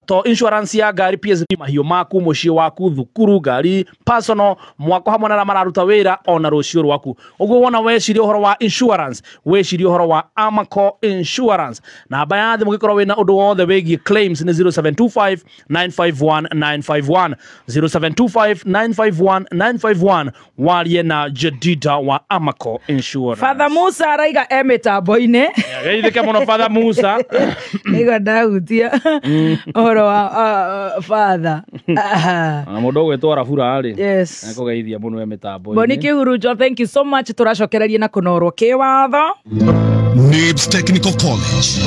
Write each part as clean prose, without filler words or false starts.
to insurance ya ngari pia mahiũ maku muciĩ waku thukuru ngari personal mwako hamwe na mararuta wĩra ona rũciũ rwaku ũguo wona weciria ũhoro wa insurance weciria ũhoro wa Amaco Insurance namba ya thimũ ngĩkorwo wĩna ũndũ wothe wĩgiĩ claims nĩ 0725 951 951 0725 951 951 warie na Jedida wa Amaco Insurance. Father Musa araiga mitambo-inĩ geithĩke mũno Father Musa nigo ndahutia ũhoro wa Father mũndũ ũgwĩtwo Rafura rĩ yes nĩkũgeithia mũno mitambo-inĩ. Boni Kihurujo, thank you so much. Tũracokereria na kũnorwo kĩwatho. NIBS Technical College.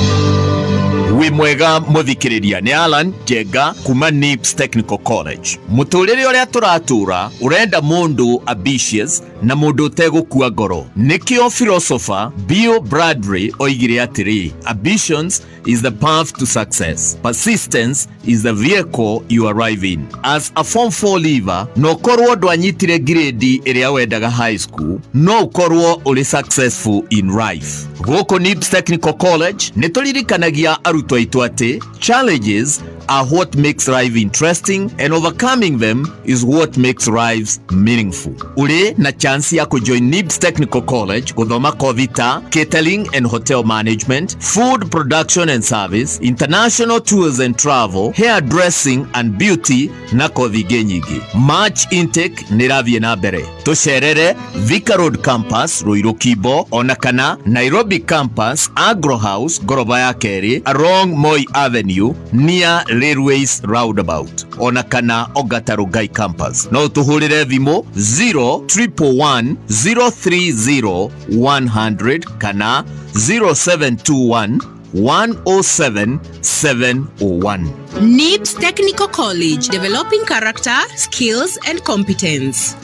Wi mwega muthikiriria ni Alan Jega kuma NIBS Technical College. Muturire uria turatura urenda mundu ambitious na mundu utegukua ngoro. Nikio philosopher Bill Bradbury oigire atiri, ambitions is the path to success. Persistence is the vehicle you arrive in. As a Form 4 leaver, no korwo ndwanyitire grade iria wendaga high school, no korwo uri successful in life. Goko NIBS Technical College nituririkanagia arutwo aitu ati challenges are what makes life interesting and overcoming them is what makes lives meaningful. Uri na chance ya kujoin NIBS Technical College kuthoma kothi ta catering and hotel management, food production and service, international tours and travel, hairdressing and beauty na kothi nyingi. March intake niravie na mbere. Tucerere Thika Road campus Ruiru Kibo ona kana Nairobi campus Agro House Goroba ya Keri along Moi Avenue near Railways Roundabout ona kana Ogatarugai campus. No tuhurire thimu 0111 030 100 kana 0721 107 701. NIBS Technical College, developing character, skills and competence.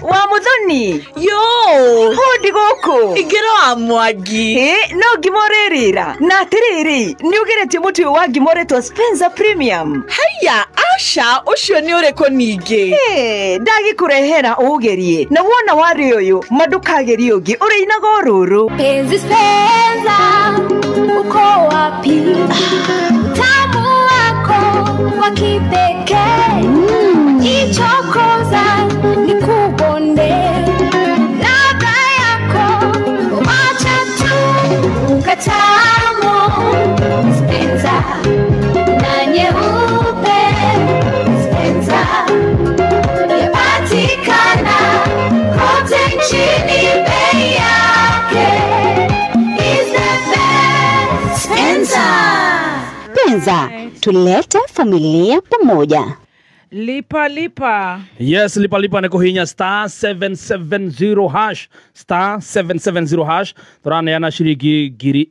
Wa muthoni Yo hodi goko igero amwagi no ngimorerira na atiriri ni ugeretie muti wa ngimoretwo Spencer Premium. Haya asha ucio ni ureko ninge ndagikurehera ugerie na wona wari uyu madukagerie ungi uri inaga ururu penzi Spencer uko wapi tamu wako wa kipekee ichokoza nikubonde ladha yako wacha tu ukatamo Spencer na nyeupe Spencer yapatikana kote nchini bei yake is the best Spencer tulete familia pamoja. Lipa. Yes, lipa na kuhinya star 770 hash. Star 770 hash. Turaneana shiringi ngiri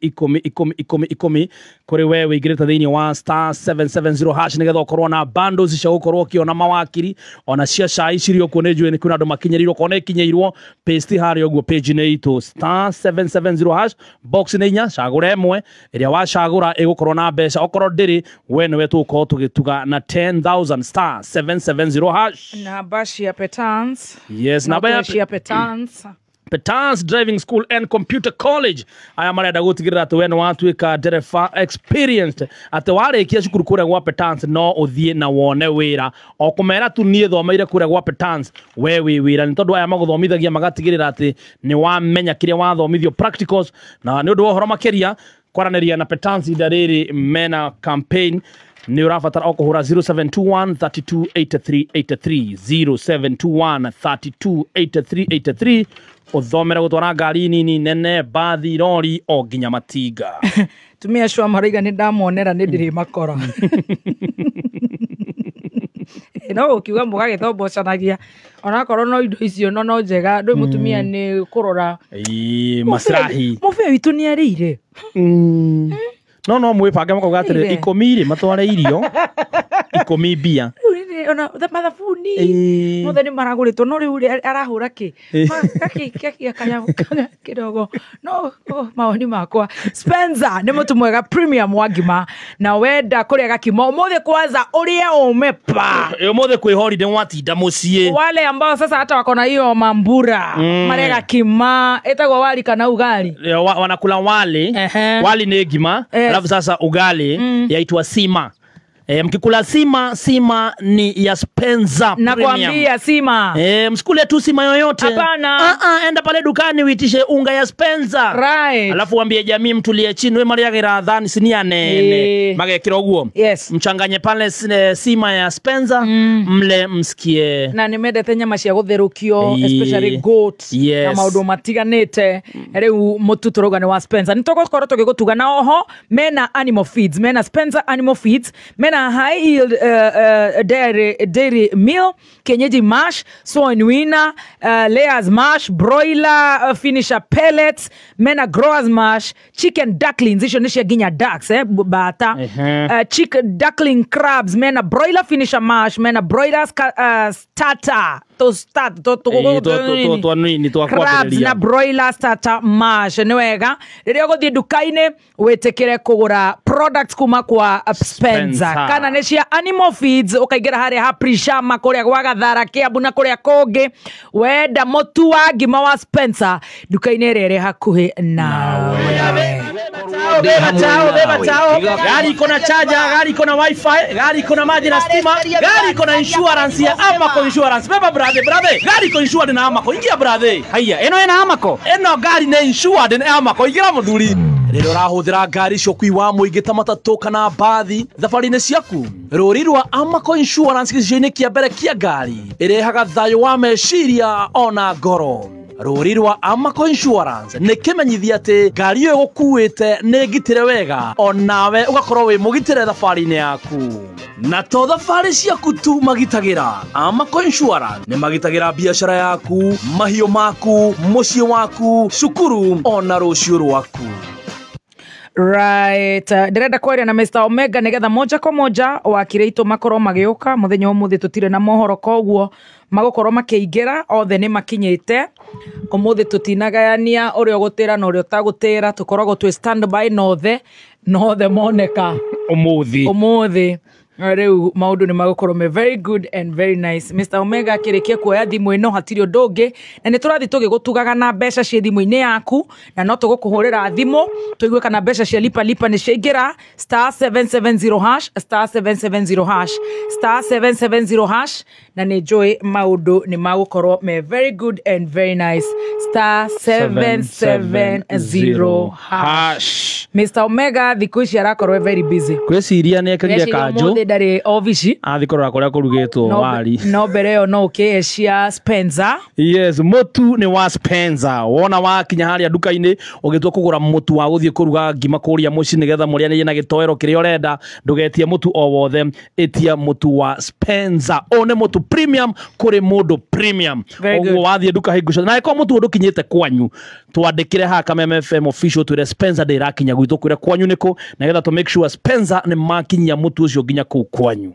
ikumi kuri wewe igireta thiini wa star 770 hash nigetha ukorwo na bundles cia gukorwo kiona mawakiri ona cia cai cirio kuonejwe ni kuna andu makinyerirwo kone kinyeirwo paste hari oguo page ne itu star 770 hash box ne inya cagura emwe iria wa cagura igukorwo na mbeca okorwo ndiri we niwe tuko tugituga na 10,000 star 770 hash. Na bashi ya Petans. Yes, na bashi ya Petans. Petans Driving School and Computer College. Aya marenda gutigirira ati we ni watuika dereva experienced ati warikia cukuru kuria gwa Petans no uthie na wone wira o kumera tu nie thomeire kuria gwa Petans we wira ni tondu aya maguthomithagia magatigirira ati ni wamenya kiria wathomithio practicals na ni undu wa horo makeria kwaraneria na Petans idariri mena campaign ni urafatara okuhura 0721 328383 0721 328383 uthomera gutwara ngari nini nene bathi lori o nginya matinga tumia shwa mariga ni ndamonera ni ndiri makora no ukiuga mboga githobocanagia ona korwo no indo icio no njega ndui mutumia ni kurora masrahi mufe witu ni arire no mwipange mako gatire ikomire matware irio ikomi bia ona mathafuni mutheni maraguritwo no riu arahura ki kaki akanya kidogo no maoni makwa Spencer ni mutu mwega premium wa ngima na wenda kuria gakimo umuthe kwanza uria umepa umuthe kwi holiday watinda mucie wale ambao sasa hata wako na hiyo mambura marega kima etagwa wali kana ugali wanakula wali ni ngima alafu sasa ugali yaitwa sima Mkikula sima ni ya Spencer na kuambia sima. Msikule tu sima yoyote. Hapana. Enda pale dukani uitishe unga ya Spencer. Right. Alafu waambie jamii mtulie chini we Maria Giradhani sinia nene. Mage kiroguo. Yes. Mchanganye pale sima ya Spencer. Mle msikie. Na nimendete nyama cia gutherukio, especially goat. Yes. Na maundu matiganite. Riu mutu turoga ni wa Spencer. Nitogokora tugigutuga na oho mena animal feeds, mena Spencer animal feeds, mena high yield dairy meal, kienyeji mash, soy wina, layers mash, broiler finisher pellets, mena growers mash, chicken ducklings, isho nisha ginya ducks bata, chicken duckling crabs, mena broiler finisher mash, mena broiler starter crabs na broiler starter mash. Niwega riria guthie dukaine wetekere kugura products kuma kwa Spencer. Kana necia animal feeds ukaigera haria haprishama kuria gwa Gathara Kiambu na kuria kongi wenda mutu wa ngima wa Spencer dukaine rere hakuhi nawe. Gari iko na charger, gari iko na wifi, gari iko na maji na stima, gari iko na insurance ya Amaco Insurance. Beba brother, gari iko insured na Amaco. Ingia brother. Haya, eno ena Amaco. Eno gari na insured na Amaco. Ingira muthuri. Rero rahuthira ngari cio kuiwa muingi ta matatu kana bathi thabarine ciaku. Ruri rwa Amaco Insurance giciini kia mbere kia ngari irehaga thayo wa meciria ona ngoro. Ruri rwa Amaco Insurance ni kimenyithia ati ngari yo gukuite ni ngitire wega onawe ugakorwo wi mugitire thabarine yaku. Na to thabari ciaku tu magitagira. Amaco Insurance ni magitagira biashara yaku, mahio maku, mucii waku, cukuru ona rucio rwaku. Right. Ndirenda kwaria na Mr. Omega nigetha moja kwa moja wakireito makoro magioka muthenya umuthi tutire na mohoro koguo magokoro makiingira othe ni makinyite umuthi tutinagayania urio gutira na urio tagutira tukoragwo twi standby nothe moneka umuthi Reu maundu ni magokoro me very good and very nice. Mr. Omega akirekia kuoya thimu ino hatiri ndungi na ni turathi tugigutugaga na mbeca cia thimu ine yaku na no tugukuhurira thimu tuigue kana mbeca cia lipa ni ciaingira *770# *770# na ni joy maundu ni magokoro me very good and very nice *770#. Mr. Omega thiku ici arakorwo very busy kwiciria ni ekirire kanjo ndari office athikorora kuria kurugitwo wari no mbere yo no cia Spencer. Yes, mutu ni wa Spencer. Wona wakinya haria duka-ini ugitwa kugura mutu wa guthie kuruga ngima kuria muci nigetha muria ni na gitoero kiria urenda ndugetie mutu o wothe etia mutu wa Spencer. One mutu premium kuri mundu premium ogwo wathie duka hingusha na iko mutu ndukinyite kwanyu twandikire ha kama FM official twire Spencer de rakinya gwitu kwire kwanyu niko nigetha to make sure Spencer ni makinya mutu ucio ginya kwanyu.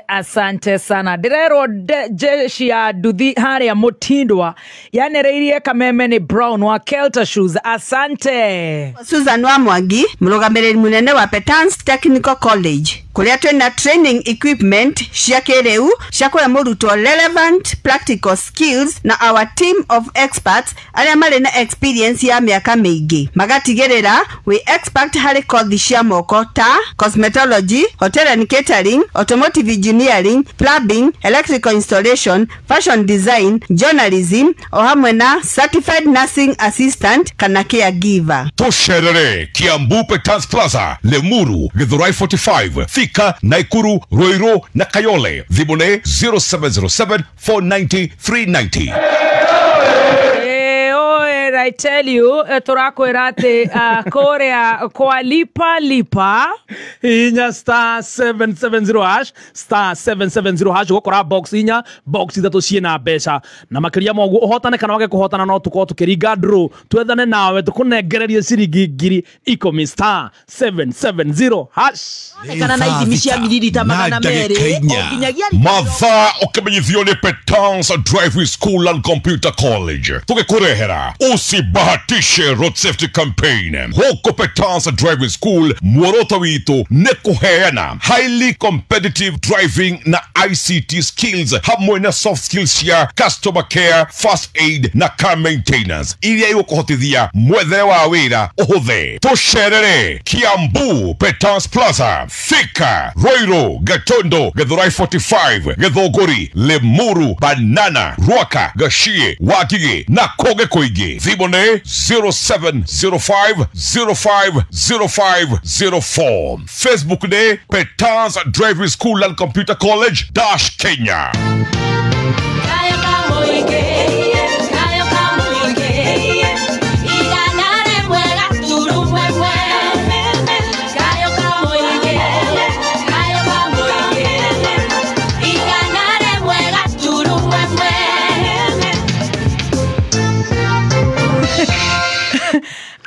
Asante sana. Direro jeshi ya duthi haria mutindwa yanereirie kameme ni Brown wa Kelter Shoes. Asante Susan wa Mwangi murugamiriri munene wa Petans Technical College kuria twina training equipment cia kireu cia kuria muruto relevant practical skills na our team of experts aria mari na experience ya miaka mingi magatigirira we expert hari kothi cia moko ta cosmetology, hotel and catering, automotive engineering, plumbing, electrical installation, fashion design, journalism o hamwe na certified nursing assistant kana caregiver. Tosherere Kiambu Petans Plaza, Lemuru, Githurai 45, Thika, Naikuru, Ruiru na Kayole. Thimune 0707 490 390. I tell you, turakwira ati korea kwa lipa inya *770# gukora box inya box ithatu ciena mbeca na makiria mogu uhotane kana wage kuhotana no tuko tukiringa draw twethane nawe tukunengererie ciringi ngiri ikomi *770# kana na ithimi cia mililita 200 okinyagia mathaa ukimenyithio ni Petans Driving School and Computer College tugikurehera usibahatishe road safety campaign huko Petans Driving School. Muoroto wito ni kuheana highly competitive driving na ICT skills hamwe na soft skills ya customer care, first aid na car maintenance iria igukuhotithia mwethere wa wira uhuthe. Tusherere Kiambu Petans Plaza, Thika, Roiro, Gatondo, Githurai 45, Githunguri, Limuru, Banana, Ruaka, Gashie, Wakige na Koge Koige. Thibone 0705050504. Facebook ne Petans Driving School and Computer College - Kenya.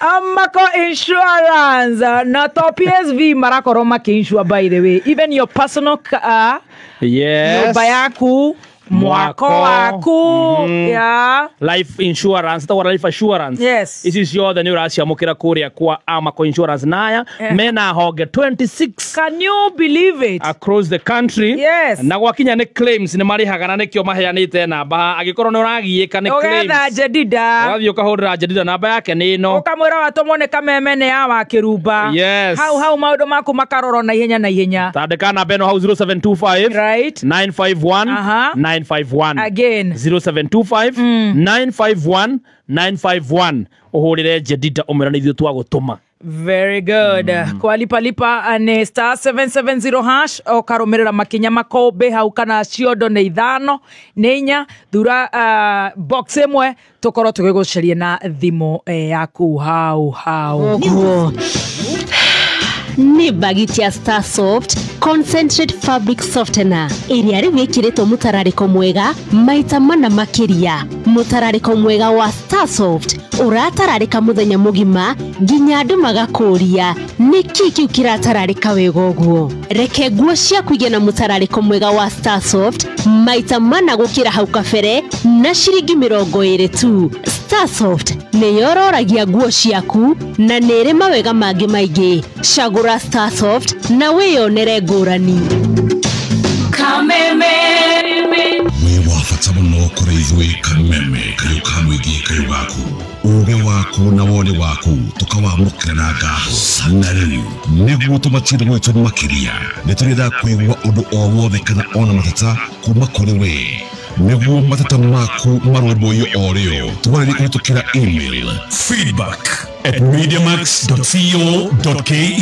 Amako Insurance na to PSV marakoro insure, by the way, even your personal car, nyumba yaku, mwako waku, yeah, life insurance, life assurance. Yes, this is your the new Russia mukira Korea kwa Amako Insurance naya mena hoge 26. Can you believe it? Across the country. Yes. Na gwakinya ne claims ni mari hagana ne kyo maheanite namba agikoro no ragiika ne claims. Ogetha jedida. Wathi ukahurira jedida namba yake ni no. Ukamwira watomone kameme ne ya wakiruba. Yes. How maundu maku makaroro na ihenya. Tandika namba eno 0725 right 951 951 again 0725 951 951 uhurire jedida umira ni thio twagutuma. Very good. Kwa lipa ne star 770 hash o karomerera makinya makombe hau kana ciondo ne ithano ne inya thura box emwe tukoro tugigucaria na thimo yaku hau ni bagiti ya Starsoft Concentrate Fabric Softener iria riwikiritwo mutarariko mwega maita mana makiria. Mutarariko mwega wa Starsoft uratararika muthenya mugima nginya andu magakuria niki kiu kiratararika wega uguo. Reke nguo ciaku igĩe na mutarariko mwega wa Starsoft maita mana gukira hau kabere na ciringi 20 tu. Starsoft nĩ yororagia nguo ciaku na nĩ ĩrĩ mawega mangĩ maingĩ. Cagũra Starsoft na wĩyonere ngũrani. Kameme we wafata muno kuri ithuĩ Kameme kayo kamwĩgie kayo gaku uge waku na wone waku tukawamũkĩra na ngaho na rĩu nĩguo tũmatire gwitũ makĩria nĩtũrenda kwĩgua ũndũ o wothe kana ona matata kuma kũrĩ we nĩguo matata maku marũmbũiyo o rĩo tũwarĩrie kũhĩtũkĩra email feedback@mediamax.co.ke.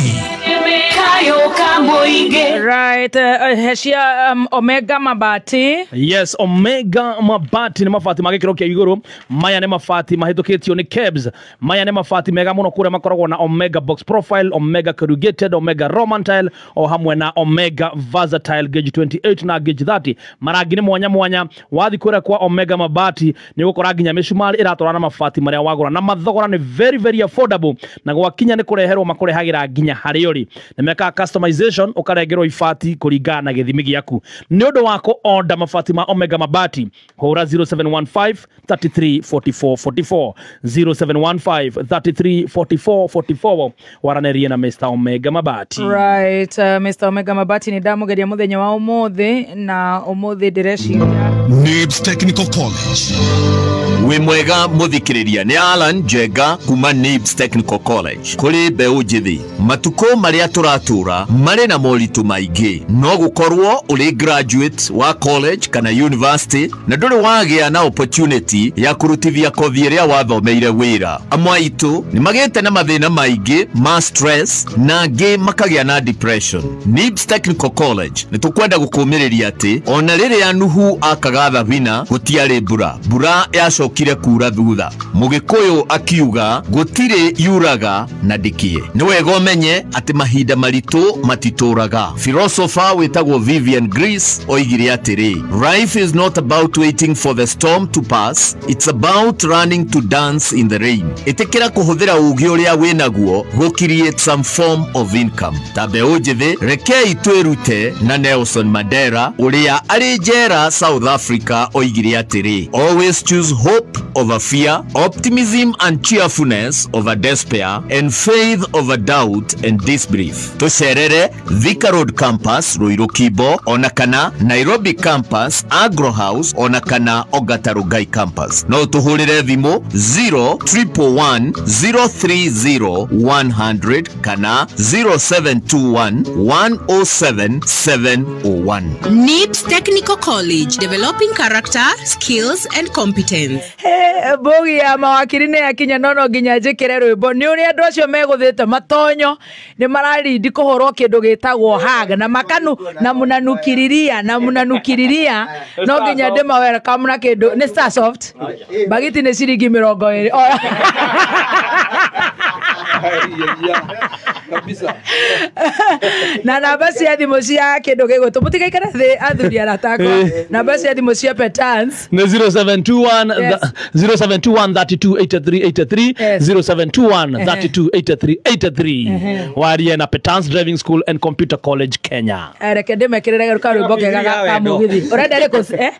Right, heshia Omega Mabati. Yes, Omega Mabati ni mafati magikiro kia iguru. Maya ni mafati mahitoketio ni Kebs. Maya ni mafati mega muno kure makoragwo na Omega Box Profile, Omega Corrugated, Omega Roman Tile o hamwe na Omega Versatile gauge 28 na gauge 30. Maragi ni mwanya wathi kure kwa Omega Mabati ni gukora ginya mishumari iratwara na mafati maria wagura na mathogora ni very affordable na gwakinya ni kureherwo makurehagira ginya hariori. Nimeka customization ukaregerwo ifati kuringana na githimi giaku. Ni undu wako order mafati ma Omega Mabati hura 0715 33 44 44 0715 33 44 44 waranerie na Mr. Omega Mabati. Right, Mr. Omega Mabati ni damu geria muthenya wa umuthi na umuthi direciria NIBS Technical College. We mwega muthikiriria ni Alan Jega kuma NIBS Technical College. Kuri beũ njithi matuko maria turatura mari na moritu maingi no gukorwo uri graduate wa college kana university na nduri wagia na opportunity ya kurutithia kothi iria wathomeire wira. Amwe itu ni magete na mathina maingi ma stress na ngi makagia na depression. NIBS Technical College ni tukwenda gukumiriria ati ona riri anuhu akagatha bina gutiari mbura yacokire kura thutha. Mugikuyu akiuga gutire yuraga na dikie. Ni wega umenye ati mahinda maritu matituraga. Philosopher witagwo Vivian Greece oigire atiri, life is not about waiting for the storm to pass, it's about running to dance in the rain. Itikira kuhuthira ugi uria winaguo go create some form of income. Tabe ujithi rekei twirute na Nelson Mandela uria ari njera South Africa oigire atiri, always choose hope hope over fear, optimism and cheerfulness over despair, and faith over doubt and disbelief. Tucerere Thika Road Campus Ruiru Kibo onakana Nairobi Campus Agro House onakana Ogatarugai Campus. No tuhurire thimu 0301030 kana 0721107701. NIPS Technical College, developing character, skills and competence. Bogi ya mawakiri ne akinya nono nginya njikire rwimbo ni uri andu acio meguthite matonyo ni marari ndikuhorwo kindu gitagwo hag na makanu na munanukiriria no nginya ndima welcome na kindu ni Starsoft bagiti ni ciringi 20 kabisa na namba cia thimu cia kindu gigwitu mutigaikara thi athuri aratakwa namba cia thimu cia Petans ni 0721 328383 warie na Petans Driving School and Computer College Kenya. Reke ndimekirire ruka rwimbo kega ka mugithi urenda riko P3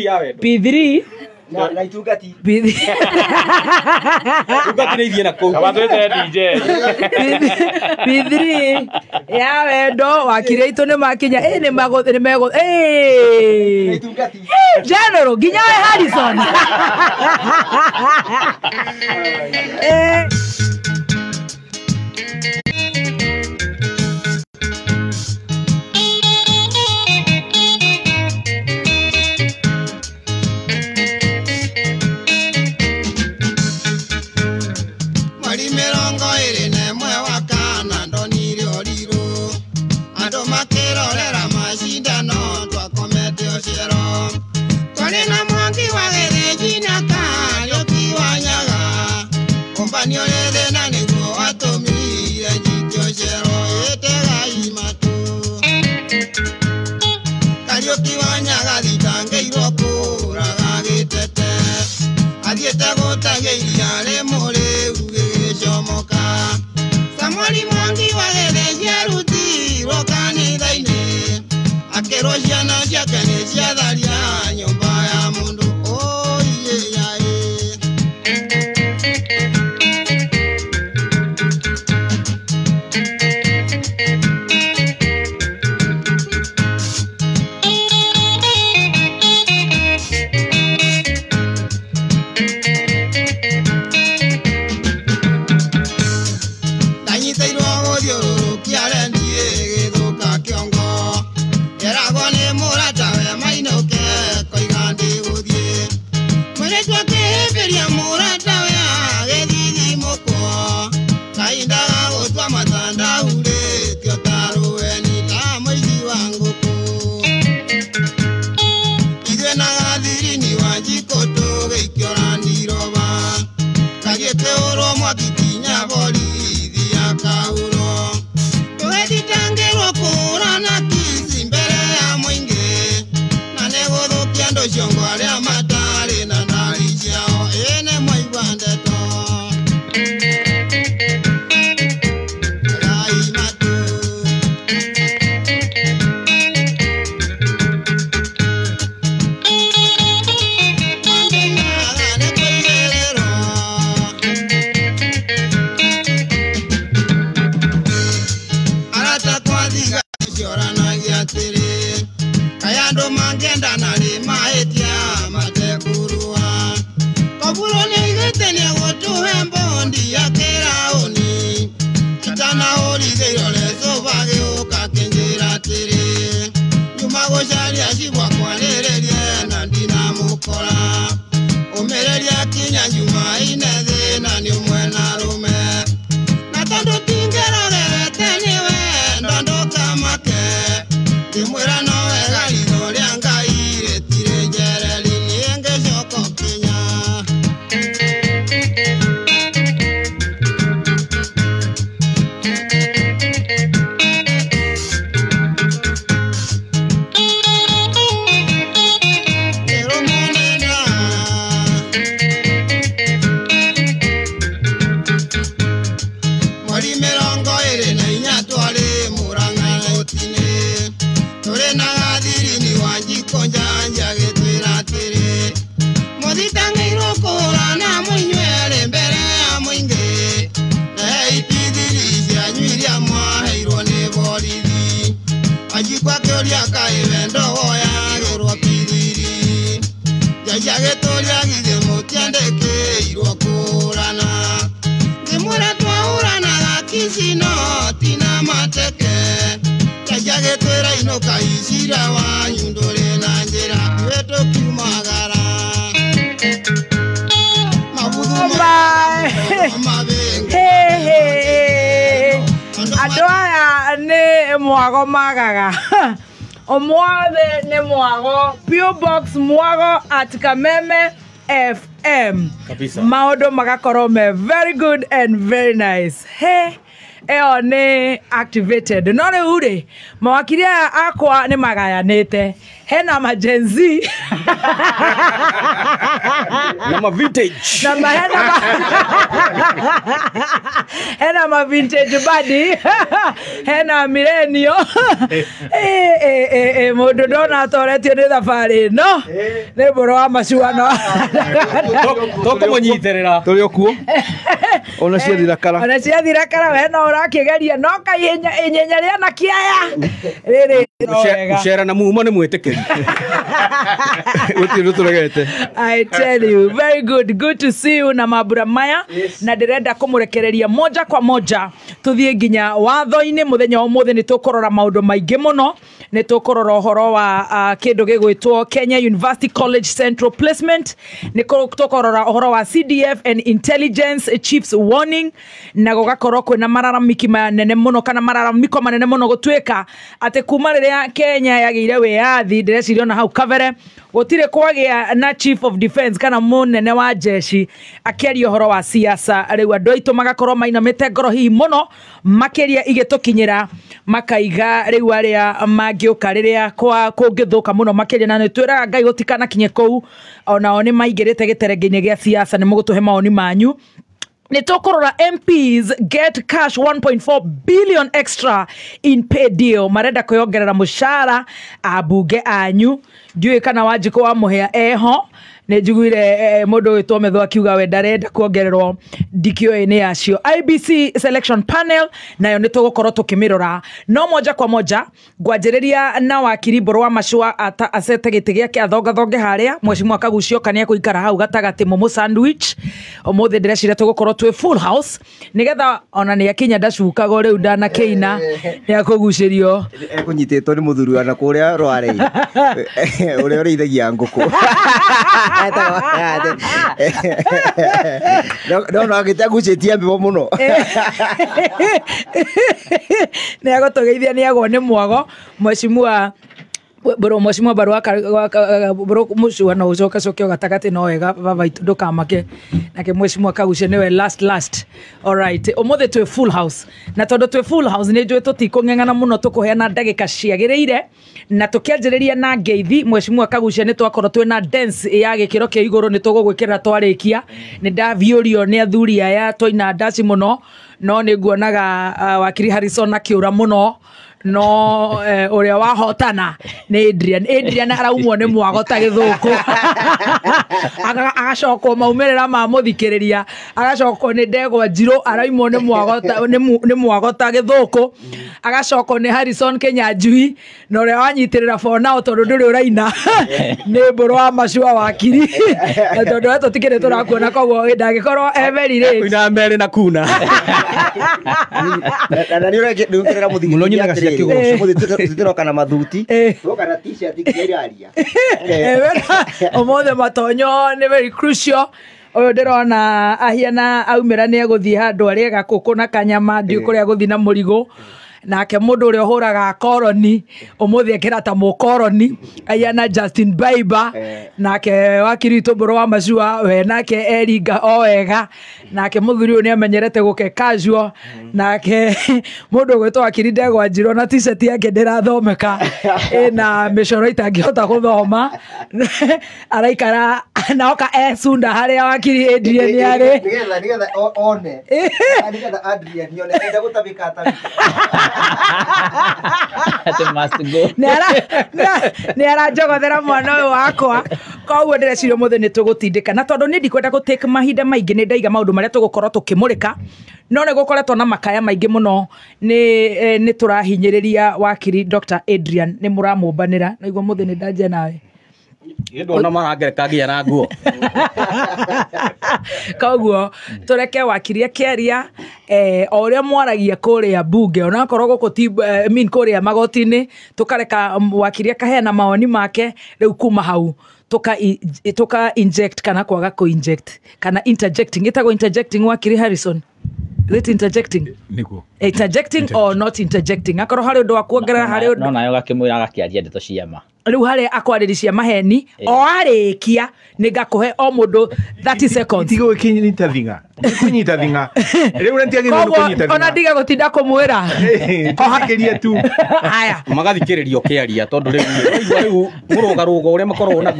yawe P3 na itungati P3 ugati ni na ko kabatwete DJ P3 yawe ndo wakire itu ni makinya ni mego itungati General Ginyawe Harrison Yaka evento ya gerwa pidiri Yage tolia gide motiande ke irwa kurana Kimura twaurana gakisino tina mateke Yage twera inoka isira wa nyundole na njera Weto kumagara Adoya ne mwago magaga Omwade ne mwago P.O. Box mwago at Kameme FM Maodo magakorome very good and very nice Hey Eo ne activated Nore ure Mawakiria akwa ne magaya nete Hena majenzi Nama vintage Nama hena ma vintage body Hena millennial Modo dona toreti ne thafari no Ne boro wa macuano Toko monyiterera Turi okuo Ona cia thirakara Ona cia thirakara hena urakigeria no kaiyenya ria na kiaya Riri Ushera na mumo ne mwetekeri I tell you, very good. Good to see you na Mabura Maya. Yes. Na ndirenda kumurekereria moja kwa moja tuthie nginya watho-ini muthenya umuthi ni tukorora maundu maingi muno ni tukorora horo wa kindu gigwitwo Kenya University College Central Placement ni tukorora horo wa CDF and Intelligence Chiefs Warning na gugakorwo kwina mararamiki manene muno kana mararamiko manene muno gutwika ati kuma riria Kenya yagiire wiathi ndireciria na hau kavere gutire kwagia na Chief of Defense kana munene wa jeshi akiaria horo wa siasa riu andu aitu magakorwo mainamite ngoro hihi muno makiria igitukinyira makaiga riu aria mangiuka riria kwa kungithuka muno makiria na nitwira Ngai gutikana kinye kou ona oni maigirite giterenge-ini gia siasa ni mugutuhe maoni manyu Nitokorora MPs get cash 1.4 billion extra in pay deal. Marenda kuyongerera mushara abunge anyu. Ndiwe kana wajiko wa muhea eho. Nejiguire modo witome akiuga we ndarenda kuongererwo ndikio-ini yacio. IBC selection panel nayo nitugukorwo tukimirora no moja kwa moja ngwanjiriria na wakiri Mburu wa Macua asete giti giake athongathonge haria Mheshimiwa Kagucio kania kuikara hau gatagati momo sandwich omuthi ndireciria tugukorwo twi full house nigetha ona ni akinya ndacukago riu ndana keina ni akugucirio kunyititwo ni muthuri wa na kuria rware uria urithagia nguku no agitagucitie mbibo muno ni agotogeithia ni agwo ni mwago Mheshimiwa Mburu Mburu Macua no ucoka cokio gatagati no wega baba itu ndukamake nake Mheshimiwa Kagucio niwe last alright umuthi twi full house na tondu twi full house ni njui tutikung'eng'ana muno tukuheana ndagika ciagiriire na tukianjiriria na ngeithi Mheshimiwa Kagucio ni twakorwo twina dance ya gikiro kia iguru ni tugugwikira twarikia ni ndaviurio ni athuri aya toina ndaci muno no ni nguonaga wakiri Harrison akiura muno no uria wahotana ni Adrian araumwo ni mwago ta githuku agacokwo maumerera ma muthikiriria agacokwo ni Ndegwa Njiro araumwo ni mwago ta githuku agacokwo ni Harrison Kenyanjui no uria wanyitirira fona tondu nduri uraina ni Mburu wa Macua wakiri tondu wetu tikire turakuona koguo ndagikorwo very late kuina mere na kuna na ni uragirira muthikiriria Zitiro kana mathuti kana t-shirt kiraria omothe matonyo ni very crucial oyo ndirona ahiana aumira ni eguthie handu ari gakuku na kanyama ndi kuria guthi na murigo nake mundu uri ohuraga koroni umuthi ekira ta mukoroni ahiana Justin Bieber nake wakiritu Mburu wa Macua we nake Eringa owega nake muthuri uyu ni amenyerete guke casual nake mundu gwetwo wakiri Ndegwa Njiro na t-shirt yake ndirathomeka ina micoro itangihota guthoma araikara naoka sunda haria wakiri Adrian yari nigetha one nigetha Adrian yone enda gutabika nä aranjogothera mwana å yå wakwa koguo ndä reciria må thä nä tå gå tindä na tondå nä ndikwenda gå take mahinda maingä nä ndaiga maå ndå marä a tå gå korwo tå kä må rä ka no nä gå koretwo na makaya maingä må no nä tå rahinyä rä ria wakiri Dr. Adrian nä må ramå mbanä ra naiguo må thä nä ndanjia nawe ndona marangereka nginya na nguo koguo tå reke wakiri akäaria o ũrĩa mwaragia kũrĩa mbunge onakorwo gũkũ ti kũrĩa magoti-inĩ tũkareka wakiri akaheana mawoni make rĩu kuma hau tuka inject kana kwaga ku inject kana interjecting itagwo interjecting wakiri Harrison Late interjecting niguo interjecting or not interjecting akorwo hari undu wa kuongerera hari undu no nayo gakimwira gakiaria ndeto ciama riu hari akwariricia maheni o arikia ni ngakuhe o mundu 30 seconds tigo kinyita thinga kunyita thinga riu renti agirwo kunyita thinga ona ndiga gutinda kumwira kohakiria tu haya magathikiririo kiaria tondu riu murugarugo uria makorwo na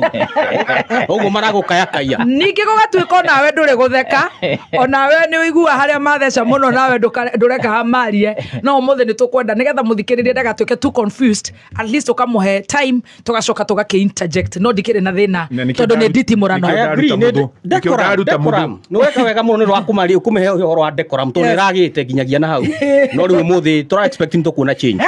uguo maragukayakaya ningi gugatuika nawe nduri gutheka onawe ni uigua haria matheca muno nawe ndureka hamarie no muthe ni tukwenda nigetha muthikiririe ndagatuike too confused at least ukamuhe time tugacoka tugaki interject no ndikire na thina tondu ni nditi murano no weka wega muno ni rwakumari ukumehe uhoro wa decorum tondu iragite nginyagia na hau no riu muthi tura expecting to kuona change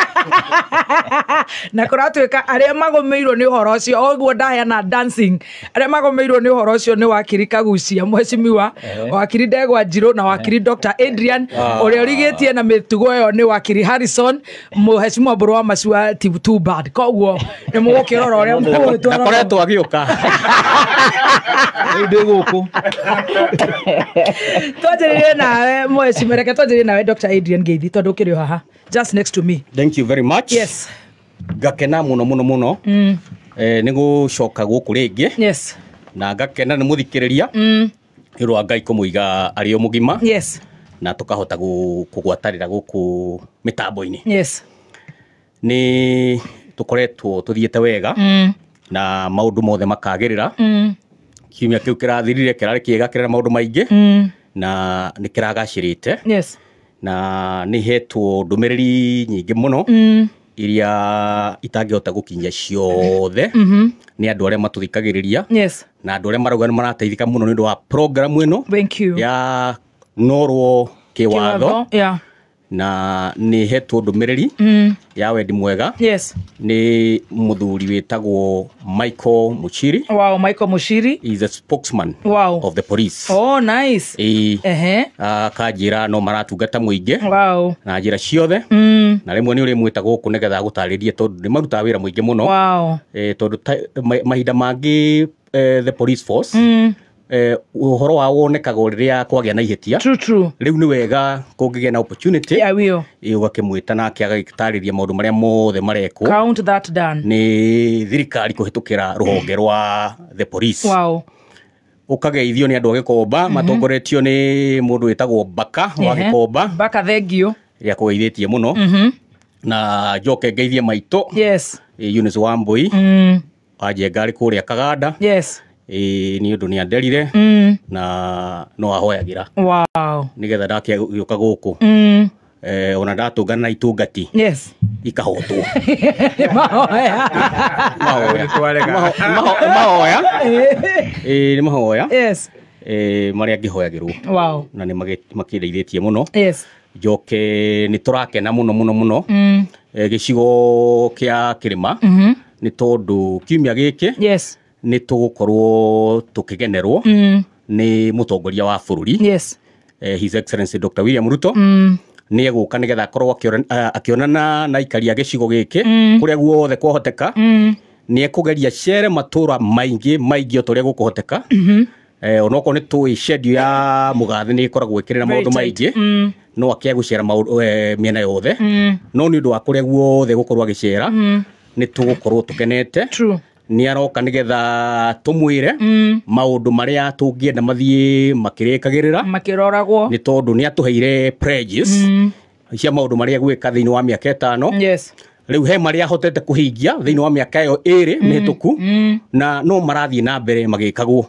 na kuratuika aria magomeirwo ni uhoro ucio oguo ndaheana dancing aria magomeirwo ni uhoro ucio ni wakiri Kagucia mheshimiwa wakiri Ndegwa Njirũ na wakiri Dr. Adrian uria urigitie na mitugo yo ni wakiri Harrison mheshimiwa Mburu wa Macua too bad koguo ni mugukirora uria mwitwa nakoretwo agiuka ndi guku twajirie nawe mheshimiwa reke twajirie nawe Dr. Adrian Ngeithi tondu ukiri haha just next to me. Thank you very much. Yes. Gakena muno ni gucoka guku ringi. Yes. Na gakena ni muthikiriria irwa Ngai kumuiga ari o mugima. Yes. Na tukahota kugwatarira guku mitambo-ini. Yes. Ni tukoretwo tuthiete wega na maundu mothe makagirira kiumia kiu kirathirire kirari kiega kirera maundu maingi na ni kiragacirite. Yes. Na ni hetwo ndumiriri nyingi muno iria itangihota gukinya ciothe ni andu aria matuthikagiriria. Yes. Na andu aria marauga ni marateithika muno ni ndu wa program ino. Thank you. Ya norwo kiwatho. Yeah. Na ni hetwo ndumiriri ya wendi mwega. Yes. Ni muthuri witagwo Michael Muchiri. Wow, Michael Muchiri is a spokesman of the police. Oh, nice. Kanjira no maratungata muingi. Wow. Na njira ciothe. Na rimwe ni uri mwita guku nigetha gutaririe tondu ni maruta wira muingi muno. Wow. Tondu mahinda mangi the police force uhoro wa wonekaga riria kwagia na ihetia. True. Riu ni wega kungigia na opportunity. Yeah, will. Ugakimwita nake agagitariria maundu maria mothe mareko. Count that done. Ni thirikari kuhitukira ruhonge rwa the police. Wow. Ukageithio ni andu agikomba matongoretio ni mundu witagwo Baka wa Gikomba. Baka thengio. Ya kugeithitie muno. Na njoke ngeithie maito. Yes. Eunice Wambui. Aje ngari kuria Kaganda. Yes. Ni undu ni anderire na no ahoyagira. Wow. Nigetha ndakiuka guku. Ona ndatungana na itungati. Yes. Ikahotwo. Mahoya. Ni mahoya. Yes. Maria ngihoyagirwo. Wow. Na ni makindeithitie muno. Yes. Njoke ni turakena muno gicigo kia Kirima ni tondu kiumia giki. Yes. Ni tugukorwo tukigenerwo ni mutongoria wa bururi. Yes. His Excellency Dr. William Ruto. Ni eguka nigetha akorwo akionana na ikari ya gicigo giki kuria guothe kwahoteka. Ni ekugeria cere matura maingi otoria gukuhoteka. Onoko ni tu schedule ya mugathi ni ikoragwo ikirira maundu maingi. No akia gucera miena yothe. No ni undu wa kuria guothe gukorwo agicera. Ni tugukorwo tukenete. True. Ni aroka nigetha tumwire maundu maria tungienda mathie makirikagirira makiroragwo ni tondu ni atuheire pledges cia maundu maria gwika thiini wa miaka 5. Yes. riu he maria hotete kuhingia thiini wa miaka yo iri mihituku na no marathie na mbere magikagwo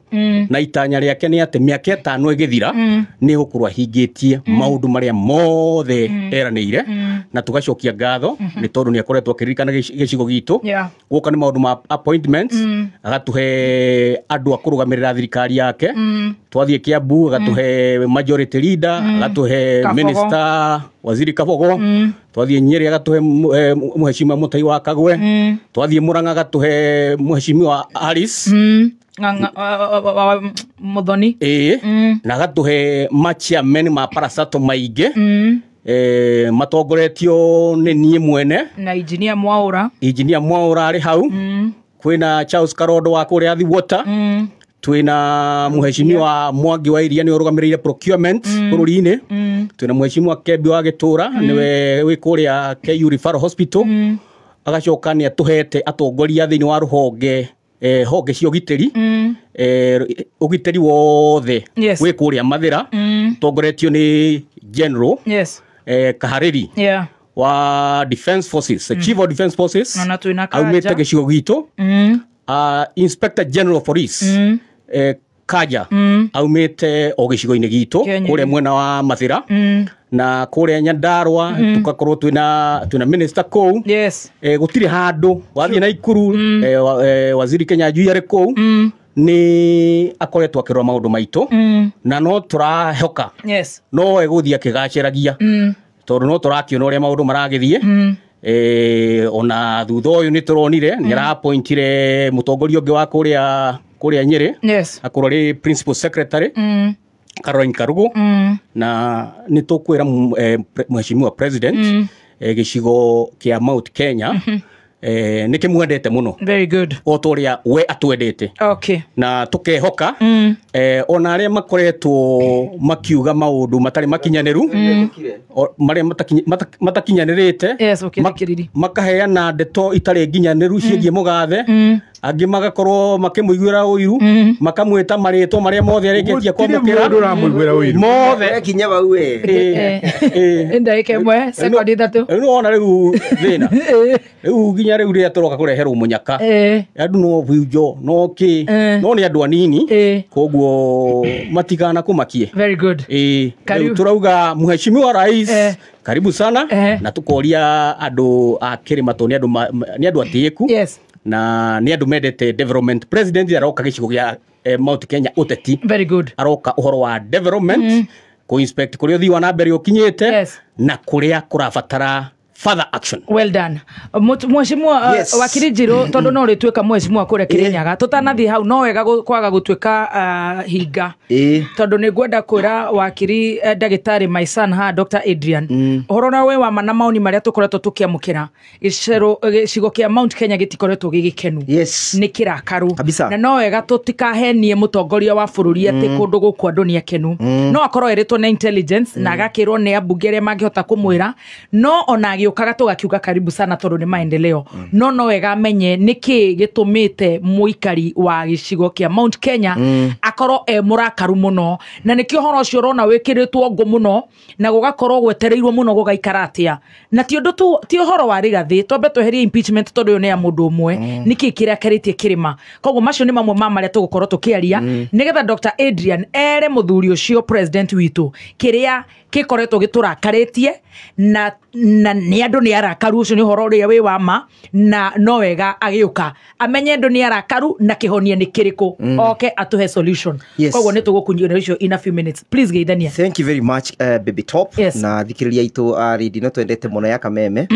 na itanya riake ni ati miaka 5 igithira ni gukurwa hingitie maundu maria mothe eraniire na tugacokia ngatho ni tondu ni akoretwo akiririkana gicigo gitu guka ni maundu ma appointments agatuhe andu akurugamirira thirikari yake twathie Kiambu agatuhe majority leader agatuhe minister waziri Kabogo twathie Nyeri agatuhe mheshimiwa Mutai wa Kagwe twathie Murang'a agatuhe mheshimiwa Alice Muthoni na agatuhe machairman ma parasato maingi matongoretio ni nie mwene na engineer Mwaura ari hau kwina Charles Karondo wa kuria Athi Water twina mheshimiwa Mwangi wa Iria ni urugamirire procurement bururi-ini twina mheshimiwa Kembi wa Gitura niwe wi kuria KU Referral Hospital agacoka ni atuhete atongoria thiini wa ruhonge honge cio giteri ugiteri wothe wi kuria Mathira tongoretio ni General Kahariri wa Defence Forces Chief of Defence Forces aumete gicigo gitu Inspector General of Police Kaja aumete o gicigo-ini gitu kuria mwena wa Mathira na kuria Nyandarua tukakorwo twina minister kou gutire handu wathie na Ikuru waziri Kenyanjui ari kou ni akoretwo akirora maundu maitu na no turahoka no eguthia kigaciragia tondu no turakiona uria maundu maragithie ona thutha uyu ni turonire ni arapointire mutongoria ungi wa kuria Nyeri akorori principal secretary Caroline Karugu na ni tukwira mheshimiwa president gicigo kia Mount Kenya nikimwendete muno very good otoria we atwendete na tukehoka ona aria makoretwo makiuga maundu matari makinyaniru maria matakinyanirite makaheana ndeto itari nginyaniru ciigie mugathe angi magakorwo makimuiguira uiru makamwita maritwo maria mothe aregetia kwamukira mothe kinya bau enda ikemwe second ithatu no ona riu thina riu ginya riu ria turoka kureherwo munyaka andu no bujo no ki no ni andu anini koguo matigana kumakie very good turauga mheshimiwa rais karibu sana na tukoria andu a Kirima to ni andu atiiku na ni andu mendete development president aroka gicigo gia Mount Kenya uteti very good aroka uhoro wa development ku inspect kuria thii wa na mbere ukinyete na kuria kurabatara further action well done mheshimiwa wakiri Njiro tondu no ritweka mheshimiwa kuria Kirinyaga tutanathi hau no wega kwaga gutweka hinga tondu ni ngwenda kwira wakiri ndagitari my son ha Dr Adrian uhoro na we wa mana mauni maria tukoretwo tukiamukira gicigo kia Mount Kenya gitikoretwo gigikenu ni kirakaru na no wega tutikahenie mutongoria wa bururi ati kundu guku andu ni akenu no akorwo eritwo na intelligence na agakirwo ni ambunge mangihota kumwira no ona ukaga tugakiuga karibu sana tondu ni maendeleo no wega menye niki gitumite muikari wa gicigo kia Mount Kenya akorwo murakaru muno na nikio horo cio rona wikiritwo ngo muno na gugakorwo gwetereirwo muno gugaikara atia na ti undu ti horo wa rigathi twambe tweherie impeachment tondu yo ni ya mundu umwe niki kiria karitie Kirima koguo macio ni mamwe mamaria tugukorwo tukiaria nigetha Dr Adrian ere muthuri ucio president witu kiria kikoretwo giturakaritie na ni andu ni arakaru ucio ni horo ria wi wa ma na no wega agiuka amenye andu ni arakaru na kihonia ni kiriku oke atuhe solution koguo ni tugukunyira icio in a few minutes please geithania thank you very much baby top na thikiriria itu ready no twendete muno ya kameme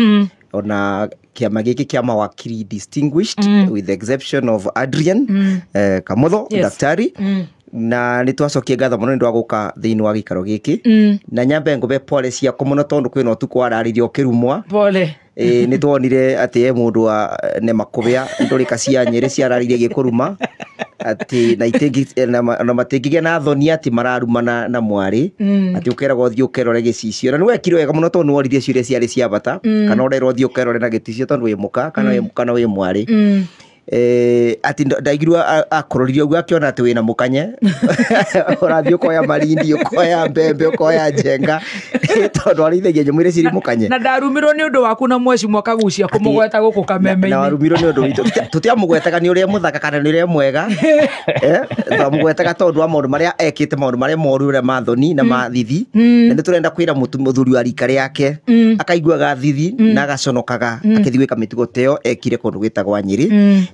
ona kiama giki kia mawakiri distinguished with the exception of Adrian Kamotho daktari na nitwacokie ngatho muno ndu aguka thiini wa gikaro giki na nyambe ngube pole cia kumuno tondu kwina utuku araririo kirumwa pole ni twonire ati mundu wa ne makubia ndurika cia Nyeri ciararirie gikuruma ati na itengi na matengi na thoni ati mararumana na mwari ati ukeragwo thio kerore gicicio na niwe kiro wega muno tondu woririe ciuria ciari cia bata kana urerwo thio kerore na giticio tondu wi muka kana wi mwari ati ndaigirwa akororirio gwa kiona ati wina mukanye orathio koya marindi koya mbembe koya njenga tondu arithagia nyamwire ciri mukanye na ndarumirwo ni undu waku na mweci mwaka gucia kumugweta guku kameme-ini na warumirwo ni undu witu tutiamugwetaga ni uria muthaka kana ni uria mwega twamugwetaga tondu wa maundu maria ekite maundu maria moru uria mathoni na mathithi na niturenda kwira muthuri wa rika riake akaiguaga thithi na agaconokaga akithigwika mitugo teo ekire kundu gwitagwa Nyeri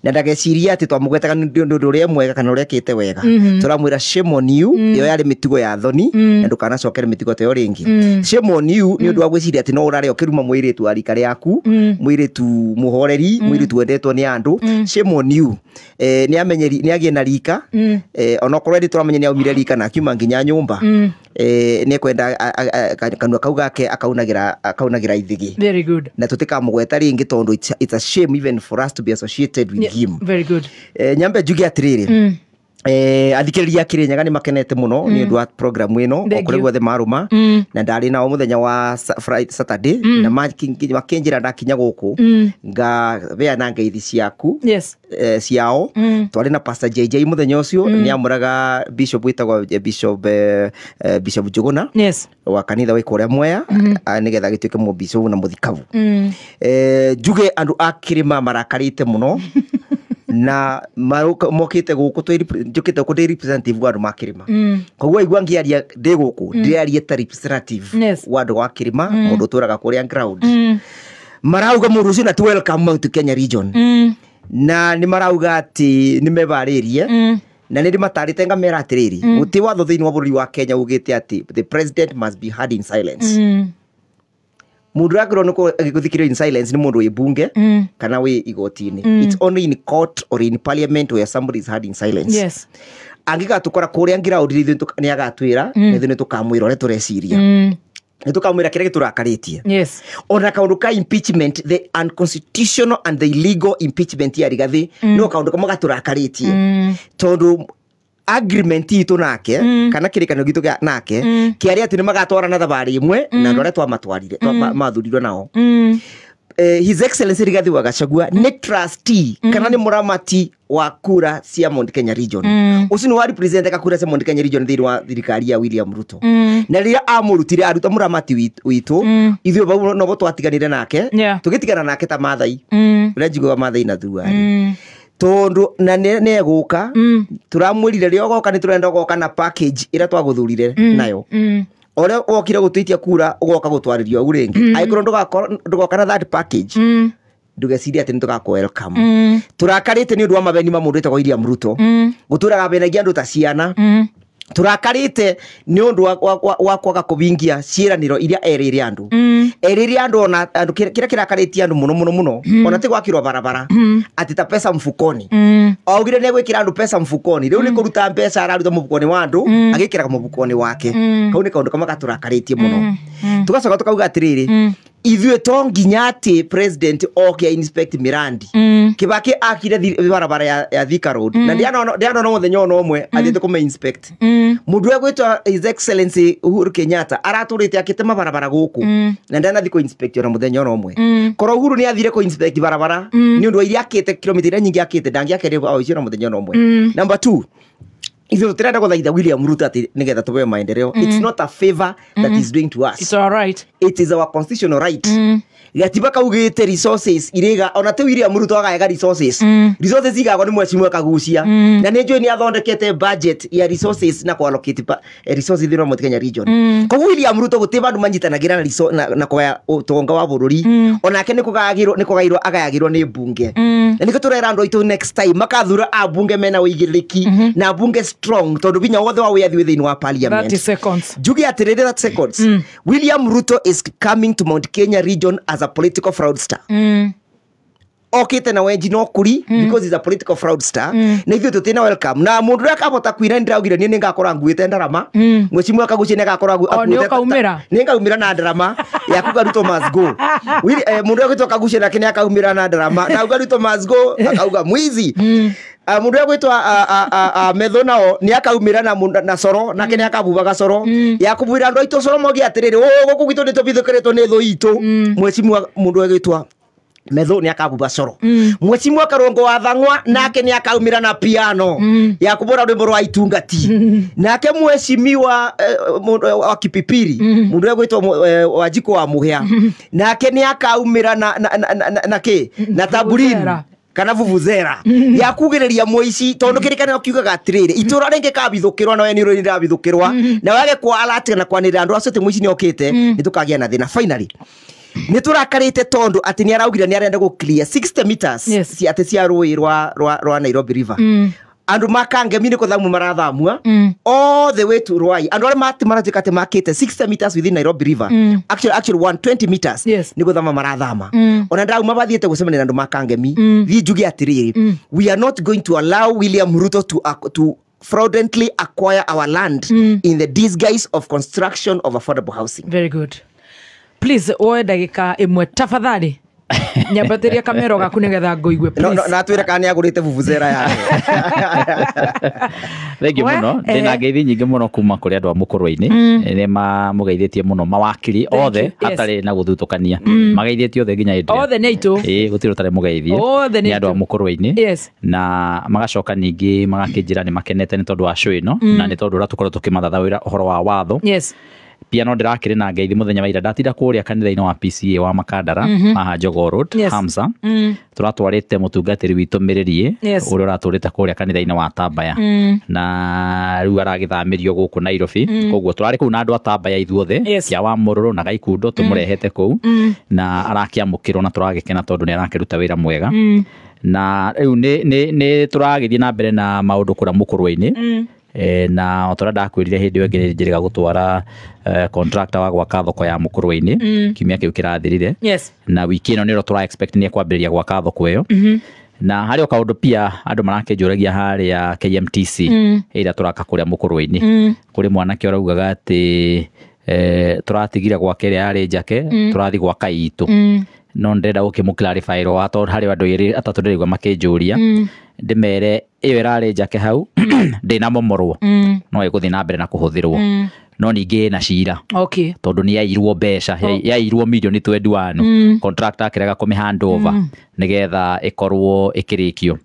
na ndageciria ati twamugwetaga ni undu uria mwega kana uria ekite wega turamwira shame on you iyo yari mitugo ya thoni na ndukanacokere mitugo teo ringi shame on you ni undu wa gwiciria ati no urare okiruma mwiritu wa rika riaku mwiritu muhoreri mwiritu wendetwo ni andu shame on you ni amenyeri ni agie na rika onokorwo ndi turamenya ni aumire rika na akiuma nginya nyumba ni kwenda kanua kau gake akaunagira ithigi very good na tutikamugweta ringi tondu it's a shame even for us to be associated with him very good nyambe njuge atiriri athikiriria Kirinyaga ni makenete muno ni undu wa program ino okore guothe maruma na ndari nao muthenya wa Saturday na makinjira ndakinya guku nga bea na ngeithi ciaku ciao twari na Pastor JJ muthenya ucio ni amuraga bishop witagwa bishop Njuguna wa kanitha wa Ikoria Mwea nigetha gituike mu bishop na muthikavu njuge andu akirima marakarite muno na mokite guku njukite ku representative wa andu makirima koguo igwa ngiaria ndi guku ndiaria ta representative wa andu makirima mundu turaga kuria ground marauga mundu ucio na to welcome Mount Kenya region na ni marauga ati ni mebaririe na nĩ matarĩte ngamera atiriri guti watho thiini wa bũrũri wa Kenya ugite ati the president must be heard in silence mundu agro no agikuthikira in silence ni mundu wi bunge kana wi igoti-ini it's only in court or in parliament where somebody is heard in silence angigatukora kuria ground ni agatwira ni tukamwira ore tureciria ni tukamwira kire giturakaritie ona kaundu ka impeachment the unconstitutional and the illegal impeachment ya Rigathi no kaundu kama gaturakaritie tondu agreement itu nake kana kirikano gitu nake kiari ati ni magatwarana thabari imwe na ndore twamatwarire mathurirwe nao His Excellency Rigathi wa Gachagua ni trustee kana ni muramati wa kura cia Mount Kenya region ucio ni wa represent ka kura cia Mount Kenya region thiri wa thirikari ya William Ruto na riria amurutire aruta muramati witu ithuĩ bau no bo twatiganire nake tugitigana nake ta mathai uria njiguaga mathai na thuari tondu na ne eguka turamwirire rio goka ni turenda goka na package ira twaguthurire nayo ore wokire gutuitia kura ugoka gutwaririo urengi aikoro ndugoka na that package ndugeciria ati nitugako welcome turakarite ni undu wa mabeni mamundite kwa William Ruto guturaga benagia andu ta ciana turakarite ni undu wa kwaga kubingia ciiraniro iria erire andu ona andu kira kirakaritie andu muno ona ti gwakirwa barabara ati ta pesa mfukoni augire ne gwikira andu pesa mfukoni riu ni kuruta pesa araruta mfukoni wa andu agikira mfukoni wake kau ni kaundu kama gaturakaritie muno tugacoka tukauga atiriri ithuĩ to nginya ati president oke inspect mirandi Kibaki akire barabara ya Thika Road na ndiano no muthenya no umwe athite kuma inspect mundu egwitwa His Excellency Uhuru Kenyatta araturite akitema barabara guku na ndana thiko inspect na muthenya no umwe koro Uhuru ni athire ko inspect barabara ni undu iria akite kilomita nyingi akite ndangi akire au icio na muthenya no umwe number 2 ithuĩ turenda guthaitha William Ruto ati nigetha tuwe maendeleo it's not a favor that is doing to us it's all right it is our constitutional right gatiba kaugite resources iriga ona te William Ruto agaega resources igagwo ni mwecimwe kagucia na ni njui ni athondekete budget ya resources na allocate resources thina Mount Kenya region ko William Ruto gutiba andu manyitanagira na kwa utonga wa bururi onake ni kugairwo agayagirwo ni bunge na niko turera andu aitu next time makathura a bunge mena uigiriki na bunge strong tondu binya wothe wa wiathi within wa parliament 30 seconds jugi atiriri 30 seconds William Ruto is coming to Mount Kenya region as a political fraudster okite na wenji no kuri because he's a political fraudster na ithuĩ tutina welcome na mundu ria kabota kwira ndiraugire ni ngakora nguite ndarama mwecimwe akagucie ni ngakora ni ngaumira na ndarama ya kuga Ruto must go mundu agitwa kagucie na kini akaumira na ndarama na uga Ruto must go akauga mwizi mundu agwitwa metho nao ni akaumira na coro na kini akabubaga coro ya kubwira andu aitu coro mogi atiriri guku gitu ni tubithukiritwo ni thu itu mwecimwe mundu agitwa metho ni akabuba coro mwecimu akarongo wa thangwa nake ni akaumira na piano ya kubora rwimbo rwa itungati nake mwecimiwa wa kipipiri mundu egwitwo Wanjiko wa Muhia nake ni akaumira na tamburini kana vuvuzera ya kugereria moici tondu kirikana kiugaga atiriri itura renge kabithukirwa na weni ruri ndabithukirwa na wage kwa alati na kwanira andu acio te moici ni okite nitukagia na thina finally niturakarite tondu ati ni araugire ni arenda go clear 60 meters si ati cia rui rwa Nairobi River andu makangemi ni kuthamu marathamua all the way to Ruai andu ari maratikate makite 60 meters within Nairobi River actually 120 meters ni kuthama marathama ona ndau mabathiete gucemania andu makangemi thijugi atiriri we are not going to allow William Ruto to fraudulently acquire our land in the disguise of construction of affordable housing. Very good. Please oe dagika imwe tafadhali nyambatiria kamera gaku nigetha ngoigwe please na twira kana agurite vuvuzera yake Thengi muno ndina ngeithi nyingi muno kuma kuri andu a mukurwa-ini ni mamugeithĩtie muno mawakiri othe hatari na guthutukania mageithĩtie othe nginya indi othe neitu gutiro tare mugeithie ni andu a mukurwa-ini na magacoka ningi magakinjira ni makenete ni tondu wa show ino na ni tondu ratukorwo tukimathathawira uhoro wa watho pia no ndirakire na ngeithi muthenya wa ira ndatinda kuria kanitha-ini wa PCA wa Makandara haha Jogoo Road Hamsa turatwarite mutungatiri witu miririe uri uraturite kuria kanitha-ini wa Tambaya na riu aragithamirio guku Nairobi koguo turari ku na andu Tambaya ithuothe kia wa Mururu na Gaikundo tumurehete ku na arakiamukirwo na turagikena tondu ni arakiruta wira mwega na riu ni turagithie na mbere na maundu kura mukurwa-ini na otora ndakwirire hindi yo ngirega gutwara contractor wa gwaka thoko ya mukurwa-ini kimia kiu kirathirire na wiki ino niro tura expect ni kwambiriria gwaka thoko iyo na hari okaundu pia andu marakenjuragia hari ya KMTC ira turaka kuria mukurwa-ini kuri mwanake uraugaga ati turatigira gwaka iri ari njake turathi gwaka itu no ndenda ukimuklarify ro ato hari andu iri atatu ndirigwa makenjuria ndimere iyo irari njake hau ndina momorwo no iguthi na mbere na kuhuthirwo no ningi na cira tondu ni yairwo mbeca yairwo milioni 21 contractor akirega kumi hand over nigetha ikorwo ikirikio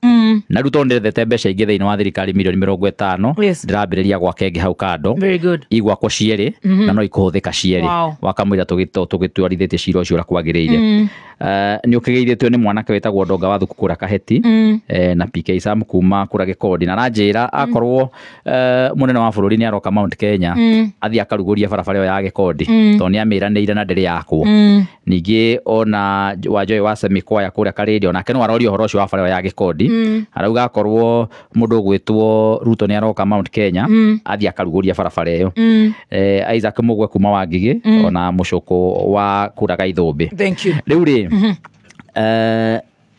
na ruto ndethete mbeca ingi thiini wa thirikari milioni 50 ndirambiriria gwaka ingi hau kando igwakwo cieri na no ikuhuthika cieri wakamwira tugitwarithitie cira ucio ura kwagiriire ni ukigeithitio ni mwanake wetagwo Ndonga wa Thukukura Kaheti na PK Sam kuma kura Gikondi na ranjira akorwo munene wa bururi ni aroka Mount Kenya athi akaruguria barabara ya Gikondi to ni amiranire na ndiri yakwo ningi ona Wanjohi wa Semikoya kuria Karadio na kenu arorio horo ucio wa barabara ya Gikondi arauga akorwo mundu gwitwo Ruto ni aroka Mount Kenya athi akaruguria barabara iyo Isaac Mugwe kuma Wangigi ona Mucuku wa kura Gaithumbi riu ri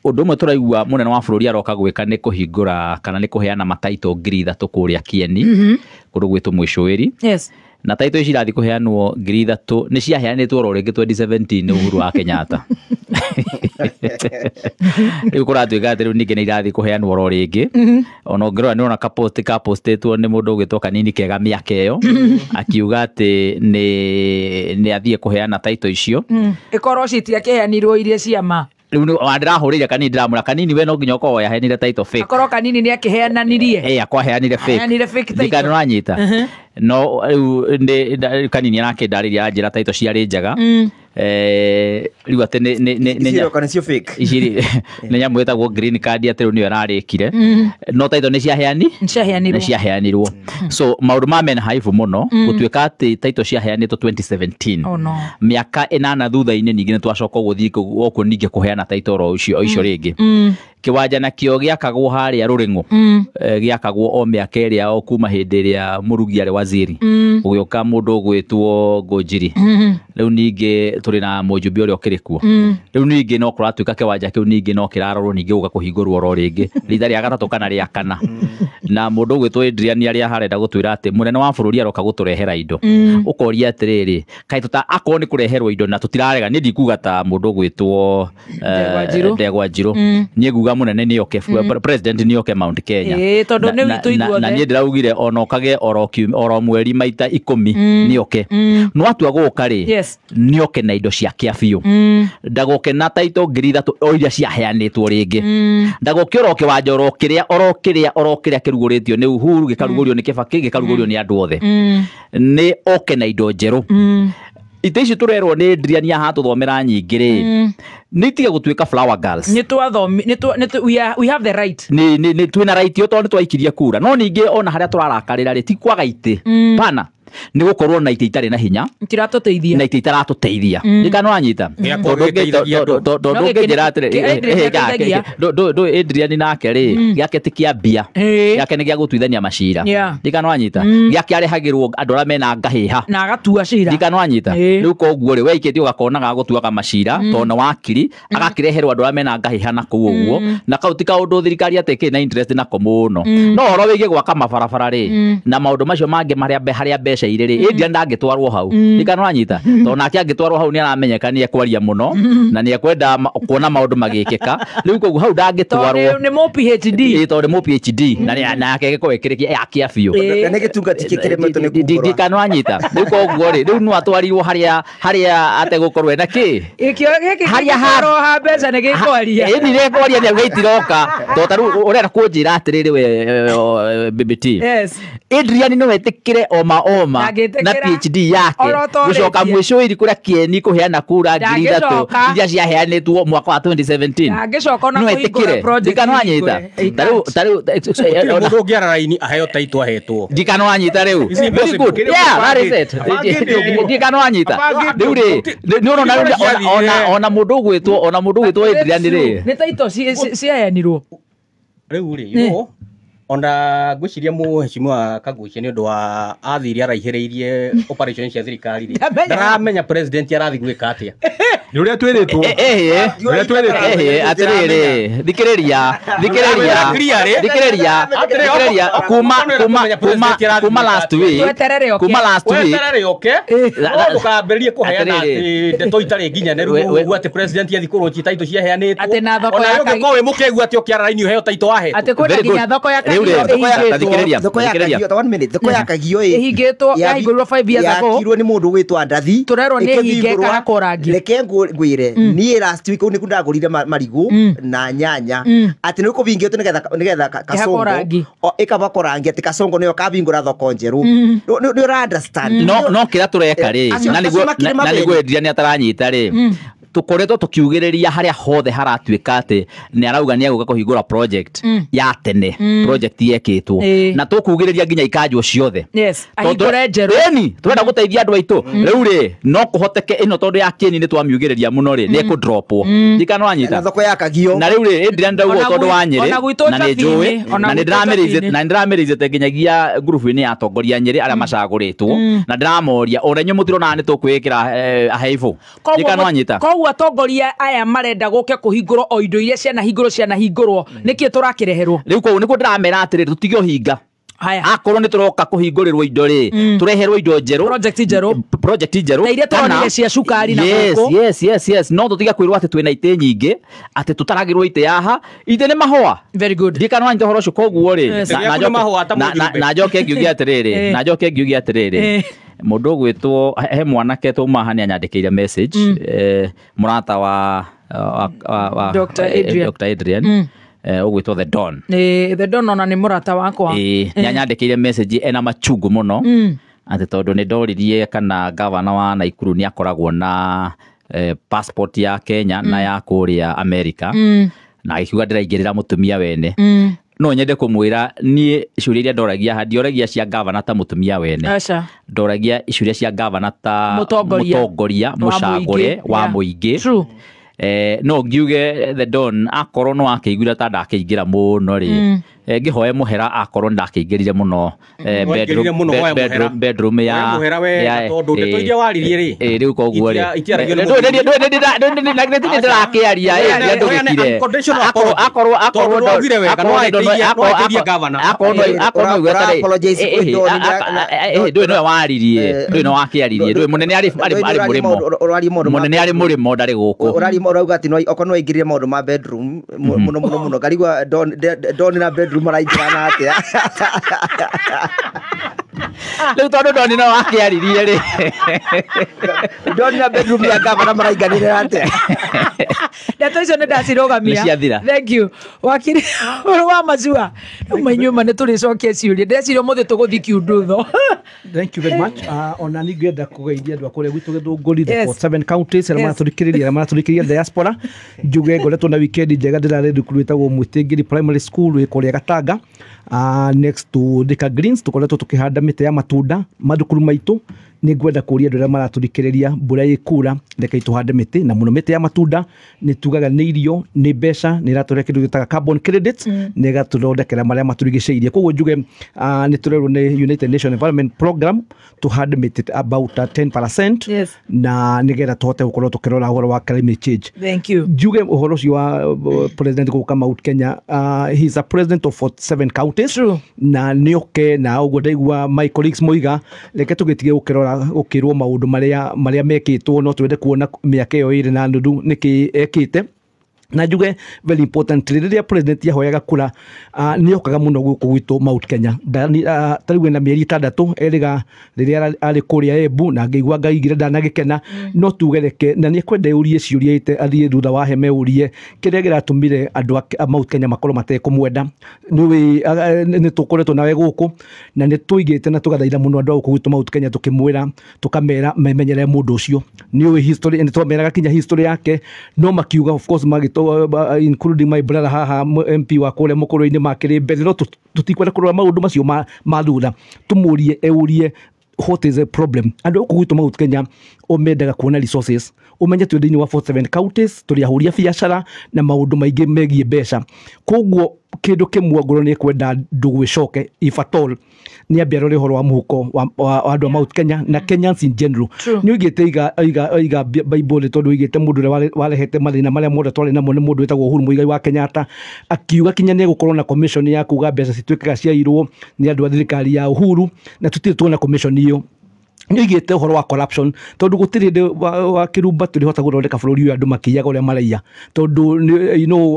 undu umwe turaigua munene wa bururi aroka gwika ni kuhingura kana ni kuheana mataito 3,000 kuria Kieni kundu gwitu Mwishoeri na taito ici irathi kuheanwo 3,000 ni ciaheanitwo ro ringi 2017 Uhuru wa Kenyatta riu kuratuika ati riu ningi ni irathi kuheanwo ro ringi ona ngirora ni ona kapostetwo ni mundu ugitwo Kanini Kega miaka iyo akiuga ati ni athie kuheana taito icio ikorwo citia kiheanirwo iria ciama riu ndirahurire Kanini ndiramura Kanini we no nginya ukorwo yaheanire taito fake akorwo Kanini ni akiheananirie akwaheanire fake ndikana uranyita no Kanini arakindariria anjira taito ciari njaga riu ati ni kana cio fake iciri ni nyamu etagwo green card ati riu ni ararikire no taito ni ciaheanirwo so maundu ma mena haifu muno gutuika ati taito ciaheanitwo 2017 miaka 8 thutha-ini ningi ni twacoka guthii okuo ningi kuheana taito ro icio ringi kiwanja nakio giakagwo haria Ruringu giakagwo o miaka iria o kuma hindi iria Murugi ari waziri ugioka mundu gwitwo Ngunjiri riu ningi turi na mujumbe uria ukirikuo riu ningi no kuratuika kiwanja kiu ningi no kirarorwo ningi uga kuhingurwo ro ringi ritha ria gatatu kana ria kana na mundu gwitwo Adrian aria harenda gutwira ati munene wa bururi aroka guturehera indo ukoria atiriri kai tuta akorwo ni kureherwo indo na tutirarega ni ndikuga ta mundu gwitwo Ndegwa Njiru nie nguga munene ni oke president ni oke Mount Kenya tondu ni witu ithuothe na nie ndiraugire onokage oro mweri maita 10 ni oke no atua guka ri ni oke na indo cia kiabiu ndagoke na taito 3,000 o iria ciaheanitwo ringi ndagoke oroke wanjoro kiria kiruguritio ni Uhuru gikarugurio ni Kibaki gikarugurio ni andu othe ni oke na indo njeru ite ici turerwo ni Adrian ya hatuthomera nyingi ri ni tiga gutuika flower girls ni twathomi we have the right ni twina right yo tondu twaikiria kura no ningi ona haria turarakarira ri ti kwaga ite pana ni gukorwo na ite itari na hinya tiratuteithia na ite itaratuteithia ndikano anyita ndo ngejera atire do Adrian nake ri yake tikia bia yake ni gya gutwithania macira ndikano anyita yake arehagirwo andu ara mena ngahiha na agatua cira ndikano anyita riu koguo ri weikithio gakonaga gutuaga macira tona wakiri agakireherwo andu ara mena ngahiha na kuu uguo na kautika undu thirikari ateke na interest na komuno no horo wigie gwaka mabarabara ri na maundu macio mangi haria mbeca iriri Adrian ndangitwarwo hau ndikano anyita tona nake angitwarwo hau ni aramenyeka ni ekwaria muno na ni ekwenda kuona maundu magikika riu koguo hau ndangitwarwo ni mo PhD tondu mo PhD na yake giko ekirikia yakia biu ne gitungati kikiremetwo ni kugura ndikano anyita riu koguo ri riu no atwarirwo haria ategukorwo ena ki ikio giki haria ha mbeca ni gikwaria ni rekwaria ni gaitiroka to taru urenda kunjira atiriri we BBT Adrian no wetikire oma na PhD yake gucoka mwisho iri kuria kieni kuheana kura 3,000 iria ciaheanitwo mwaka wa 2017 agicoka na kuhingura project ndikano anyita taru mundu ngiara raini aheo taito ahetwo ndikano anyita riu very good that is it ndikano anyita riu ri ni ona mundu gwitwo Adrian ri ni taito ciaheanirwo riu ri yo onda ngwiciria muheshimiwa Kagucia ni undu wa athiri araihiriirie operation cia thirikari ri ndaramenya president arathi gwika atia ni uria twiritwo atiriri thikiriria kuma last week ndukamberie kuheana ndeto itari nginyanĩru ati president athikũrwo taito ciaheanĩtwo ati na thoko ya kagio we mukegua ati okiara raini uheo taito ahetwo ati kwenda nginya thoko ya thoko ya kagio ihingitwo yahingũrirwo 5 years ago yakirwo ni mundu gwitwa Ndathi turerwo ni hinge kana korangi reke ngwire ni last week ni kundagurire marigu na nyanya ati ni kubingitwo nigetha kasongo ikaba korangi ati kasongo niyo kabingura thoko njeru ni ura understand no kira tureka ri na niguo Adrian ataranyita ri tukoretwo tukiugiriria haria hothe haratuika ati ni arauga ni aguka kuhingura project ya tene project yekitwo na tukugiriria nginya ikanjwo ciothe ahingure njeru ni turenda guteithia andu aitu riu ri no kuhoteke ino tondu ya kieni ni twamiugiriria muno ri ni ku dropwo ndikano anyita thoko ya kagio na riu ri Adrian ndaugo tondu wa Nyeri na ni njui na ndiramirize nginyagia group ni atongoria Nyeri aria macaguritwo na ndiramoria urenyo mutirona ni tukwikira ahaivu ndikano anyita atongoria aya marenda guke kuhingurwo o indo iria cianahingurwo niki turakireherwo riu ko niko ndiramera atiri tutigio hinga akorwo ni turoka kuhingurirwo indo ri tureherwo indo njeru project njeru na iria turonire cia cukari na goko yes no tutiga kwirwo ati twina ite nyingi ati tutaragirwo ite yaha ite ni mahua very good ndikano anyi horo cokoguo ri na njoke ngiugia atiriri mundu gwitwo he mwanake tuma hani anyandikiire message murata wa Dr. Adrian ugwitwo The Don The Don ona ni murata wakwa nyanyandikiire message ena machungu muno ati tondu ni ndoririe kana governor wa Naikuru ni akoragwo na passport ya Kenya na ya kuria America na akiuga ndiraingirira mutumia wene no nyende kumwira ni icuri iria ndoragia handioragia cia governor ta mutumia wene ndoragia icuri cia governor ta mutongoria mucagure wa muingi no ngiuge The Don akorwo no akĩiguira ta ndakĩingira muno ri ngihoe muhera akorwo ndakĩingirire muno bedroom ya tondu ndeto iria waririe ri riu koguo ri ndirakiaria akorwo ndogire wega no aiteithia governor akorwo ndui no waririe ndui no wakiaririe ndui munene ari murimo ndari guku morauga ati no okono ingirire maundu ma bedroom muno garigwa don na bedroom araingira na atia Leo tondu doni no wakiaririe ri don na bedroom ya gavana marainganire atia Dato icio nä ndacirogamia. Thank you. Wakiri wa Mazua manyuma nä tå rä cokia ciå ndeciria må thä tå gå thi kiundutho. Thank you very much. Ona nä ngenda kå geithia andå a kå rä a gwitå gä thå ngå ri 7 counties arä maratå thikä rä ria arä maratå thikä ria diaspora njuge ngoretwo na weekend njega ndä rarä thukuru wä tagwo mwä tä ngä ri primary school wä kå rä a Gatanga next to Thika Greens tå koretwo tå kä handa mä tä ya matunda mathukuru maitå nä ngwenda kå ria andå arä a maratå thikä rä ria mbura ä kura rekei tå hande mä tä na må no mä tä ya matunda nä tugaga nä irio nä mbeca nä iratå kä ndå gä taga carbon credits nä gatå thondekera marä a matå rigä ceirie koguo njuge nä tå rerwo nä United Nations Environment Program tå hande mä tä about 10% na nä getha tå hote gå korwo tå kä rora å horo wa climate change. Njuge å horo å cio wa president gå ka Mount Kenya he is a president of 47 counties na nä oke na å guo ndaigua my colleagues moiga reke tå gä tige gå kä rora gå kä rwo maå ndå marä a mekä two no twende kuona mä aka ä yo ä rä na nuthu nä kä ekä te na njuge very important rĩrĩa president ahoyaga kura nĩ okaga mũno gũkũ gwitũ Mount Kenya tarĩu na mĩeri 6 eriga rĩrĩa arĩ kũrĩa Embu na ngĩigua ngaigire ndanagĩkena no tugereke na nĩ kwenda ũrie ciũria ite athiĩ thutha wa heme ũrie kĩrĩa gĩratũmire andũ a Mount Kenya makorwo matekũmwenda nĩ tũkoretwo nawe gũkũ na nĩ tũigĩte na tũgathaitha mũno andũ a gũkũ gwitũ Mount Kenya tũkĩmwĩra tũkamera memenyere mũndũ ũcio nĩ ũĩ history nĩ twameraga kinya history yake no makiuga of course including my brother haha MP wa kule mukuru-ini makiri mbere no tutikwenda kurora maundu macio ma thutha tumurie eurie what is the problem and okugwitwo Mount Kenya omendaga kuona resources umenye twĩ thĩinĩ wa 47 counties tũrĩ ahũria biacara na maũndũ maingĩ megiĩ mbeca koguo kĩndũ kĩmwe ngoro nĩ kwenda ndũgwĩcoke if at all nĩ ambia rore ũhoro wa mũhuko wa andũ a Mount Kenya na Kenyans in general nĩ oigĩte iga Bible tondũ oigĩte mũndũ ũrĩa warehete mathĩna marĩa mothe twarĩ namo nĩ mũndũ wĩtagwo Uhuru Muigai wa Kenyatta akiuga kinya nĩ egũkorwo na commission ya kuga mbeca cituĩkaga ciairwo nĩ andũ a thirikari ya Uhuru na tũtirĩ tuona commission ĩyo nĩ oigĩte ũhoro wa corruption tondũ gũtirĩ hĩndĩ wa kĩrumba tũrĩhota gũthondeka bũrũri ũyũ andũ makĩiyaga ũrĩa maraiya tondũ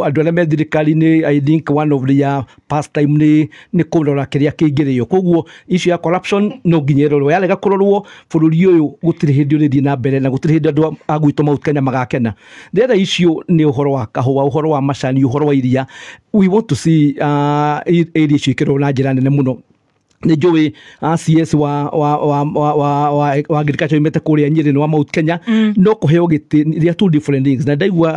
andũ arĩa me thirikari-inĩ I think one of their pastime nĩ kũrora kĩrĩa kĩingĩrĩyo koguo issue ya corruption no nginya ĩrorwo yarega kũrorwo bũrũri ũyũ gũtirĩ hĩndĩ ũrĩthiĩ na mbere na gũtirĩ hĩndĩ andũ a gwitũ Mount Kenya magakena the other issue nĩ ũhoro wa kahũa ũhoro wa macani ũhoro wa iria we want to see area icio ikĩrorwo na njĩra nene mũno nĩ njũĩ CS wa agriculture imete kũrĩa Nyĩrĩ wa Mount Kenya no kũheo gĩtĩ they are two different things na ndaigua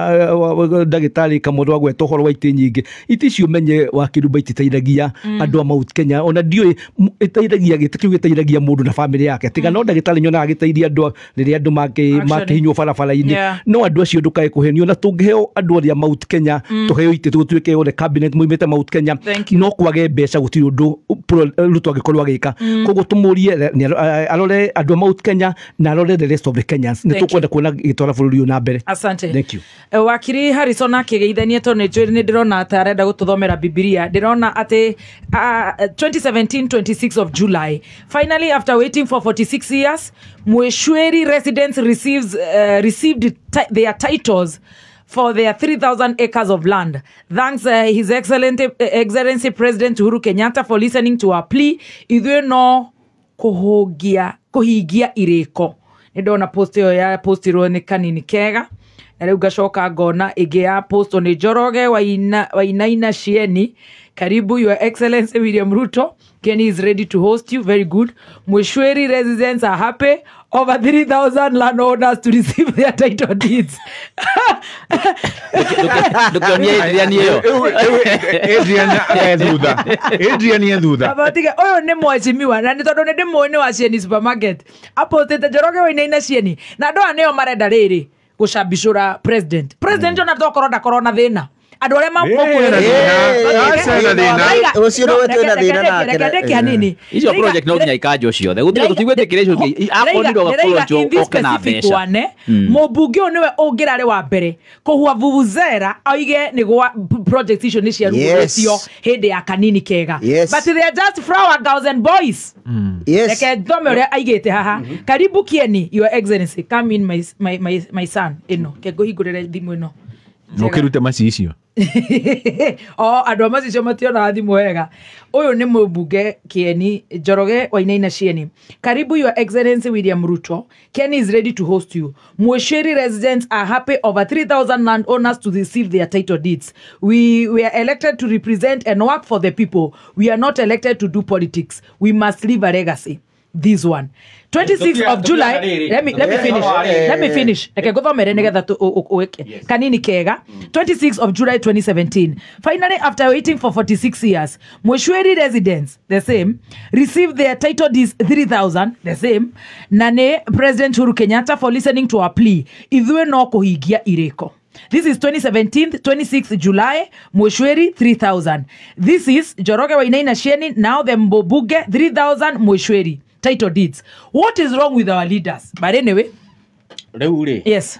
ndagĩtarĩ Kamotho agweta ũhoro wa itĩ nyingĩ itĩ icio menye wa kĩrumba ititeithagia andũ a Mount Kenya ona ndiũĩ ĩteithagia gĩtĩ kĩu gĩteithagia mũndũ na famĩlĩ yake tiga no ndagĩtarĩ nyonaga gĩteithia andũ rĩrĩa andũ makĩhinywo barabara-inĩ no andũ acio ndũkae kũhenio na tũngĩheo andũ arĩa Mount Kenya tũheo itĩ tũtuĩke othe cabinet moimĩte Mount Kenya no kwage mbeca gũtirĩ ũndũ angĩkorwo agĩka koguo tũmũrie arore andũ a Mount Kenya na arore the rest of the Kenyans nĩ tũkwenda kuona gĩtwara bũrũri ũyũ na mbere. Asante. Thank you. Wakiri Harrison akĩgeithania tondũ nĩ ndĩrona atĩ arenda gũtũthomera Bibilia ndĩrona atĩ 2017 26 of July finally after waiting for 46 years Mweshweri residents received their titles for their 3,000 acres of land. Thanks His Excellency President Uhuru Kenyatta for listening to our plea. Ithuĩ no kũhingia irĩko. Nĩ ndona post ĩyo ya postirwo nĩ Kanini Kega. Na rĩu ngacoka ngona ĩngĩ ya post nĩ Njoroge Wainaina Shieni. Karibu Your Excellency William Ruto. Kenny is ready to host you. Very good. Mweshweri residents are happy. Over 3,000 landowners to receive their title deeds. Adrian Yedhuda. Abatiga oyo nĩ mwachimiwa na nĩ tondũ nĩ ndĩmũĩ nĩ wa Shieni supermarket. Apotete Njoroge Wainaina Shieni. Na andũ aya nĩo marenda rĩrĩ gũcambicũra president. President ona tokorwo ndakorwo na thĩna. Andũ arĩa twina thina ucio no twina thina nake Ndeke hanini icio project no nginya ikanjo ciothe gutire tutigwetekerecio akonirwo gakorwo oke na mbeca mubunge o niwe ungirari wa mbere kuhua vuvuzera oige nigwa project icio ni ciarugũrĩtio hindi ya kanini kega but they are just flower girls and boys reke thome uria aigite haha karibu Kieni your excellency come in my son ino ke nguhingũrĩre thimũ ino no kirute macicio andũ macicio mationa thimũ wega uyu ni mũmbunge Kieni Njoroge Wainaina Cieni. Karibu your excellency William Ruto. Kieni is ready to host you. Mwesheri residents are happy over 3,000 landowners to receive their title deeds. We are elected to represent and work for the people. We are not elected to do politics. We must leave a legacy. This one 26th of July. Let me finish. Okay, go mere nigetha kanini kega. 26th of July 2017. Finally, after waiting for 46 years, Mweshweri residents, the same, received their title deeds 3,000, the same. Nane President Uhuru Kenyatta for listening to our plea. Idhwe no kuhigia ireko. This is 2017, 26th July, Mweshweri 3,000. This is Njoroge Wainaina Cieni, now the Mbobuge 3,000 Mweshweri title deeds. What is wrong with our leaders? But anyway, yes.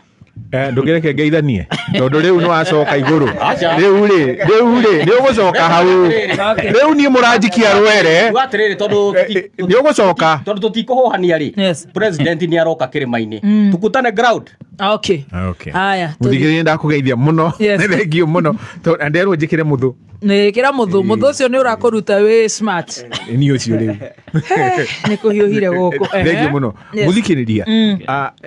Ndugireke ngeithanie tondu riu no acoka iguru riu ni ugucoka hau riu ni muranjikia rwere ni ugucoka tondu tutikuhohania ri president ni aroka kirima-ini tukutane ground. Okay haya muthigiri ndakugeithia muno ni thengio muno tondu nderwo njikire muthu ni kira muthu ucio ni urakuruta we smart ni ucio riu ni kuhiuhire guku thengio muno muthikiriria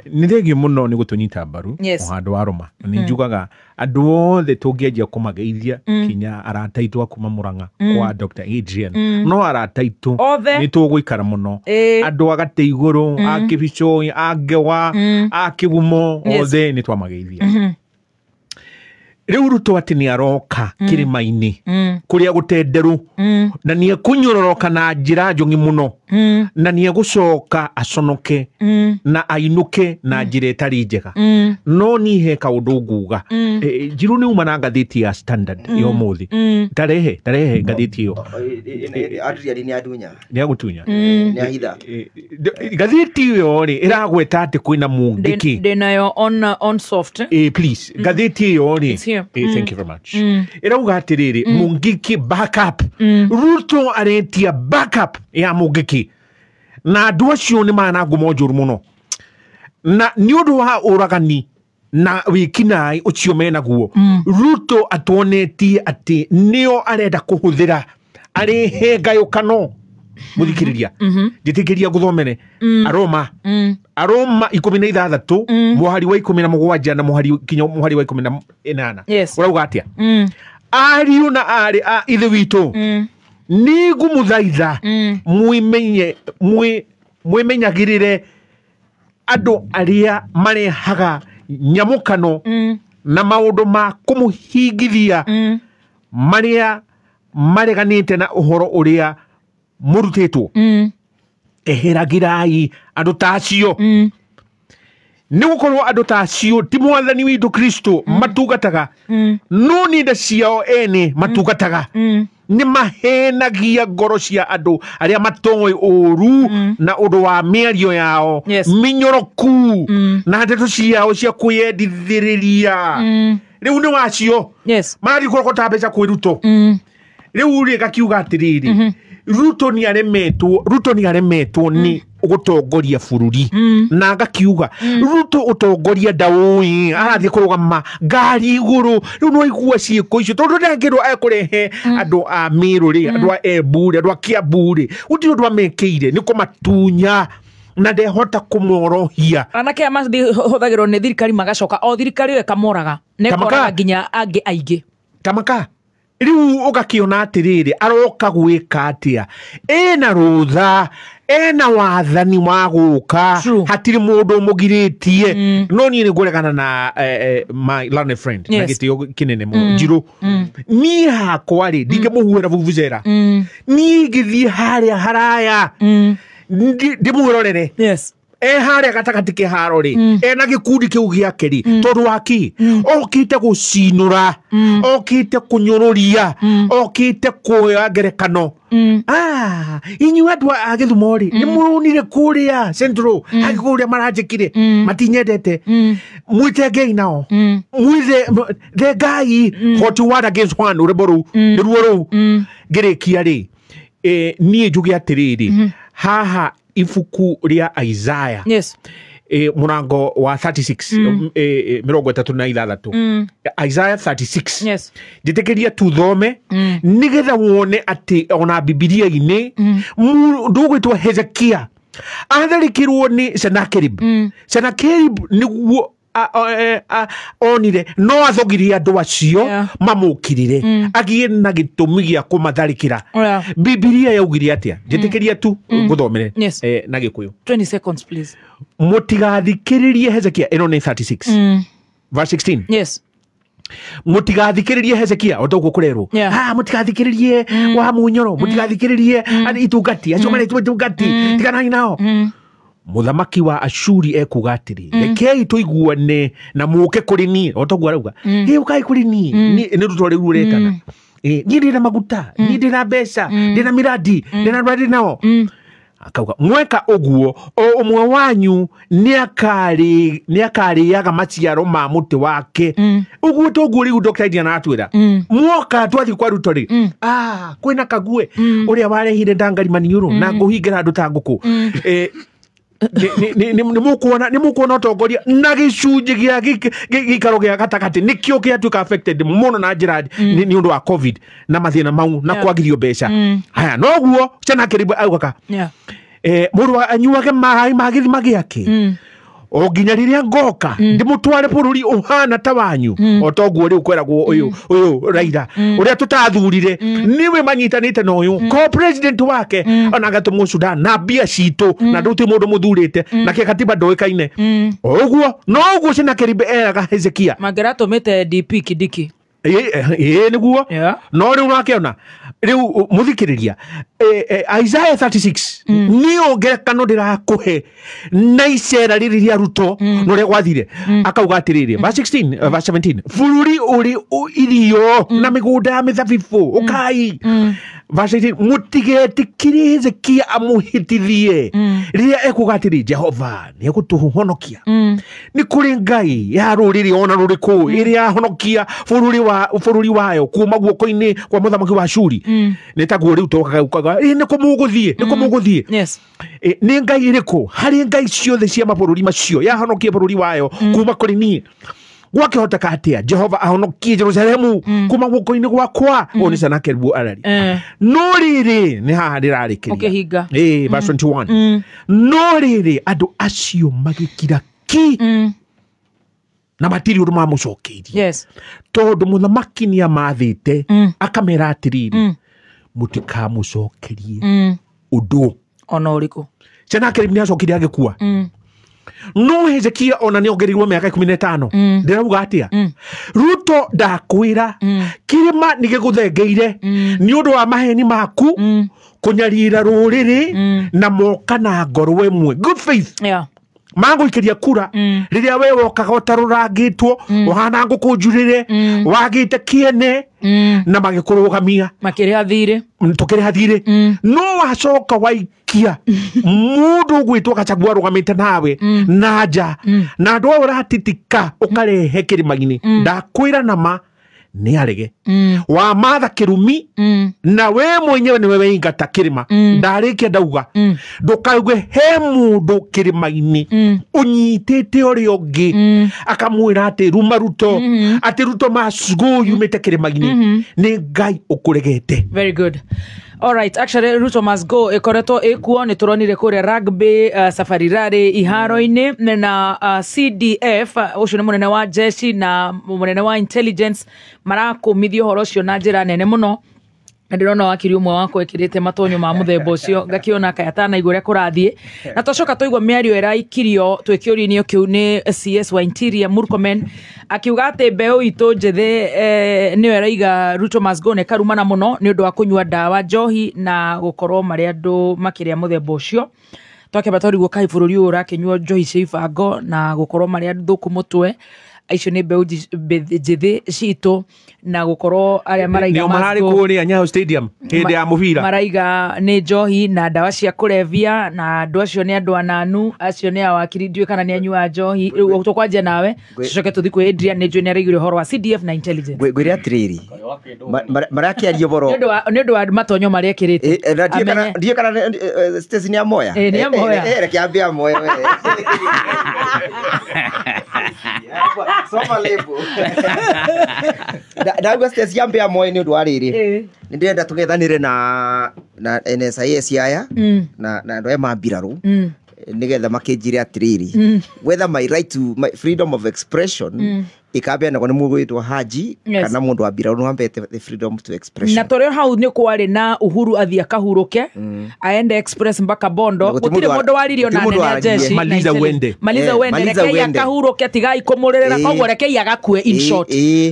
ni thengio muno ni gutunyita mbaru handu wa Roma ni njugaga andu othe tungianjia kumageithia kinya arataitwo akuma Murang'a kwa Dr. Adrian no arataitwo ni tuguikara muno andu agate iguru akibicho agewa akigumo othe ni twamageithia riu Ruto ati ni aroka kirima-ini kuria gutenderu na ni ekunyuroroka na njira njungi muno na ni egucoka aconoke na ainuke na njira itari njega no ni he kaundu nguga njiru ni uma na ngathiti ya Standard yo muthi tarehe ngathiti yo Adrian ni agutunya ni ahitha ngathiti yo ri iragweta ati kwina mungiki denayo on soft please ngathiti yo ri thank you very much irauga atiriri mungiki backup Ruto aretia backup ya mungiki na andu acio ni mana ngumo njuru muno na ni undu wa uragani na wikinai ucio mena guo Ruto atonetie ati nio arenda kuhuthira ari hengayukano muthikiriria njitikiria guthomere Aroma 16 muhari wa 17 na muhari kinyo muhari wa 18 urauga atia ariu na ari a ithe witu ni ngumuthaitha mwimenyagirire andu aria marehaga nyamukano na maundu ma kumuhingithia maria mareganite na uhoro uria murutitwo eheragirai andu tacio ni gukorwo andu tacio ti mwathani witu Kristo matugataga no ni nda ciao ene matugataga ni mahenagia ngoro cia andu aria matoy uru na undu wa mĩario yao minyoroku na ndeto ciao cia kwiyendithiriria riu ni wacio mari kurokota mbeca kwi Ruto riu ri gakiuga atiriri Ruto ni aremetwo ni gutongoria bururi na agakiuga Ruto utongoria ndaui arathie kurugama ngari iguru riu no igua ciiko icio tondu ndangirwo akurehe andu a Miru ri andu a Embu ri andu a Kiambu ri uti undu amekeire ni kumatunya na ndehota kumorohia anake amathithagirwo ni thirikari magacoka o thirikari yo ikamoraga nekoraga nginya angi aingi kamaka riu ugakiona atiriri aroka gwika atia ena rutha ena wathani wa guka hatiri mundu mugiritie no ni nguregana na my learned friend na gitio kinene mu Njiru ni hakwa ri ndingemuhuera vuvuzera ni ngithie haria haraya ndimuhorere harĩa gatagatĩ kĩharo rĩ ena gĩkundi kĩu gĩake rĩ tondũ waki okĩte gũcinũra okĩte kũnyũrũria okĩte kuoya ngerekano inyuĩ andũ a Gĩthumo rĩ nĩ mũronire kũrĩa Central agĩkũrĩa maranjĩkire matinyendete mwĩte Ngai nao mwĩte the Ngai 41 against 1 ũrembo rũu nĩruo rũu ngĩrĩkia rĩ niĩ njuge atĩrĩrĩ haha ibuku ria Isaiah murango wa 36 mirongo 36 Isaiah 36 njĩtĩkĩria tuthome nigetha wone atĩ ona Bibilia-inĩ ndũgwĩtwo Hezekia atharĩkĩrwo nĩ Sennacherib nĩguo onire no athogirie andũ acio mamũkirire agie na gĩtũmi gĩa kũmatharĩkĩra Bibilia yaugire atĩa njĩtĩkĩria tu ngũthomere na Gĩkũyũ 20 seconds please mũtigathikĩrĩrie Hezekia ĩno nĩ 36 verse 16 mũtigathikĩrĩrie Hezekia otoguo kũrerwo mũtigathikĩrĩrie wa Munyoro mũtigathikĩrĩrie itungati acio marĩ itungati tiganai nao muthamaki wa Ashuri ekuga atiri rekei tuiguane na muke kuri ni otoguo arauga ukai kuri ni ni ruto riu rekana ni ndina maguta ni ndina mbeca ndina miradi ndina radi nao akauga mweka uguo o umwe wanyu ni akari yaga maciaro ma muti wake uguo toguo riu Dr. Diana atwira mwoka twathi kwa ruto ri kwina kague uria warehire ndangari maniuru na nguhingira andu ta nguku ni mukuona utongoria na gicunji gia gikaro gia gatagati nikio kiatuka affected muno na njira ni undu wa covid na mathina mau na kwagirio mbeca haya noguo Sennacherib augaka muru anyuage mai magithima giake o nginya riria ngoka ndimutware bururi uhana ta wanyu otoguo riu kweragwo uyu Raila uria tutathurire niwe manyitanite na uyu ko president wake ona gatumwo Sudan na bia citu na nduti mundu muthurite na katiba ndoikaine oguo noguo Sennacherib eraga Hezekia mangeratumite DP Kidiki niguo no riu nakiona riu muthikiriria Isaiah 36 niyo ngerekano ndirakuhe na icera riri ria Ruto no ria gwathire akauga atiriri verse 16 verse 17 bururi uri irio na migunda ya mithabibu ukai verse 18 mutigetikire Hezekia amuhitithie riria ekuga atiri Jehova ni gutuhonokia ni kuri Ngai ya ruriri ona ruriku iria honokia bururi wayo kuma guoko-ini kwa muthamaki wa Ashuri nitaguo riu tokaga ni kumuguthie ni Ngai iriku hari Ngai ciothe cia mabururi macio yahonokia bururi wayo kuma kuri ni gwakihoteka atia Jehova ahonokie Jerusalemu kuma guoko-ini gwakwa oni Sennacherib arari no riri ni haha ndirarikiria verse 21 no riri andu acio magikira ki na matiri undu mamucokeirie tondu muthamaki ni amathite akamera atiriri mutikamucokerie undu ona uriku Sennacherib ni acokirie agikua no Hezekia ona ni ongerirwo miaka 15 ndirauga atia Ruto ndakwira kirima ni giguthengeire ni undu wa maheni maku kunyarira ruriri na moka na ngoro imwe good faith maguikiria kura riria we wokaga utarurangitwo uhana ngukunjurire wagite kiene na magikurũgamia tukiriha thire no wacoka waikia mundu gwitwo Gachagua rugamite nawe nanja na andu uratitika ukarehe kirima-ini ndakwira nama ni arege wa matha kirumi na we mwenyewe ni wewe ingata kirima ndarikia ndauga ndukauge he mundu kirima-ini unyitite uri ungi akamwira ati ruma Ruto ati Ruto must go yumite kirima-ini ni Ngai ukuregete. Very good. Alright, actually Ruto must go ikoretwo ikuo ni turonire kuria rugby safari rari iharo-ini na CDF ucio ni munene wa jeshi na munene wa intelligence marakumithio horo cio na njira nene muno ndirona wakiri umwe wako ekirite matonyo ma muthemba ucio ngakiona kayatana igure kurathie na tocoka toigwa miario era ikirio twekiurini kiu ni CS wa Interior Murkomen akiuga ati mbeu itu njithe niyo eraiga Ruto must go ne karumana muno ni undu wa kunyua dawa njohi na gukorwo mari andu makiria muthemba ucio twakĩamba twarigwo kaĩ bũrũri ũyũ ũrakĩnyua njohi cia ibango na gũkorwo marĩ athũku mũtwe icio nĩ mbeũ njĩthĩ citũ na gũkorwo arĩa maraiga nĩo mararĩ kũrĩa Nyayo Stadium hĩndĩ ya mũbira maraiga nĩ njohi na ndawa cia kũrevia na andũ acio nĩ andũ ananu acio nĩ awakiri ndiũĩ kana nĩ anyua njohi rĩu tũkwanjia nawe tucoke tũthiĩ kwĩ Adrian nĩ njũĩ nĩ araigire ũhoro wa CDF na intelligence ngwĩre atĩrĩrĩ marakĩaria ũhoro nĩ ũndũ wa matonyo marĩa ekĩrĩte ndiĩ kana station ya Moya nĩ Moya reke ambe ya Moya we soma lebo ndagwa station ya Moya nĩ ũndũ wa rĩrĩ nĩ ndĩrenda tũgethanĩre na NSIS aya na andũ aya mambirarũ nigetha makĩnjire atĩrĩrĩ whether my right to my freedom of expression ikabeanagwo nĩ mũgwĩtwo Haji kana mũndũ wa mbirarũ nĩwambete the freedom to expression na tũrĩ hau nĩ kwarĩ na Uhuru athiĩ akahurũke aende express mpaka Bondo gũtirĩ mũndũ waririo na nene ya jeshi Maliza Wende rekei akahurũke tigai kũmũrĩrĩra koguo rekei agakue in short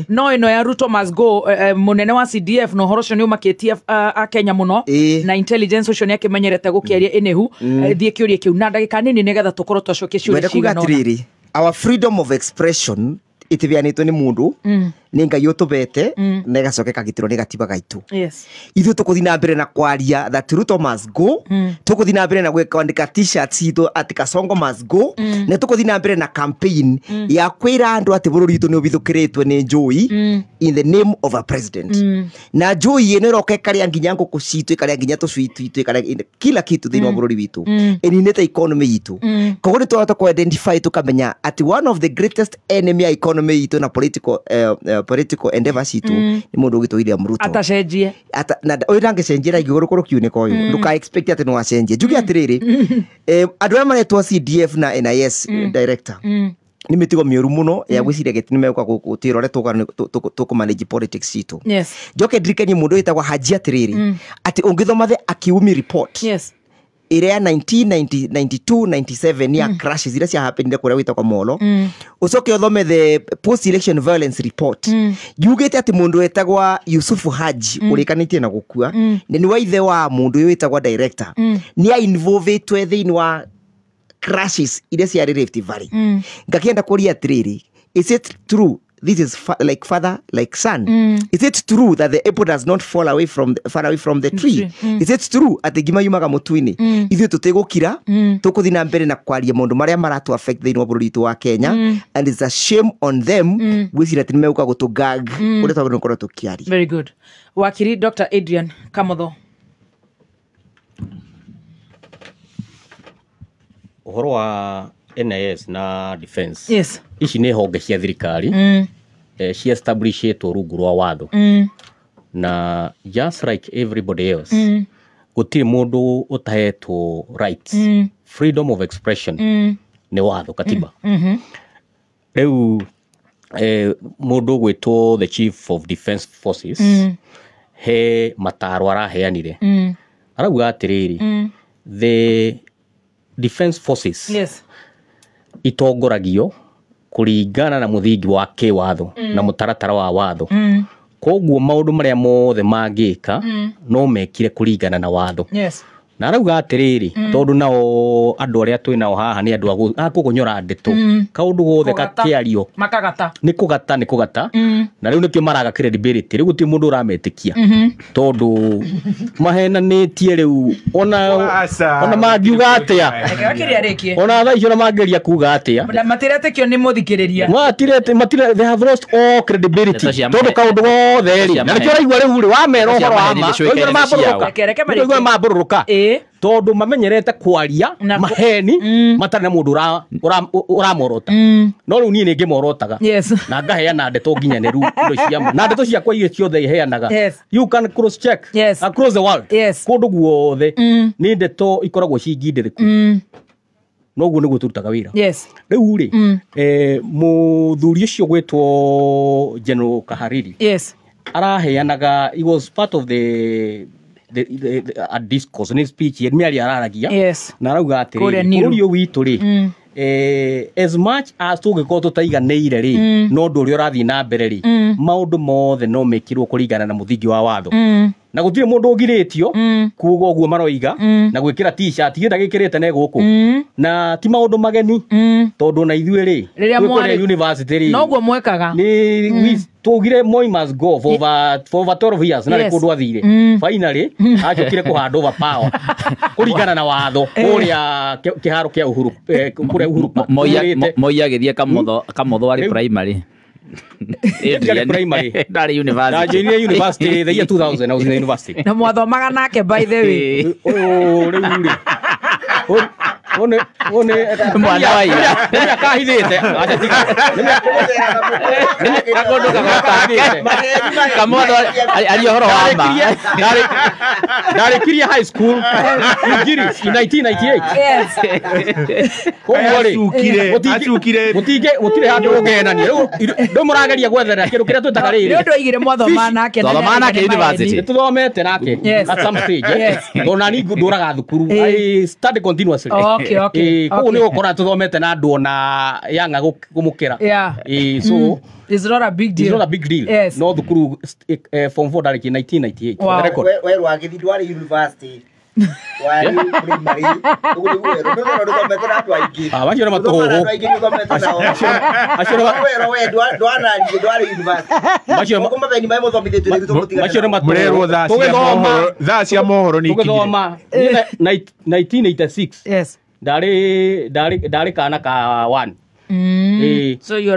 no ĩno ya Ruto must go mũnene wa CDF no ũhoro ũcio nĩ ũmakĩtie Akenya mũno na intelligence ũcio nĩ akĩmenyerete gũkĩaria ĩnĩhu thiĩ kĩũria kĩu na ndagĩka nini nĩgetha tũkorwo twacokia ciũria cigana our freedom of expression itibianĩtwo nĩ mũndũ nĩ Ngai ũtũbete na ĩgacoka ĩkagitĩrwo nĩ gatiba gaitũ ithuĩ tũkũthiĩ na mbere na kwaria that Ruto must go tũkũthiĩ na mbere na kwandĩka t-shirts itũ ati Kasongo must go na tũkũthiĩ na mbere na campaign ya kwĩra andũ atĩ bũrũri witũ nĩ ũbithũkĩrĩtwe nĩ njũi in the name of a president na njũi ĩno ĩroka ĩkarĩa nginya ngũkũ citũ ĩkarĩa nginya tũcui twitũ ĩkarĩa kila kitu thĩinĩ wa bũrũri witũ ĩninĩte economy itũ koguo nĩ twahota kũ identify tũkamenya ati one of the greatest enemy ya economy itũ na political endeavors itũ nĩ mũndũ ũgĩtwo William Ruto atacenjie na ũyũ ndangĩcenjia igũrũ kiunĩka ũyũ ndũka expect atĩ no acenjie njuge atĩrĩrĩ andũ aya maretwo CDF na NIS director nĩ mĩtugo mĩũru mũno ya gwĩciria gĩtĩ nĩ megũka gũtĩra ũrĩa tũkũmanage politics itũ njoke ndirikanie mũndũ wĩtagwo Haji atĩrĩrĩ atĩ ũngĩthoma the Akiumi report ĩrĩa ya 1992-97 ya crashes iria ciahapenire kũrĩa gwĩtagwo Molo ũcoke ũthome the post election violence report yugĩte atĩ mũndũ wetagwo Yusufu Haji ũrĩkanĩtie na gũkua na nĩ wa ithe wa mũndũ ũyũ wĩtagwo director nĩ involvetwe thĩinĩ wa crashes iria ciarĩ Rift Valley ngakĩenda kũria atĩrĩrĩ is it true this is like father like son is it true that the apple does not fall away far away from the tree is it true atĩ ngima yumaga mũtu-inĩ ithuĩ tũtigũkira tũkũthiĩ na mbere na kwaria maũndũ marĩa maratũ affect thĩinĩ wa bũrũri witũ wa Kenya and it's a shame on them gwĩciria atĩ nĩ megũka gũtũgag ũrĩa twagĩrĩirwo gũkorwo tũkĩaria very good wakiri Dr. Adrian Kamotho ũhoro wa NIS na defense ici nĩ honge cia thirikari cia establishĩtwo rungu rwa watho na just like everybody else gũtirĩ mũndũ ũtahetwo rights freedom of expression nĩ watho katiba rĩu mũndũ gwĩtwo the chief of defense forces he mataro araheanire arauga atĩrĩrĩ the defense forces itongoragio kũringana na mũthingi wa kĩwatho na mũtaratara wa watho koguo maũndũ marĩa mothe mangĩka no mekire kũringana na watho na arauga atĩrĩrĩ tondũ nao andũ arĩa twĩ nao haha nĩ andũ a kũgonyora ndeto kaũndũ gothe kakĩario nĩ kũgata na rĩu nĩkĩo maraga credibility rĩu gũtirĩ mũndũ ũrametĩkia tondũ mahenanĩtie rĩu ona mangiuga atĩa ona thaa icio ona mangĩria kuga atĩa matiretĩkio nĩ mũthikĩrĩria they have lost all credibility tondũ kaũndũ gothe rĩ na nĩkĩo ũraigua rĩu rĩ wamera ũhoro wa ma mabũrũrũka tondũ mamenyerete kwaria maheni matarĩ na mũndũ ũramorota no rĩu niĩ nĩngĩ morotaga na ngaheana ndeto nginyanĩru na ndeto ciakwa iria ciothe iheanaga you can cross check across the world kũndũ guothe nĩ ndeto ikoragwo cingindĩrĩku noguo nĩguo tũrutaga wĩra rĩu rĩ mũthuri ũcio gwĩtwo General Kahariri araheanaga he was part of the a discourse ni speech yemĩaria araragia na arauga atĩrĩ bũrũri ũyũ witũ rĩ as much as tũngĩkorwo tũtaiganĩire rĩ no ũndũ ũrĩa ũrathiĩ na mbere rĩ maũndũ mothe no mekirwo kũringana na mũthingi wa watho na gutire mundu ugiritio kuuga uguo maroiga na gwikira t-shirt gita gikirite na guku na ti maundu mageni tondu na ithuĩ rĩ twĩ university rĩ no guo mwekaga ni tugire Moi must go for over 12 years na rekundu athire finally acokire kuhanda over power kuringana na watho uria kiharo kia Uhuru kuria Uhuru Moi agithie kamotho ari primary primary ndari university na university the year 2000 I was in the university na mwathomaga nake by the way riu one mwana wa ira nä akahithäte kamotho ari horo wa ma ndarä kirie high school Ngiri in 1998 gå tirä handå å ngenania ndå må rageria gwetherera kä ndå kä rä a twä taga rä rä ndå aigire mwathoma nake nä tå thomete nake at some stage onani ndå raga thukuru study continuously koguo nä gå kora tå thomete na andå ona yanga gå må kä ra so it's not a big deal. It's not a big deal. Yes. No thukuru form 4 ndarä 1998 we rwagithii ndwarä university bacio nä matå hå må rerwo thaa cia mohoro nä tå thoma 1986 ndarä kana ka 1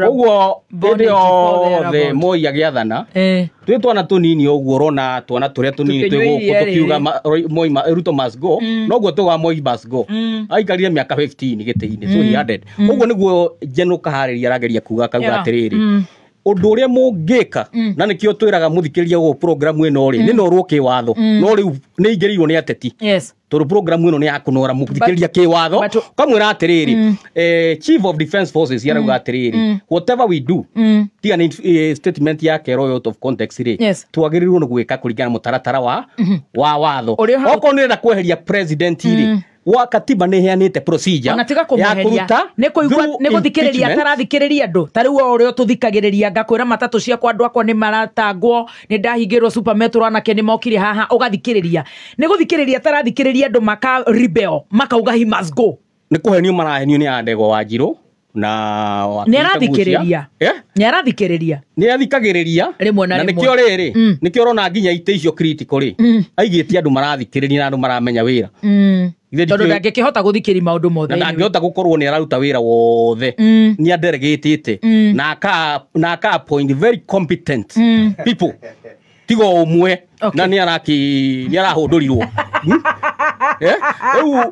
uguo hĩndĩ yothe Moi agĩathana twĩ twana tũnini ũguo ũrona twana tũrĩa tũnini twĩ gũkũ tũkiuga Ruto must go noguo tũga Moi must go aikarire mĩaka 15 gĩtĩ-inĩ so he had ũguo nĩguo General Kaharĩria arageria kuga kauga atĩrĩrĩ ũndũ ũrĩa mũngĩka na nĩkĩo twĩraga mũthikĩrĩria gũkũ program ĩno rĩ nĩ norwo kĩwatho no rĩu nĩ ingĩrĩirwo nĩ ateti tondũ program ĩno nĩ ya kũnora mũthikĩrĩria kĩwatho kamwĩra atĩrĩrĩ Chief of Defence Forces yarauga atĩrĩrĩ whatever we do tiga nĩ statement yake royal out of context rĩ twagĩrĩirwo nĩ gwĩka kũringana mũtaratara wa watho okorwo nĩ ĩrenda kweheria president rĩ wa katiba nä heanite procedure ya kuruta nä gå thikä rä ria atarathikĩ rä ria andå tarä u å rä o tå thikagä rä ria ngakwä ra matatå ciakwa andå akwa nä maratangwo nä ndahingä rwo supermetro anake nä mokire haha å gathikä rä ria nä gå thikä rä ria atarathikĩ rä ria andå maka rebel makauga he must go nä kå henio marahenio nä Andego wa Njirũ na nä arathikä rä ria nä arathikä rä ria nä athikagä rä ria na nä kä o rä rä nä kä o rona nginya itä icio critical rä aigä tie andå marathikä rä ria na andå maramenya wä ra tondå ndangä kä hota gå thikä ri maå ndå mothe ndangä hota gå korwo nä araruta wä ra wothe nä anderegätä te na aka appoint very competent people tiga ũmwe na nä arahå ndå rirwo rĩu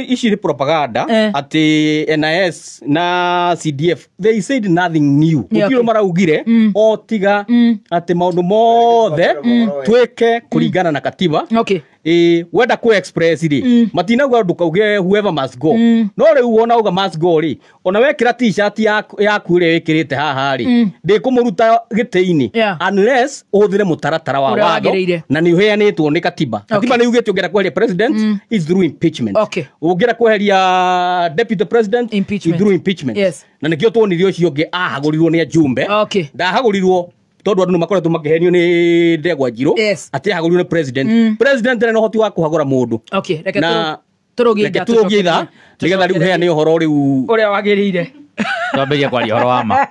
ici nĩ propaganda atĩ NIS na CDF they said nothing new gũtirĩ maraugire o tiga atĩ maũndũ mothe twĩke kũringana na katiba wenda ku express rĩ matinauga ndũkauge whoever must go no rĩu wona uga must go rĩ ona wekĩra t-shirt yaku ĩrĩa wĩkĩrĩte haha rĩ ndĩkũmũruta gĩtĩ-inĩ unless ũhũthĩre mũtaratara wa watho na nĩ ũheanĩtwo nĩ katiba katiba nĩ yugĩte ũngĩenda kweheria president is through impeachment ũngĩenda kweheria deputy president is through impeachment na nĩkĩo tuonire ũcio ũngĩ ahagũrirwo nĩ ajumbe ndahagũrirwo tondũ andũ nĩ makoretwo makĩhenio nĩ Ndegwa Njirũ atĩ ahagũrirwo nĩ president president nĩ ũhoti wa kũhagũra mũndũ na reke tũrũgie ithaa nĩgetha rĩu heane ũhoro rĩu ũrĩa wagĩrĩire twambĩrĩrie kwaria ũhoro wa ma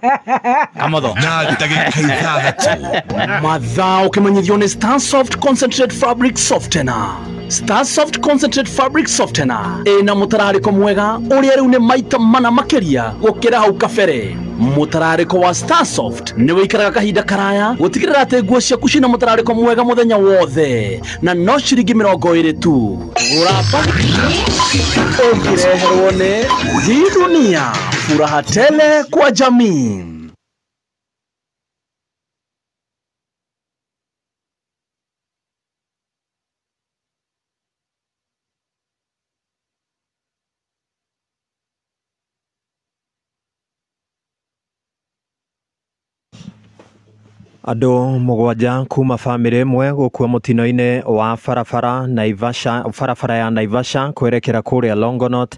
Kamotho na ndagĩka ithathatũ mathaa ũkĩmenyithio nĩ Starsoft Concentrate Fabric Softener. Starsoft Concentrate Fabric Softener ĩna mũtararĩko mwega ũrĩa rĩu nĩ maita mana makĩria gũkĩra hau kabere. Mũtararĩko wa Starsoft nĩ wĩikaraga kahinda karaya gũtigĩrĩra atĩ nguo ciaku cina mũtararĩko mwega mũthenya wothe na no ciringi 20 tu. Ũngĩreherwo nĩ Hii Dunia, furaha tele kwa jamii. Andũ mũgwanja kuma bamĩrĩ ĩmwe gũkua mũtino-inĩ wa barabara ya Naivasha kwerekera kũrĩa Longonot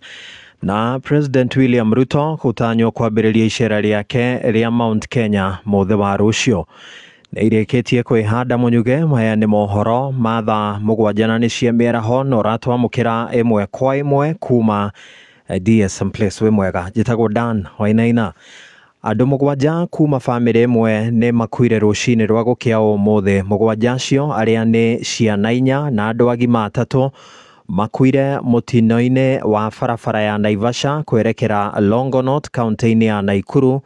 na President William Ruto gũtanywo kwambĩrĩria icera rĩake rĩa Mount Kenya mũthĩ wa rũciũ. nĩ irĩkĩtie kwĩhanda mũnyuge. Maya nĩ mohoro ma thaa 7 nĩ cia mĩaraho na ũratwamũkĩra ĩmwe kwa ĩmwe kuma DSM Place. Wĩ mwega, njĩtagwo Dan Wainaina. Andũ 7 kuma bamĩrĩ ĩmwe nĩ makuire rũcinĩ rwa gũkĩa ũmũthĩ. 7 acio arĩa nĩ ciana 4 na andũ agima 3 makuire mũtino-inĩ wa barabara ya Naivasha kwerekera Longonot kaunti-inĩ ya Nakuru,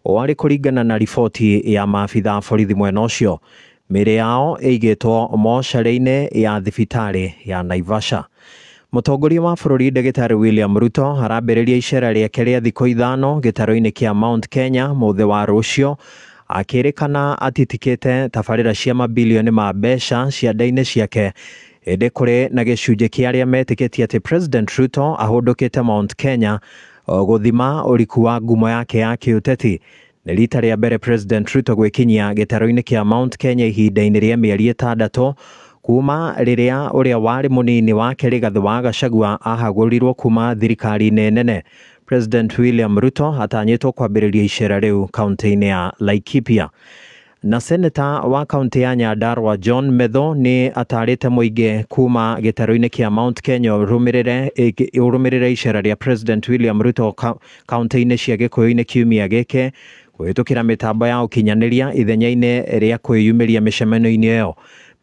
warĩ kũringana na riboti ya maabitha a borithi mwena ũcio. Mĩĩrĩ yao ĩigĩtwo mocarĩ-inĩ ya thibitarĩ ya Naivasha. Mũtongoria wa bũrũri Ndagĩtarĩ William Ruto arambĩrĩria icera rĩake rĩa thikũ 5 gĩtarũ-inĩ kĩa Mount Kenya mũthĩ wa rũciũ, akĩrĩkana atitikĩte tabarĩra cia mabilioni ma mbeca cianda-inĩ ciake. Ĩndĩ kũrĩ na gĩcunjĩ kĩa arĩa metĩkĩtie atĩ President Ruto ahũndũkĩte Mount Kenya gũthima ũriku wa ngumo yake ya kĩũteti. Nĩ rita rĩa mbere President Ruto gwĩkinyia gĩtarũ-inĩ kĩa Mount Kenya ihinda-inĩ rĩa mĩeri 6 kuma rĩrĩa ũrĩa warĩ mũnini wake Rigathĩ wa Gachagua ahagũrirwo kuma thirikari-inĩ nene. President William Ruto atanyĩtwo kwambĩrĩria icera rĩu kaunti-inĩ ya Laikipia. Na seneta wa kaunti ya Nyandarua John Medho nĩ atarĩte mũingĩ kuma gĩtarũ-inĩ kĩa Mount Kenya ũrũmĩrĩre icera rĩa President William Ruto kaunti-inĩ cia Gĩkũyũ-inĩ kiumia gĩkĩ kũhĩtũkĩra mĩtambo ya ũkinyanĩria ithenya-inĩ rĩa kwĩyumĩria mĩcemanio-inĩ ĩyo.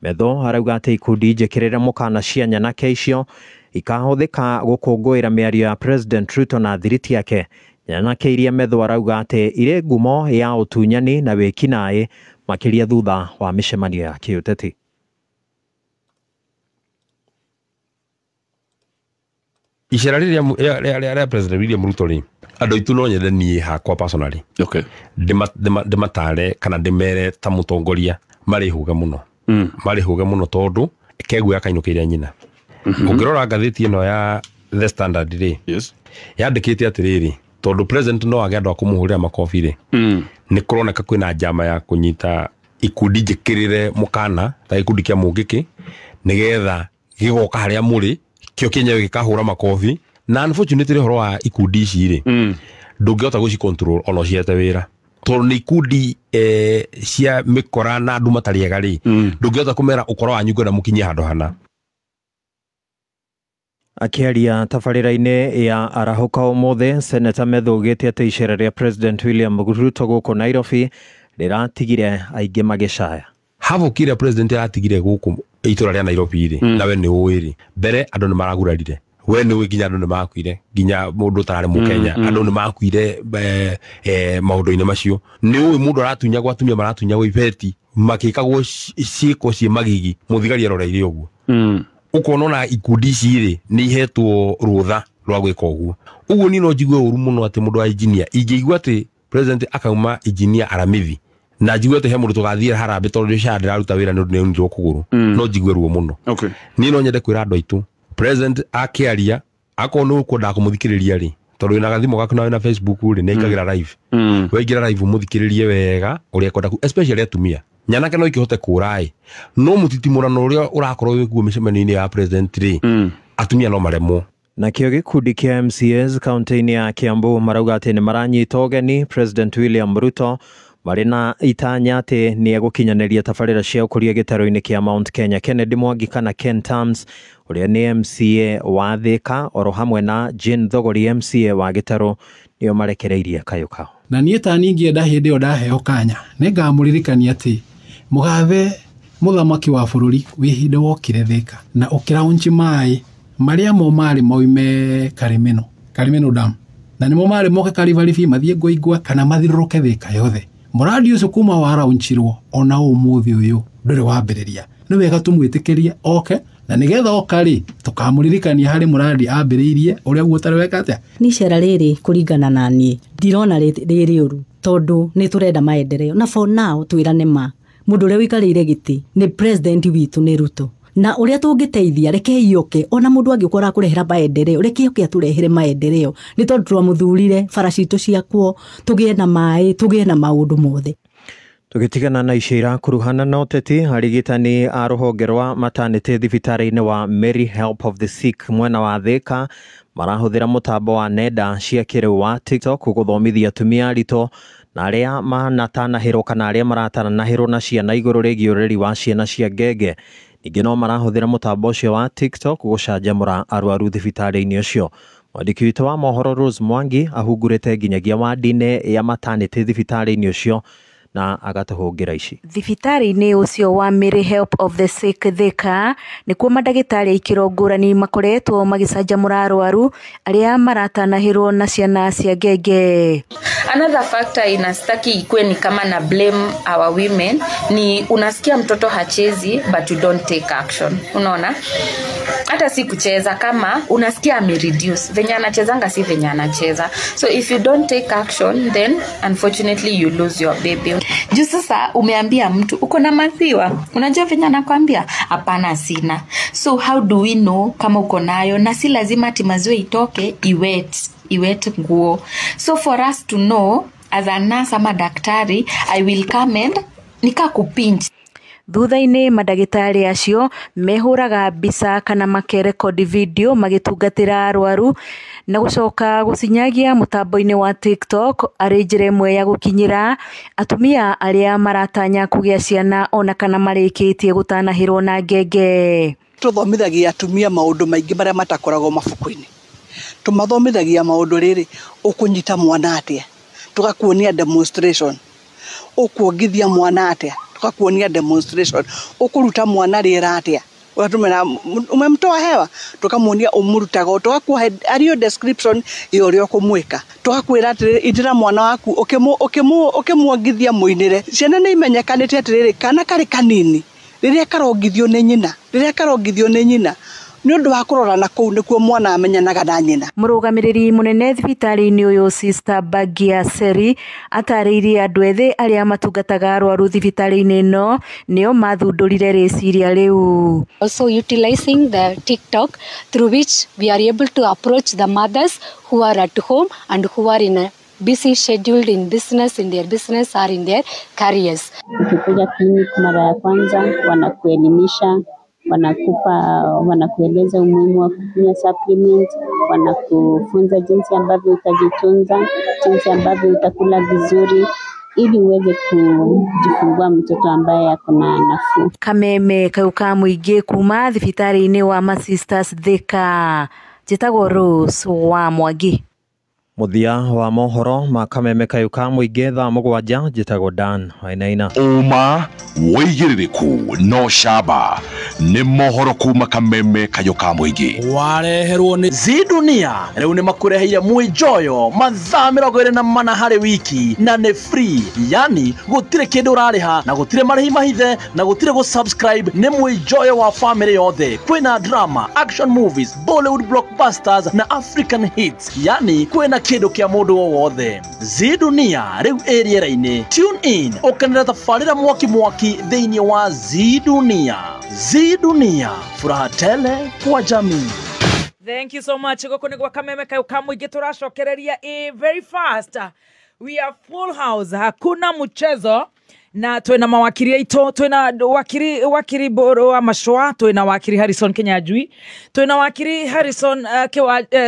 Medho arauga atĩ ikundi njĩkĩrĩre mũkana cia nyanake icio ikahũthĩka gũkũngũĩra mĩario ya President Ruto na thiriti yake. Nyanake iria Medho arauga atĩ irĩ ngumo ya ũtunyani na wĩkinaĩ makĩria thutha wa mĩcemanio ya kĩũteti. Icera rĩrĩa President William Ruto rĩ, andũ aitũ no nyende niĩ hakwa personally. Okay. Ndĩmatare kana ndĩmere ta mũtongoria marĩ hũga mũno. Marĩ hũga mũno tondũ kegũ yakainũkĩire nyina. Ũngĩrora ngathĩti ĩno ya The Standard rĩ, yandĩkĩte atĩrĩrĩ, tondũ president no age andũ a kũmũhũrĩra makobi rĩ, nĩ kũroneka kwĩna njama ya kũnyita ikundi njĩkĩrĩre mũkana ta gĩkundi kĩa Mũngĩkĩ nĩgetha gĩgoka harĩa mũrĩ kĩo kĩenyewe gĩkahũra makobi. Na unfortunately ũhoro wa ikundi ici rĩ, ndũngĩhota gũci control ona ũciete wĩra, tondũ nĩ ikundi cia mĩkora na andũ matarĩ ega rĩ, ndũngĩhota kũmera ũkora wanyu ngwenda mũkinyie handũ hana. Akĩaria tabarĩra-inĩ ya arahũka ũmũthĩ, Seneta Medho augĩte atĩ icera rĩa President William Ruto gũkũ Nairobi rĩratigire aingĩ magĩcaya. Havũkire president aratigire gũkũ itũra rĩa Nairobi rĩ, nawe nĩ ũĩ rĩ, mbere andũ nĩ maragurarire. We nĩ ũĩ nginya andũ nĩ makuire, nginya mũndũ ũtararĩ Mũkenya, andũ nĩ makuire maũndũ-inĩ macio. Nĩ ũĩ mũndũ aratunyagwo, atumia maratunyagwo ibeti makĩkagwo ciĩko ciĩ magigi, mũthigari aroreire ũguo. Ũkona na ikundi ici rĩ nĩ ihetwo rũtha rwa gwĩka ũguo. Ũguo niĩ no njigue ũru mũno atĩ mũndũ wa engineer, ingĩigua atĩ president akauma engineer aramithi na njigue atĩ he mũndũ tũgathiĩ harambĩ tondũ nĩ ndĩraruta wĩra nĩ ũndũ nĩ unirwo kũgũrũ, no njigue ruo mũno. Niĩ no nyende kwĩra andũ aitũ, president akĩaria akorwo nĩ ũkwendaga kũmũthikĩrĩria rĩ, tondũ wĩna gathimũ gaku na wĩna Facebook rĩ, nĩ aingagĩra live. Waingĩra live mũthikĩrĩrie wega ũrĩa kwenda, especially atumia. Nyanake no ikihote kũrai, no mũtitimũrano ũrĩa ũrakorwo wĩkuo mĩcemanio-inĩ ya president rĩ, atumia no maremwo. Nakĩo gĩkundi kĩa MCAs kaunti-inĩ ya Kiambu marauga atĩ nĩ maranyita ũgeni President William Ruto marĩ na itanya atĩ nĩ egũkinyanĩria tabarĩra cia ũkũria gĩtarũ-inĩ kĩa Mount Kenya. Kennedy Mwangi kana Ken Tams ũrĩa nĩ MCA wa Thika oro hamwe na Jane Thogori MCA wa Gĩtarũ nĩo marekereirie kayũ kao. Na niĩ ta ingĩenda hĩndĩ ĩyo ndaheo kanya nĩ ngamũririkania atĩ mũgathe mũthamaki wa bũrũri wĩ hĩndĩ wokire Thika na ũkĩraunchi maĩ marĩa mo marĩ moime Karimeno Dam, na nĩmo marĩ moke Karivaribi mathiĩ Ngoingwa kana mathirũrũke Thika yothe. Mũradi ũcio kuma waraunchirwo ona ũmũthĩ ũyũ ndũrĩ wambĩrĩria. Nĩ wega tũmwĩtĩkĩrie oke na nĩgetha oka rĩ tũkamũririkania harĩ mũradi ambĩrĩirie ũrĩa guotarĩ weka atĩa. Nĩ icera rĩrĩ kũringana na niĩ ndirona rĩrĩ ũru tondũ nĩ tũrenda maendeleo na for now twĩrane ma mũndũ ũrĩa wĩikarĩire gĩtĩ nĩ president witũ nĩ Ruto, na ũrĩa tũngĩteithia reke ioke, ona mũndũ angĩkora kũrehera maendeleo reke ioke atũrehere maendeleo, nĩ tondũ twamũthurire bara citũ ciakwo tũgĩe na maĩ tũgĩe na maũndũ mothe. Tũgĩtigana na icio irakuruhana na ũteti, arigitani a rũhonge rwa maternity thibitarĩ-inĩ wa Mary Help of the Sick mwena wa Thika marahũthĩra mũtambo wa nenda cia kĩrĩu wa TikTok gũthomithia atumia aritũ na arĩa manatanahĩrwo kana arĩa maratanahĩrwo na ciana igũrũ rĩgiĩ ũreri wa ciana cia ngenge. Ningĩ no marahũthĩra mũtambo ũcio wa TikTok gũcanjamũra arwaru thibitarĩ-inĩ ũcio. Mwandĩki witũ wa mohoro Rose Mwangi ahungurĩte nginyagia wadi-inĩ ya maternity thibitarĩ-inĩ ũcio na agatũhũngĩra ici. Thibitarĩ-inĩ ũcio wa Mary Help of the Sick Thika nĩkuo mandagĩtarĩ ikĩro ngũrani makoretwo magĩcanjamũra arwaru arĩa maratanahĩrwo na ciana cia ngenge. Another factor inastaki ikuwe ni kama na blame our women ni unasikia mtoto hachezi but you don't take action. Unaona? Hata si kucheza kama unasikia amereduce. Venye anachezanga si venye anacheza. So if you don't take action then unfortunately you lose your baby. Juu sasa umeambia mtu uko na maziwa. Unajua venye anakuambia hapana sina. So how do we know kama uko nayo na si lazima ati maziwa itoke iwet nguo. So for us to know as a nurse ama daktari I will come and nikakupinch. Thutha-inĩ mandagĩtarĩ acio mehũraga mbica kana makerekodi video magĩtungatĩra arwaru na gũcoka gũcinyagia mũtambo-inĩ wa TikTok arĩ njĩra ĩmwe ya gũkinyĩra atumia arĩa maratanya kũgĩa ciana ona kana marĩkĩtie gũtanahĩrwo na ngenge. Tũthomithagia atumia maũndũ maingĩ marĩa matakoragwo mabuku-inĩ. Tũmathomithagia maũndũ rĩrĩ ũkũnyita mwana atĩa. Tugakuonia demonstration. Ũkuongithia mwana atĩa. Tukakuonia demonstration. Ukuruta mwana rĩera atĩa. Watumena umemtoa hewa tukamuonia umurutaga tukakuhe ario description iyo rio kumwika tukakwira atiri itira mwana waku ukimuongithia muinire ciana ni imenyekanite atiri kana kari kanini riria karongithio ni nyina ni undu wa kurora na kuu nikuo mwana amenyanaga na nyina. Mũrũgamĩrĩri mũnene thibitarĩ-inĩ ũyũ Sister Bagia Seri atarĩirie andũ ethĩ arĩa matungataga arwaru thibitarĩ-inĩ ĩno nĩo mathundũrire rĩciria rĩu. Also utilizing the TikTok through which we are able to approach the mothers who are at home and who are in a busy scheduled in their business or in their careers. Ukikuja clinic mara ya kwanza wanakuelimisha, wanakueleza umuhimu wa kutumia supplement, wanakufunza jinsi ambavyo utajitunza, jinsi ambavyo utakula vizuri ili uweze kujifungua mtoto ambaye ako na nafuu. Kameme kayuka muingĩ kuma thibitarĩ-inĩ wa Masisters Thika. Njĩtagwo Rose wa Mwangi. Muthia wa mohoro ma kameme kayuka muingĩ thaa mũgwanja njĩtagwo Dan Wainaina. Uma wĩigĩrĩrĩku no shaba nĩ mohoro kuma kameme kayuka muingĩ wareherwo nĩ Zidunia. Rĩu nĩ makũreheire Mwijoyo mathaa 24 harĩ wiki na nĩ free, yani gũtirĩ kĩndũ ũrarĩha na gũtirĩ marĩhi mahithe na gũtirĩ gũsubscribe. Nĩ Mwijoyo wa family yothe. Kwĩna drama, action movies, Bollywood blockbusters na African hits, yani kwĩna kĩndũ kĩa mũndũ o wothe. Zidunia rĩu ĩrĩera-inĩ. Tune in ũkenera thabarĩra mwaki thĩinĩ wa Zidunia. Zidunia, furaha tele kwa jamii. Thank you so much. Goko nĩ gwa kameme kayuka muingĩ tũracokereria very fast. We are full house. Hakuna mchezo. Na twena mawakiri aito, twena wakiri Boro wa Mashwa, twena wakiri Harrison Kenyanjui, twena wakiri Harrison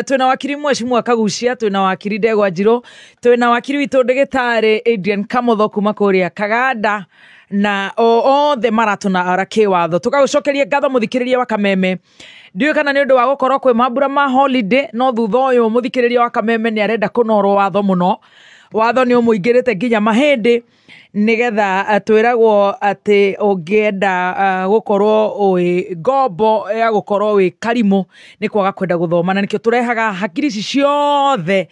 twena wakiri Mheshimiwa Kagucia, twena wakiri Ndegwa Njiro, twena wakiri witũ ndagĩtarĩ Adrian Kamotho kuma kũrĩa Kaganda na othe maratona arake watho. Tukagucokeria ngatho muthikĩrĩria wa kameme. Ndiyo kana nĩ ũndũ wa gũkorwo kwĩ mambura ma holiday, no thutha ũyũ muthikĩrĩria wa kameme nĩ arenda kũnorwo watho mũno. Watho nĩ ũmũingĩrĩte nginya mahĩndĩ nigetha twĩragwo atĩ ũngĩenda gũkorwo wĩ ngombo ya gũkorwo wĩ karimũ nĩ kwaga kwenda gũthoma, na nĩkĩo tũrehaga hakiri ici ciothe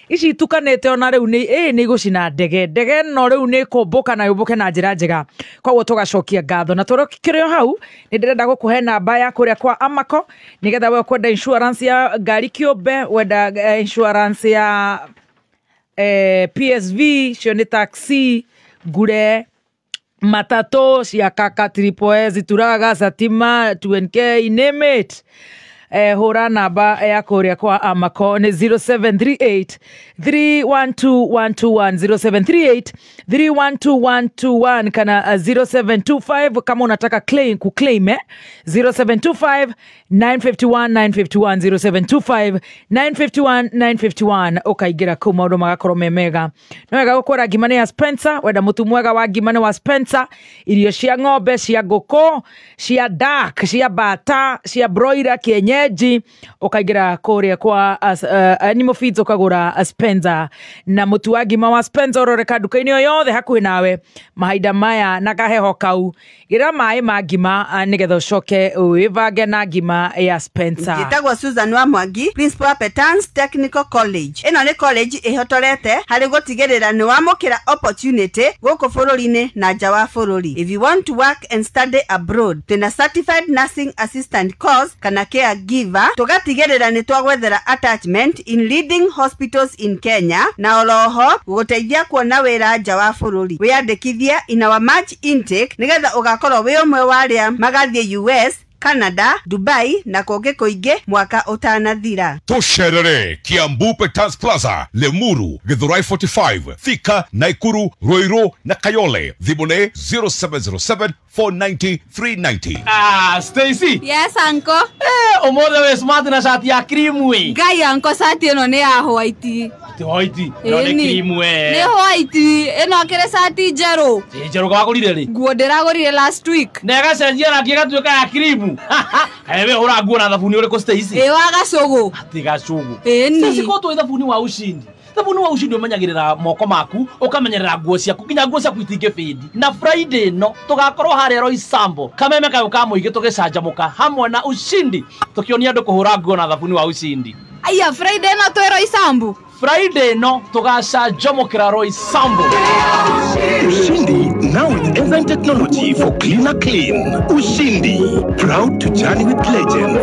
ici tukanĩte ona rĩu nĩ igũcina ndege no rĩu nĩ kũmbũka na yũmbũke na njĩra njega. Koguo tũgacokia ngatho na tũrokĩrĩo hau nĩ ndĩrenda gũkũhe namba ya kũrĩa kwa Amaco nigetha we kwenda insurance ya ngari kĩũmbe, wenda insurance ya PSV, cio nĩ taxi, ngure matatu cia kaka triple S, turaga satima 2NK, name it. hura namba ya kuria kwa amako ni 0738 312121 0738 312121 kana 0725 kama unataka kuclaim 0725 951 951 0725 951 ukaigira ku maundu magakorwo memega no wega gukora ngimane ya Spencer wenda mutu mwega wa ngimane wa Spencer irio cia ng'ombe cia ngũkũ cia dark cia bata cia broiler kienyeji ukaigira kuria kwa animal feeds ukagura Spencer na mutu wa ngima wa Spencer uroreka duka-ini yo yothe hakuhi nawe mahinda maya na gaheho kau gira mai ma ngima nigetha ucoke wivange na ngima ya Spencer. Njitagwo Susan wa Mwangi, Principal Petans Technical College. Ino ni college ihotorete hari gutigirira ni wamukira opportunity guku bururi-ini na nja wa bururi. If you want to work and study abroad, twina certified nursing assistant course kana caregiver, tugatigirira ni twagwethera attachment in leading hospitals in Kenya na oroho guguteithia kuona wira nja wa bururi. Wiyandikithie in our March intake nigetha ugakorwo wi umwe wa aria magathie US, Canada, Dubai na koge koige mwaka utanathira. Tusherere Kiambu Petans Plaza, Lemuru, Githurai 45, Thika, Naikuru, Roiro na Kayole. Thibone 0707 490 390. Stacy. Yes, uncle. Omothe we smart na shati ya cream we. Gai uncle shati eno ni ya white. White. No ni cream we. Ni white. Eno kire shati jero. Jero kwa gurire ri. Nguo ndiragurire last week. Nega cenjia na kiega tuika ya cream. Ewe ura nguo na thabuni uriko Stacy. Waga cogo. Tiga cogo. Stacy ko tu thabuni wa ushindi. Thabuni wa ushindi umenyagirira moko maku ukamenyerera nguo ciaku kinya nguo ciaku itinge fade. Na Friday no tugakorwo hare Roy Sambo kameme kayo ka muige tugicanjamuka hamwe na ushindi tukionia andu kuhura nguo na thabuni wa ushindi. Aya Friday no tu Roy Sambo. Friday no tugacanjamukira Roy Sambo. Ushindi now with enzyme technology for cleaner clean. Ushindi, proud to journey with legends.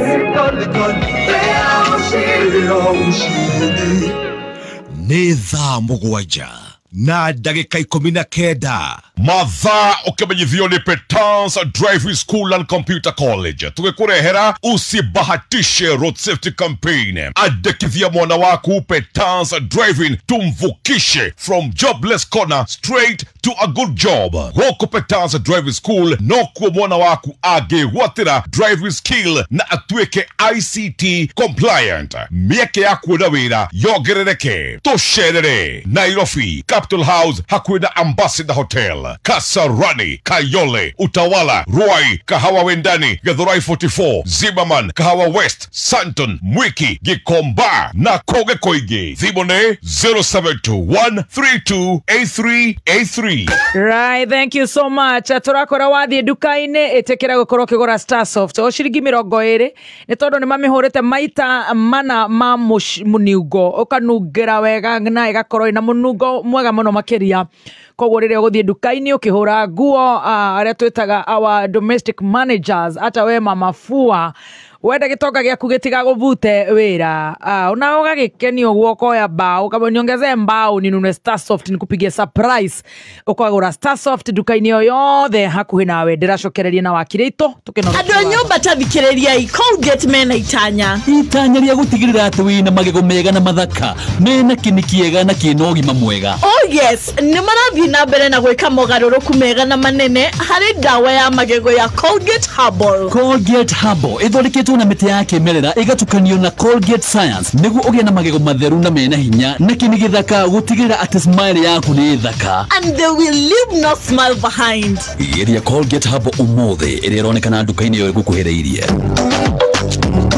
Nĩ thaa mũgwanja na ndagĩka 19 mathaa ũkĩmenyithio nĩ Petans Driving School and Computer College tũgĩkũrehera usibahatishe road safety campaign. Andĩkithia mwana waku Petans Driving tumvukishe from jobless corner straight to a good job. Gũkũ Petans Driving School no kuo mwana waku angĩgwatĩra driving skill na atuĩke ICT compliant. Mĩeke ya kuona wĩra yongerereke. Tũcerere Nairobi Capital House hakuhi na Ambassador Hotel, Kasarani, Kayole, Utawala, Ruai, Kahawa Wendani, Githurai 44, Zimmerman, Kahawa West, Santon, Mwiki, Gikomba na Koge Koige. Thibone 0721328383. Right, thank you so much. Turakora wathie duka-ini itekera gukorwo kigura Starsoft o ciringi 20 ni tondu ni mamihurite maita mana ma muniugo ukanungira wega na igakorwo ina munungo mwega muno makiria. Koguo rĩrĩa ũgũthiĩ duka-inĩ ũkĩhũra nguo arĩa twĩtaga our domestic managers hata we mama fua wenda gĩtonga gĩaku gĩtigagũvute wĩra una ũgagĩkenio guoko ya mbao kama niongeze mbao ninunue Starsoft nikupigie surprise ukagũra Starsoft duka-inĩ yo yothe hakuhĩ nawe. Ndĩracokereria na wakirĩto tũkĩnora andũ nyũmba tathikĩrĩria Colgate mena itanya rĩa gũtigĩrĩra atĩ wĩna magego mega na mathaka mena kĩni kĩega na kĩna ũgima mwega. Oh yes, nĩ marathiĩ na mbere na gwĩka mogarũrũku mega na manene harĩ ndawa ya magego ya Colgate Herbal. Colgate Herbal ĩthondeketwo na mĩtĩ ya kĩmerera ĩgatukanio na Colgate Science nĩguo ũgĩe na magego matheru na mena hinya na kĩni gĩthaka gũtigĩrĩra atĩ smile yaku nĩ thaka. And they will leave no smile behind. Iria Colgate Herbal ũmũthĩ ĩrĩa ĩronekana duka-inĩ yo ĩgũkuhĩrĩirie.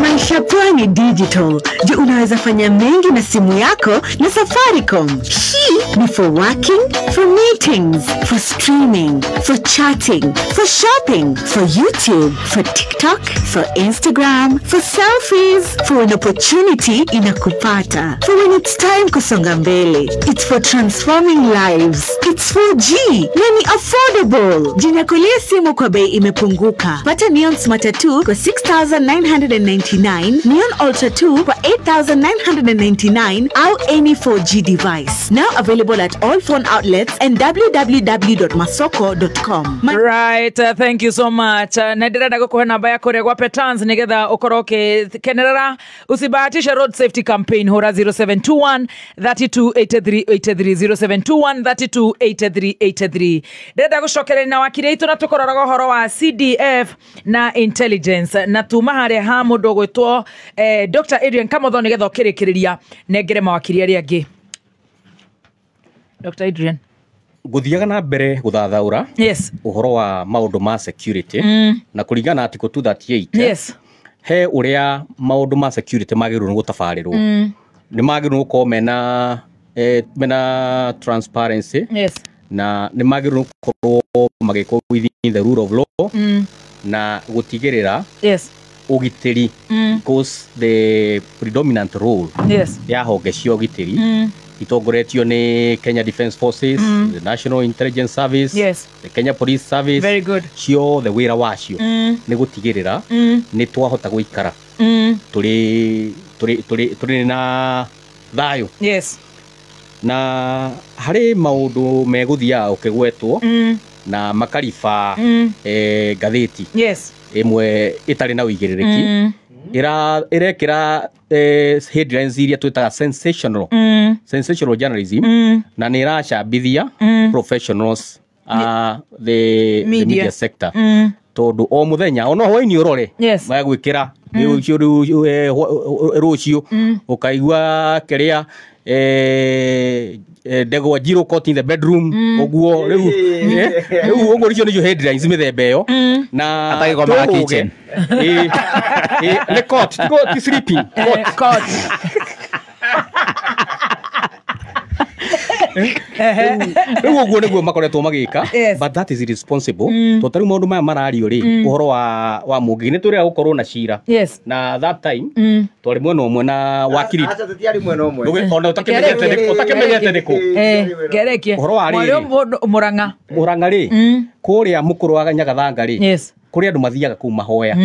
Maisha poa ni digital. Je, unaweza fanya mengi na simu yako na Safaricom. Hii ni for working, for meetings, for streaming, for chatting, for shopping, for YouTube, for TikTok, for Instagram, for selfies, for an opportunity inakupata. For when it's time kusonga mbele. It's for transforming lives. It's 4G. Yani affordable. Jinyakulia simu kwa bei imepunguka. Pata Neon Smart 2 kwa 6,999, Neon Samsung Ultra 2 for 8,999 au any 4G device. Now available at all phone outlets and www.masoko.com. Right, thank you so much. Na ndirenda gukuhe namba ya kuria gwa Petans nigetha ukoro kenerera usibahatisha road safety campaign hora 0721 328383 0721 328383. Ndirenda gucokerera na wakire itu na tukororaga horo wa CDF na intelligence na tuma haria ha mundu gwitwo Dr. Adrian Kamotho nigetha ukirikiriria nengere mawakiri aria angi. Dr. Adrian guthiaga na mbere guthathaura uhoro wa maundu ma security na kuringana article 238 he uria maundu ma security magirwo gutabarirwo ni magirwo ko mena transparency na ni magirwo ko magiko within the rule of law na gutigirira ugitiri because the predominant role ya honge cio ugitiri itongoretio ni Kenya Defence Forces, the National Intelligence Service, the Kenya Police Service. Very good. Cio the wira wacio ni gutigirira ni twahota guikara turi na thayo. Na hari maundu meguthia ukigwetwo na makarifa gatheti imwe itari na uigirereki irekira headlines iria twitaga sensational journalism na ni iracambithia professionals the media sector tondu o muthenya ono hwaini urore magwikira rucio ukaigua kiria ndegwa Njiro caught in the bedroom oguo riu oguo ricio nicio headlines mithemba iyo na atagikoma kitchen the court to sleeping court oguo niguo makoretwo magika but that is irresponsible to tari maundu maya marario ri uhoro wa mugi ni turia gukorwo na cira na that time twari mwena umwe na wakiri acha tutiari mwena umwe ona utakimenyete ndiko gerekie muranga ri kuria mukuru wa Nyagathanga ri kuria andu mathiaga ku mahoya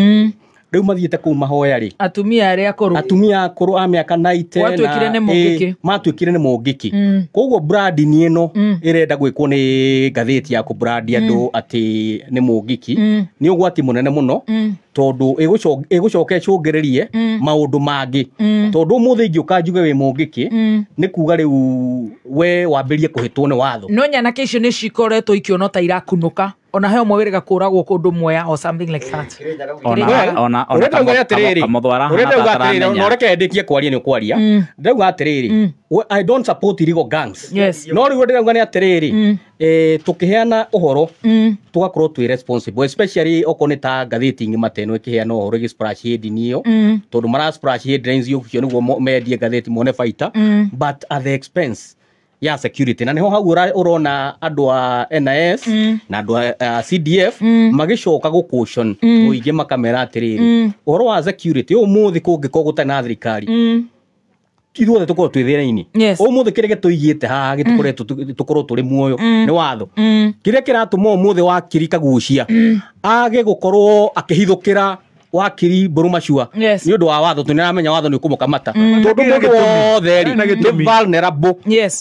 riu mathiete ku mahoya ri atumia akuru a miaka 90 matwikire ni mungiki koguo brand ni ino irenda gwikwo ni gatheti ya ku brand andu ati ni mungiki ni ugwati munene muno tondu igucoka icungererie maundu mangi tondu muthi ngiuka njuge wi mungiki ni kuga riu we wambirie kuhitwo ni watho no nyanake icio ni cikoretwo ikiono ta irakunuka ona he umwe wirega kuragwo kundu moya or something like that ona ureke ndikie kwaria ni kwaria ndauga atiriri I don't support illegal gangs no riu ndauga ni atiriri tukiheana uhoro tugakorwo twi responsible especially okoneta gatheti ngi mateno ikiheana uhoro gi splash head niyo tondu mara splash headlines yo niguo media gatheti mone fighter but at the expense ya security na niho hau urona andu a NIS na andu a CDF magicoka gukution uige makamera atiriri uhoro wa security umuthi kungiko gutana thirikari ithuothe tukorwo twi thira-ini umuthi kirege tuigite haha gitukorwo turi muoyo ni watho kiria kiratuma umuthi wakiri kagucia age gukorwo akihithukira wakiri Burumashua ni undu wa watho tuniramenya watho ni ukumukamata tondu mundu wothe ni vulnerable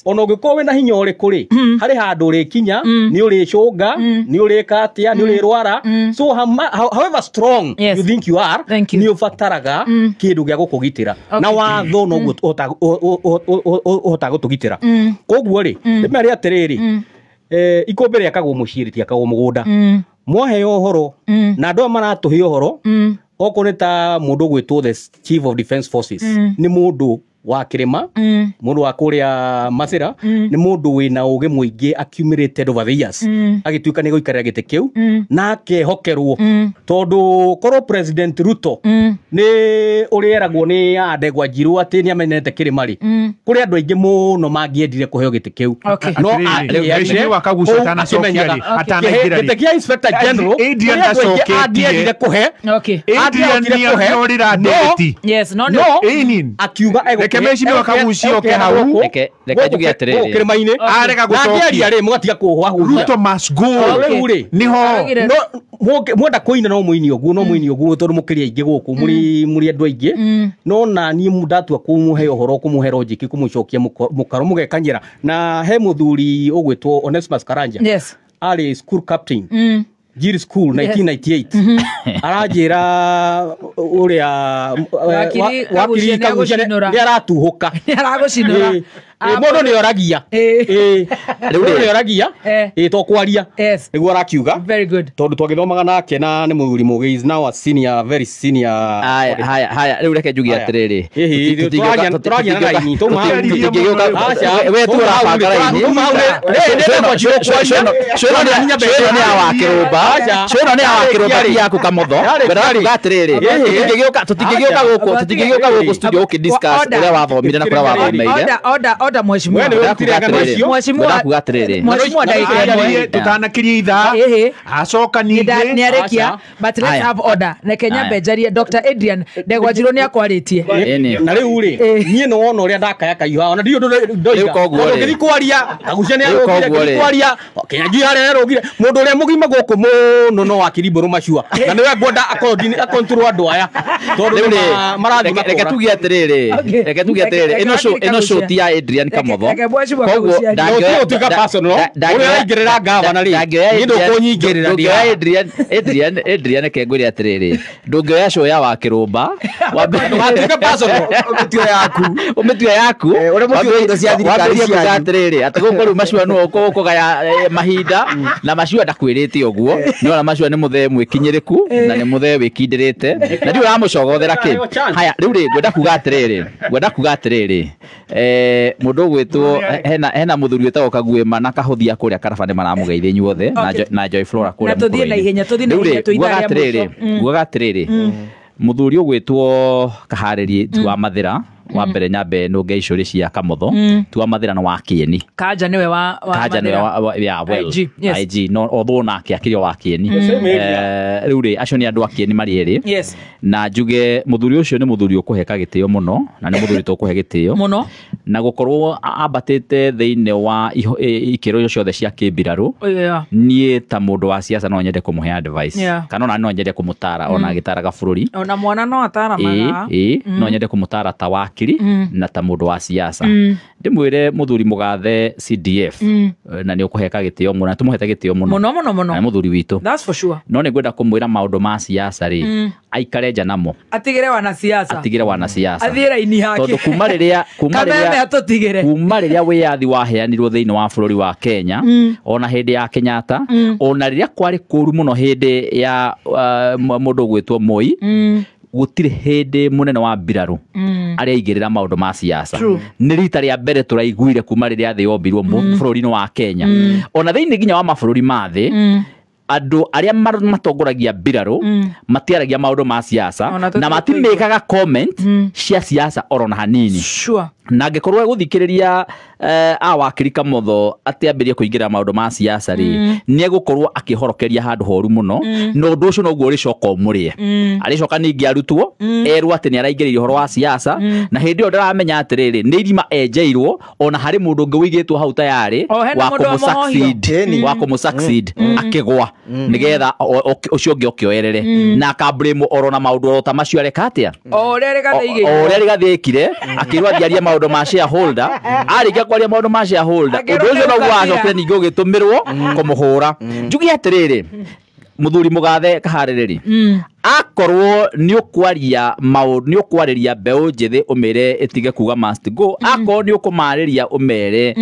ona ungikorwo wina hinya uriku ri hari handu uri kinya ni uri cunga ni uri katia ni uri rwara so however strong you think you are ni ufataraga kindu gia gukugitira na watho no uhota gutugitira koguo ri ni mari atiriri ikombe ria kagwo muciriti akagwo mugunda mwahe uhoro na andu maratuhe uhoro okoneta mundu gwitwo the Chief of Defence Forces ni mundu wa kirima mundu wa kuria Masira ni mundu wina uge muingi accumulated over the years agituika ni guikarira gite kiu na akehokerwo tondu korwo President Ruto ni urieragwo ni Ndegwa Njiro ati ni amenete kirimari kuri andu aingi muno mangiendire kuheo gite kiu no ni wakaguca tana sokiari atanaingira gite kia Inspector General Adrian asoketie kuhe Adrian ni orira ndeti yes no akiuga reke meciria wakagucio ke hau reke njuge atiriri kirima-ini areka gucokia ngĩaria rĩ mũgatiga kũhwahuria Ruto must go rĩu rĩ niho no mwenda kũina no mũini ũguo no mũini ũguo tondũ mũkĩria aingĩ gũkũ mũrĩ andũ aingĩ no na niĩ ndatua kũmũhe ũhoro kũmũhe logic kũmũcokia mũkaro mũgekanyĩra na he mũthuri ũgwĩtwo Onesmus Karanja arĩ school captain Jiri School 1998 aranjira uria wakiri kagucinura ni aratuhuka ni aragucinura mundu ni oragia riu ni oragia to kwaria niguo arakiuga very good tondu twagithomaga nake na ni muthuri mugi is now a senior very senior haya riu reke njuge atiriri turaria na ini to tũtingĩgĩũka we tu ũrabanga raini nĩ ya wakĩrũmba cũno nĩ ya wakĩrũmba ti yaku kamotho ngwenda atiriri tũtingĩgĩũka gũkũ studio ũkĩdiscuss ũrĩa wathomire na kũrĩa wathomeire order mheshimiwa ndakuga atiriri tutanakiria ithaa acoka ningĩ ni arekia but let's have order na Kenya benjarie Dr. Adrian Ndegwanjirũ nĩ akwaritie na rĩu rĩ niĩ nĩ wona ũrĩa ndakaya kaiha ona ndio ndoiga ngĩthi kwaria kagucania rũgire kwaria Kenya harĩa rũgire mũndũ ũrĩa mũgima gũkũ mũno no wakirimbũrũ macua na nĩwe ngwenda akontrol andũ aya tondũ marathi reke tuge atiriri ĩno show ti ya Adrian Kamotho koguo ndangĩoya personal ũrĩa aingĩrĩra ngavana rĩ nĩ ndũkũnyingĩrĩra Adrian kengwĩre atiriri ndũngĩoya show ya wakĩrũmba ndũgatuĩke personal ũmĩtue yaku ũrĩa mũtue indo cia thirikari cia atiriri atĩ gũkũ rĩu macua nĩ ũkũgaya mahinda na macua ndakwĩrĩte ũguo no na macua nĩ mũthee mwĩkinyĩrĩku na nĩ mũthee wĩkindĩrĩte na ndiũ ũramũcogothera kĩ haya rĩu rĩ ngwenda kuga atiriri mundu gwitwo hena muthuri wetagwo Kaguema na Kahuthia kuria Karaba ni maramũgeithia inyuothe na Joy Flora kuria na tuthie na ihenya guaga atiriri muthuri ugwitwo Kaharĩrie wa Mathira wa mbere nyambe no ngeicũrĩ cia Kamotho tuwa Mathira no wa Kieni Kanja niwe wa IG no although nake akĩrĩ wa Kieni rĩu rĩ acio nĩ andũ a Kieni marĩ erĩ na njuge muthuri ũcio nĩ muthuri ũkũheka gĩtĩo mũno na nĩ muthuri tũkũhe gĩtĩo mũno na gũkorwo ambatĩte thĩinĩ wa ikĩro ciothe cia kĩmbirarũ niĩ ta mũndũ wa siasa no nyende kũmũhe advice kana ona no nyende kũmũtara ona agĩtaraga bũrũri ona mwana no ataramaga no nyende kũmũtara ta wakiri na ta mũndũ wa siasa ndimwire muthuri mugathe CDF na nĩ ũkũheka gĩtĩo mũno na tũmũhete gĩtĩo mũno na muthuri witũ that's for sure no nĩ ngwenda kũmwĩra maũndũ ma siasa rĩ aikare nja namo atigire wana siasa athira ini yake tondũ kuma rĩrĩa wĩyathi waheanirwo thĩinĩ wa bũrũri wa Kenya ona hĩndĩ ya Kenyatta ona rĩrĩa kwarĩ kũru mũno hĩndĩ ya mũndũ gwĩtwo Moi gũtirĩ hĩndĩ mũnene wa mbirarũ arĩa aingĩrĩra maũndũ ma siasa nĩ rita rĩa mbere tũraiguire kuma rĩrĩa thĩ yombirwo bũrũri-inĩ wa Kenya ona thĩinĩ nginya wa mabũrũri ma thĩ andũ arĩa matongoragia mbirarũ matiaragia maũndũ ma siasa na matimĩkaga comment cia siasa orona hanini na angĩkorwo gũthikĩrĩria wakiri Kamotho atĩambĩrie kũingĩra maũndũ ma siasa rĩ nĩ egũkorwo akĩhorokeria handũ horu mũno na ũndũ ũcio noguo ũrĩcoka ũmũrĩe arĩcoka ningĩ arutwo erwo atĩ nĩ araingĩrĩria ũhoro wa siasa na hĩndĩ ĩyo ndaramenya atĩrĩrĩ nĩ irima enjeirwo ona harĩ mũndũ ũngĩ wĩigĩtwo hau tayarĩ wa kũmũsucceed akĩgwa nĩgetha ũcio ũngĩ okĩoerere na akablame orona maũndũ orota macio areka atĩa ũrĩa rĩgathiĩ ekire akĩrwo athiaria maũndũ ma shareholder arĩkia kwaria maũndũ ma shareholder ũndũ ũcio noguo acokire ningĩ ũgĩtũmĩrwo kũmũhũra njuge atĩrĩrĩ muthuri mugathe Kaharĩrĩri akorwo nĩ ũkwarĩria mbeũ njĩthĩ ũmere ĩtige kuga must go akorwo nĩ ũkũmarĩria ũmere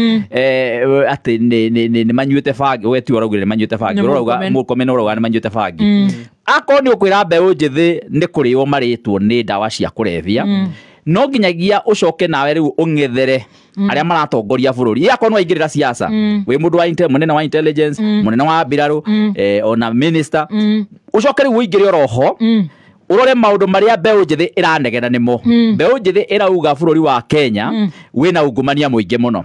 atĩ nĩ manyuĩte bangi we ti ũraugire nĩ manyuĩte bangi mũkomena ũrauga nĩ manyuĩte bangi akorwo nĩ ũkwĩra mbeũ njĩthĩ nĩ kũrĩo marĩtwo nĩ ndawa cia kũrebia no nginyagia ũcoke nawe rĩu ũng'ethere arĩa maratongoria bũrũri akorwo nĩ waingĩrĩra siasa wĩ mũndũ wa mũnene wa intelligence mũnene wa mbirarũ ona minister ũcoke rĩu ũingĩre oroho urore maundu maria mbeu njithi iranegena nimo mbeu njithi irauga bururi wa Kenya wina ungumania muingi muno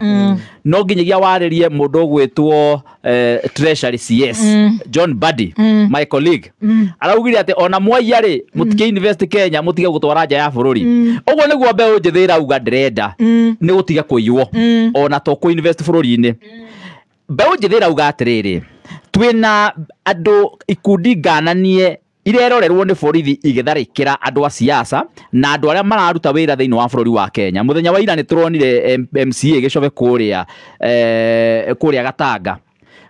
no nginyagia waririe mundu ugwitwo Treasury CS John Buddy my colleague araugire ati ona mwaiya ri mutike invest Kenya mutige gutwara nja ya bururi uguo niguo mbeu njithi irauga ndirenda ni gutiga kuiywo ona to ku invest bururi-ini mbeu njithi irauga atiriri twina andu ikundi ngananie irerorerwo ni borithi igitharikira andu a siasa na andu aria mararuta wira thiini wa bururi wa Kenya. Muthenya wa ira ni turonire MCA Gichove kuria Gatanga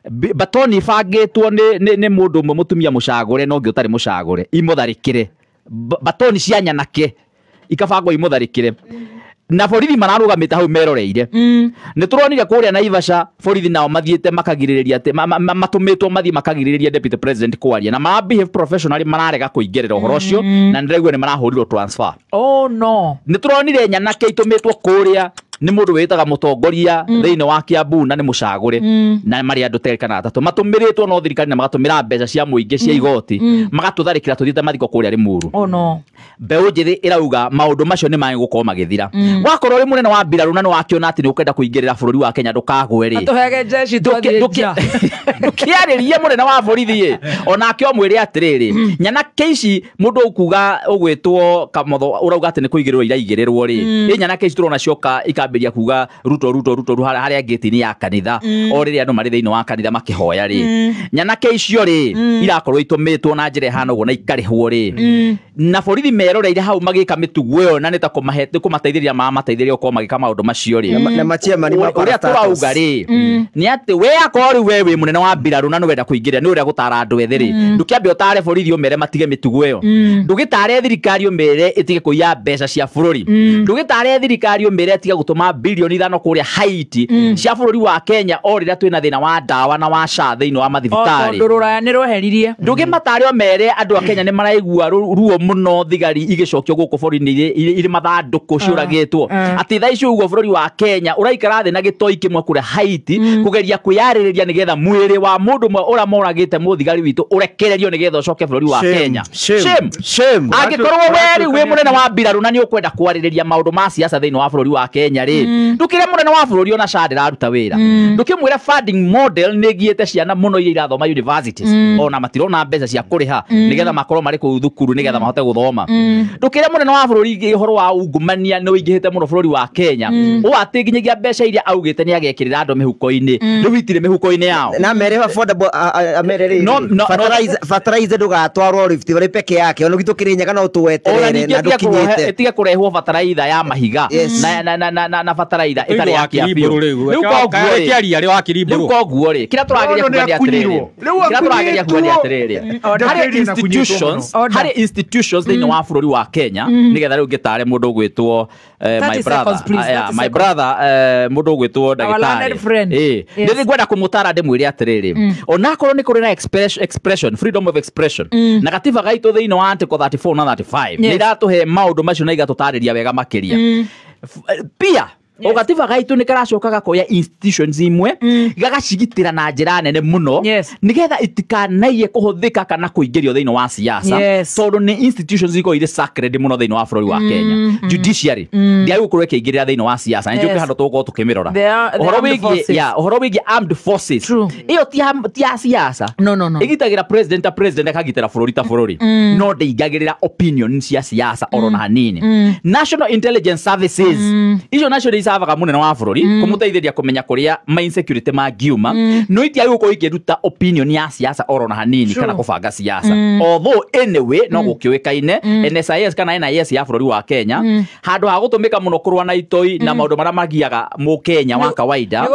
batoni bangitwo ni mundu umwe mutumia mucagure no ngi utari mucagure imutharikire batoni cia nyanake ikabangwo imutharikire na borithi mararugamite hau meroreire ni turonire kuria Naivasha borithi nao mathiete makagiririria ati matumitwo mathie makagiririria deputy president kwaria na ma behave professionally mararega kuingerera uhoro ucio na ndiregwa ni marahurirwo transfer. Oh no, ni turonire nyanake itumitwo kuria ni mundu witaga mutongoria thiini wa Kiambu na ni mucagure na mari andu terikana atatu matumiritwo no thirikari na magatumira mbeca cia muingi cia igoti magatutharikira tuthiite mathiko kuria Limuru. Oh no, mbeu njithi irauga maundu macio ni mai gukorwo magithira wakorwo ri munene wa mbiraru na ni wakiona ati ni ukenda kuingirira bururi wa Kenya ndukagwe ri atuhege jeshi twathirija ndukiaririe munene wa borithi ona akio mwire atiriri nyanake ici mundu ukuga ugwitwo Kamotho urauga ati ni kuigirirwo iraigirirwo ri nyanake ici turona cioka ikambiria kuga ruto haria gate-ini ya kanitha o riria andu mari thiini wa kanitha makihoya ri nyanake icio ri irakorwo itumitwo na njira hana uguo na ikarihwo ri na borithi meroreire hau magika mitugu iyo na nita kumateithĩrĩria mateithĩrĩria uko magika maundu macio ri na machiama ni uria turauga ri ni ati we akorwo we wi munene wa mbiraru na nwenda kuingĩrĩra ni uria gutara andu ethĩ ri ndukiambe utare borithi umere matige mitugu iyo ndugitare thirikari umere itige kuiya mbeca cia bururi ndugitare thirikari umere itige gutuma bilioni 5 kuria Haiti cia bururi wa Kenya o riria twina thina wa ndawa na wa SHA thiini wa mathibitari ndururaya ni roheririe ndugimatare omere andu a Kenya ni maraigua ruo muno thigari igicokio guku bururi-ini iri mathanduku ciuragitwo ati tha icio uguo bururi wa Kenya uraikara thi na gitoi kimwe kuria Haiti kugeria kwiyaririria nigetha mwiri wa mundu mwe ura moragite muthigari witu urekererio nigetha ucoke bururi wa Kenya. Shame angikorwo weri wi munene wa mbiraru na ni ukwenda kwaririria maundu ma siasa thiini wa bururi wa Kenya ri ndukire munene wa bururi ona SHA ndiraruta wira ndukimwira funding model ni giete ciana muno iria irathoma universities ona matirona mbeca cia kuriha nigetha makorwo mari ku thukuru nigetha mahote guthoma ndukire munene wa bururi ihoro wa ungumania no ingihite muno bururi wa Kenya o ati nginyagia mbeca iria augite ni agekirira andu mihuko-ini riu itire mihuko-ini yao na mere affordable amerere fertilizer ndugatwarwo Rift Valley peke yake ono gitu kirinyaga no tuweterere na ndukinyite itige kurehwo fertilizer ya mahiga na fertilizer itari ya Kiambu riu koguo ri kira turageria kuania atiriri hari institutions thiini wa bururi wa Kenya nigetha riu ngitare mundu ugwitwo my brother mundu ugwitwo ndagitari ndi ngwenda kumutara ndimwire atiriri onakorwo ni kuri na expression freedom of expression na katiba gaitu thiini wa article 34 na 35 ni iratuhe maundu macio na igatutariria wega makiria pia ogatiba gaitu ni karacokaga koya institutions imwe gagacigitira na njira nene muno nigetha itikanaie kuhuthika kana kuingirio thiini wa siasa tondu ni institutions iko ire sacred muno thiini wa bururi wa Kenya judiciary ndia gukorwo ikiingirira thiini wa siasa ni njuke handu tugo tukimirora uhoro wigi armed forces iyo tia siasa igitagira president akagitira bururi ta bururi no ndeingagirira opinion cia siasa orona hanini national intelligence services ijo national isavaga munene wa bururi kumuteithiria kumenya kuria ma insecurity magiuma no itia guko ikiruta opinion ya siasa orona hanini kana kubanga siasa although anyway no gukiwikaine NSIS kana NIS ya bururi wa Kenya handu ha gutumika muno kurwa na itoi na maundu maria magiaga mu Kenya wa kawaida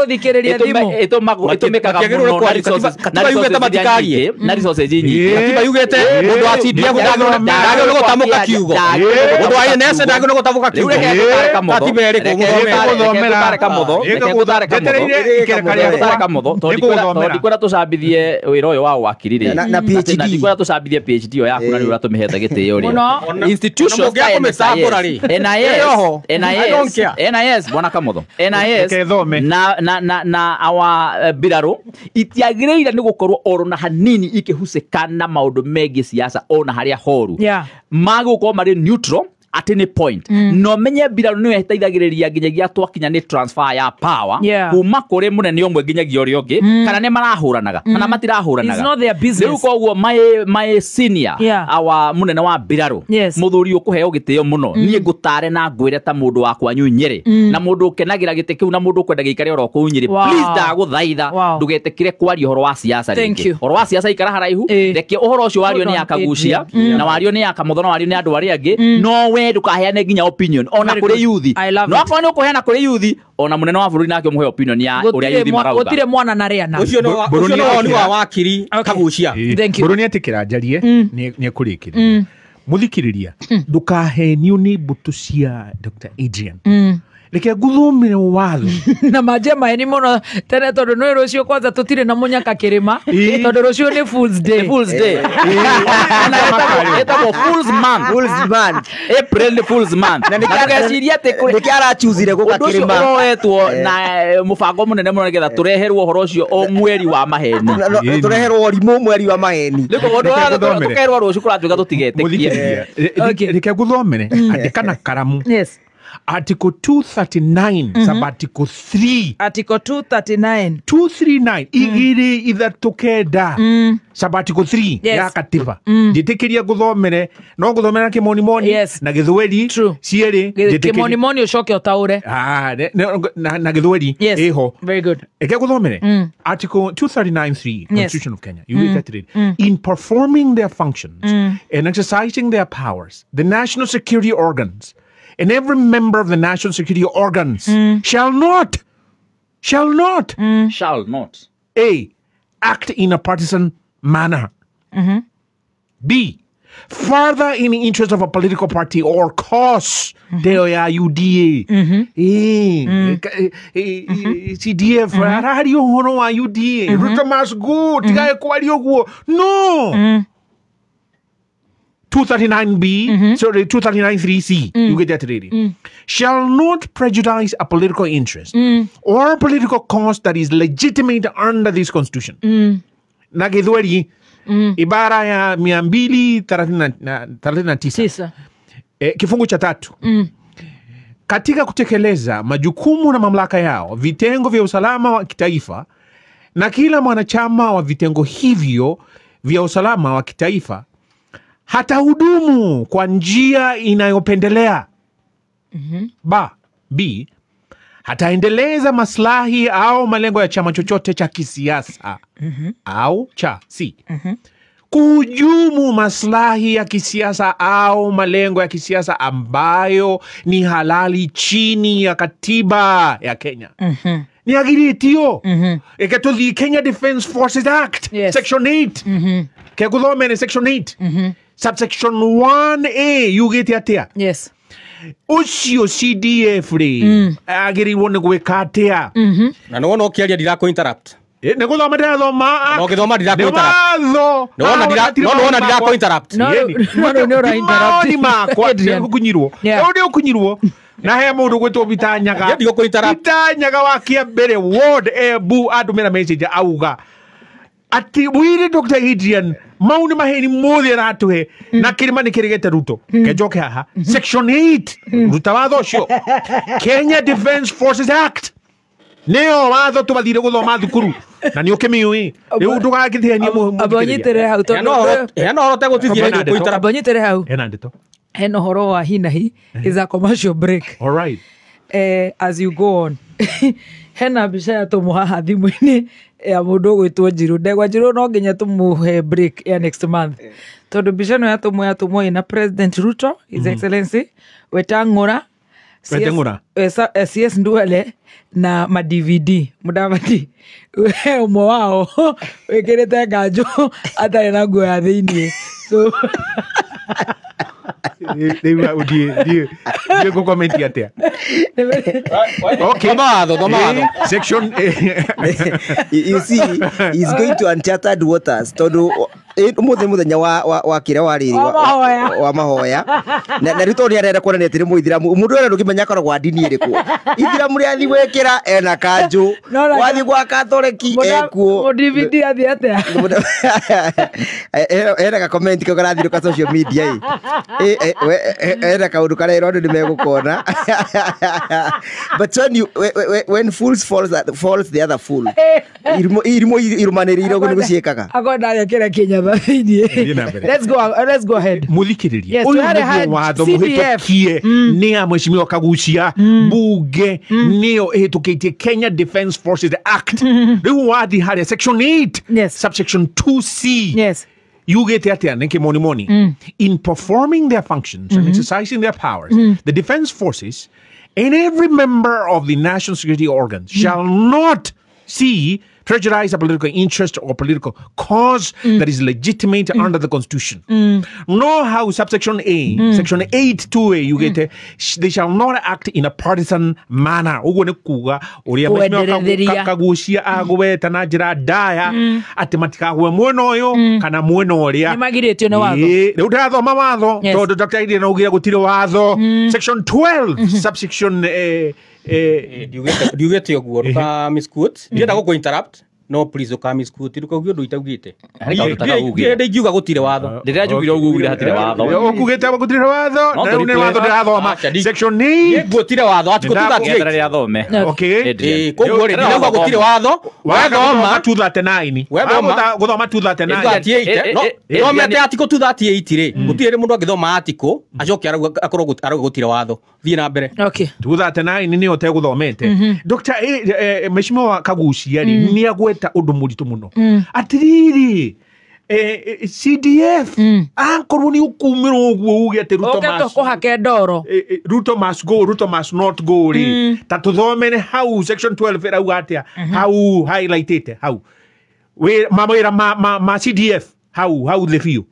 itumikaga muno na resources nyingi katiba yugete mundu atindia ndagiro gutamuka kiugo mundu wa NS ndagiro gutamuka kiugo katiba eri kuguthomera ndikwenda tucambithie wira uyu wa wakiri ri na PhD ndikwenda tucambithie PhD yo yaku na ni uratumihetha gitio ri institutions NIS bwana Kamotho NIS na awa biraru itiagirira ni gukorwo oro na hanini ikihusika maundu megi siasa ona haria horu magukorwo mari neutral at any point no menye biraru ni heteithagiriria nginyagia twakinya ni transfer ya power kuma kuri munene omwe nginyagia uri ungi kana ni marahuranaga kana matirahuranaga riu koguo my senior awa munene wa biraru muthuri ukuheo gitio muno nie ngutare na ngwire ta mundu wa kwanyu Nyeri na mundu ukenagira gite kiu na mundu kwenda gikare oro ku Nyeri please ndaguthaitha ndugetekire kwaria horo wa siasa ringi horo wa siasa ikara haraihu reke uhoro ucio wario ni akagucia na wario ni akamutho na wario ni andu ari angi no we ndukaheane nginya opinion ona kuri yuthi no akwa ni ukuheana kuri yuthi ona munene wa bururi nake muhe opinion ya uria yuthi marauga gutire mwana na ria na ucio ni wa wakiri kagucia buruni atikira njarie ni kurikiria muthikiriria ndukahenio ni mbutu cia Dr. Adrian reke guthumire watho na maje maeni muno tene tondu no rucio kwanza tutire na munyaka kirima tondu rucio ni Fool's Day etagwo Fool's Man April Fool's Man na nigeciria ati reke arachuzire guka kirima roetwo na mubango munene muno nigetha tureherwo horo ucio o mweri wa maheni tureherwo rimu mweri wa maheni tukerwo rucio kuratuika tutigetekie reke guthomere andikana karamu Article 239 sub Article 3 Article 239 igiri ithatukenda sub Article 3 ya katiba njitikiria guthomere no guthomera kimoni na githweri cieri kimoni ucoke utaure na githweri eho very good eke guthomere Article 239(3) Constitution of Kenya you get it in performing their functions and exercising their powers the national security organs and every member of the national security organs shall not A, act in a partisan manner. B, further in the interest of a political party or cause. UDA. CDF. Radio hono wa UDA. Ruto must go. Tigae kwali oguo. No. 239B, sorry, 239(3)(c, you get that ready. Shall not prejudice a political interest or a political cause that is legitimate under this constitution. Na githweri, ibara ya 239 kifungu cha 3 katika kutekeleza majukumu na mamlaka yao vitengo vya usalama wa kitaifa na kila mwanachama wa vitengo hivyo vya usalama wa kitaifa hata hudumu kwa njia inayopendelea. B, hataendeleza maslahi au malengo ya chama chochote cha kisiasa. Au C, kuhujumu maslahi ya kisiasa au malengo ya kisiasa ambayo ni halali chini ya katiba ya Kenya. Ni agiritio. Ekatuthi Kenya Defence Forces Act, Section 8. Kegudhomene Section 8. Subsection 1A yugite atia. Yes. Ucio CDF ri agiriwo ni gwika atia. Na no kiaria ndira interrupt. Ne guthoma ndathoma. No githoma ndira interrupt. No ndira interrupt. No ora interrupt. Ni makwa kunyirwo. Odi okunyirwo. Na he mundu gwitwo bitanyaga. Ndio ku interrupt. Bitanyaga wakia mbere ward ebu adumira message auga. Ati wiri Dr. Adrian mauni maheni mothe aratuhe na kirima ni kirigete Ruto kejoke haha Section 8 ruta watho ucio Kenya Defence Forces Act neo watho tubathire guthoma thukuru na ni ukimiui riu ndugagithenia mu abonyitere hau to no rote gutithia ndio kuitara abonyitere hau ena ndito heno horo wa hinahi is a commercial break. All right. As you go on hena bica ya tumuhaha thimu-ini ya mundu gwitwo Njiru ndegwa Njiru no nginya tumuhe break ya next month tondu bica no yatumwo ina President Ruto His Excellency Wetang'ula CS Ndwele na ma DVD Mudavadi umwe wao wikirite nganjo atari na nguo ya thiini so Ndiye ko comment atia. Okay. Tomado. Section you see, he's going to uncharted waters. Todo muthenya wa kire wa riri wa mahoya na rito ni arenda kuona atiri muithiramu mundu ara ndukimenya koragwa ndini iriku ithiramu ria thi gwikira ena kanju wathi gwa katholeki ekuo DVD athi atia era ka comment ko karathiruka social media era kaundu karero andu nimegukona but when fools falls the other fool irumanirire guo niguciikaga agonda yakira Kenya thini. Let's go ahead. Muthikiriria uyu niguo watho muhitukie ni a mheshimiwa Kagucia bunge nio ihitukitie Kenya Defence Forces Act riu wathi haria section 8 subsection 2C yugete atia niki moni in performing their functions and exercising their powers the defense forces and every member of the national security organs shall not see treasurize a political interest or political cause that is legitimate under the Constitution. Know how subsection A, section 8(2)(a), you get they shall not act in a partisan manner. Ugo ne kuga uria mheshimiwa Kagucia agweta na njira ndaya ati matikagwe mwena uyu kana mwena uria nimagiritio na watho riu ndathoma watho tondu Dr. Ida naugire gutire watho section 12 subsection ndiugete uguo ruka misquote ndienda guku interrupt no please uka misquote ruka uguo nduitagite ndienda ingiuga gutire watho ndiria njugire uguo ugire hatire watho ukugete gutire watho na ni watho ndirathoma section 9 gutire watho ati gutire athome okay koguo ri ndauga gutire watho wathoma 239 wathoma guthoma 239 no mete article 238 ri gutire mundu angithoma article acoke akorwo gutire watho thie na mbere okay 239 ni oteguthomete Dr. Mheshimiwa Kagucia ri ni agweta undu muritu muno atiriri CDF ankorwo ni ukumirwo uguo uge ati Ruto must go Ruto must not go ri ta tuthomene how section 12 era atia how highlighted how we mamira ma CDF how they feel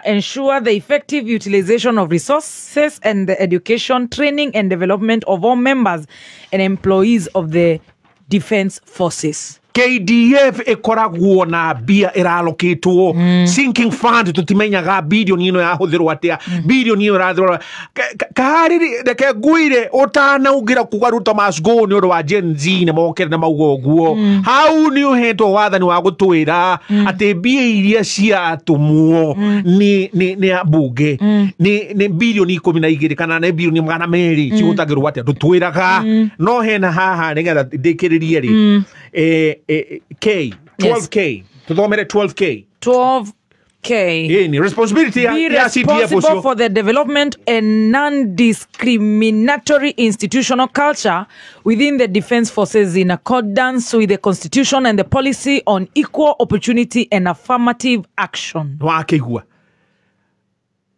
ensure the effective utilization of resources and the education, training and development of all members and employees of the defense forces. KDF ekoragwo na bia iralokitwo sinking fund tutimenyaga billion ino yahuthirwo atia billion ino rathirwo kahariri ndeke nguire utana ugira kuga Ruto must go ni ro wa Gen Z ne mokere na maugo guo how ni uhetwo wathani wa gutwira ati bia iria cia atumwo ni abunge ni billion 12 kana ne billion 200 cihutagirwo atia ndutwiraga no hena haha nigetha ndikiririe ri K 12K tuthomere 12K responsibility be responsible for the development and non-discriminatory institutional culture within the defense forces in accordance with the constitution and the policy on equal opportunity and affirmative action. Wakigua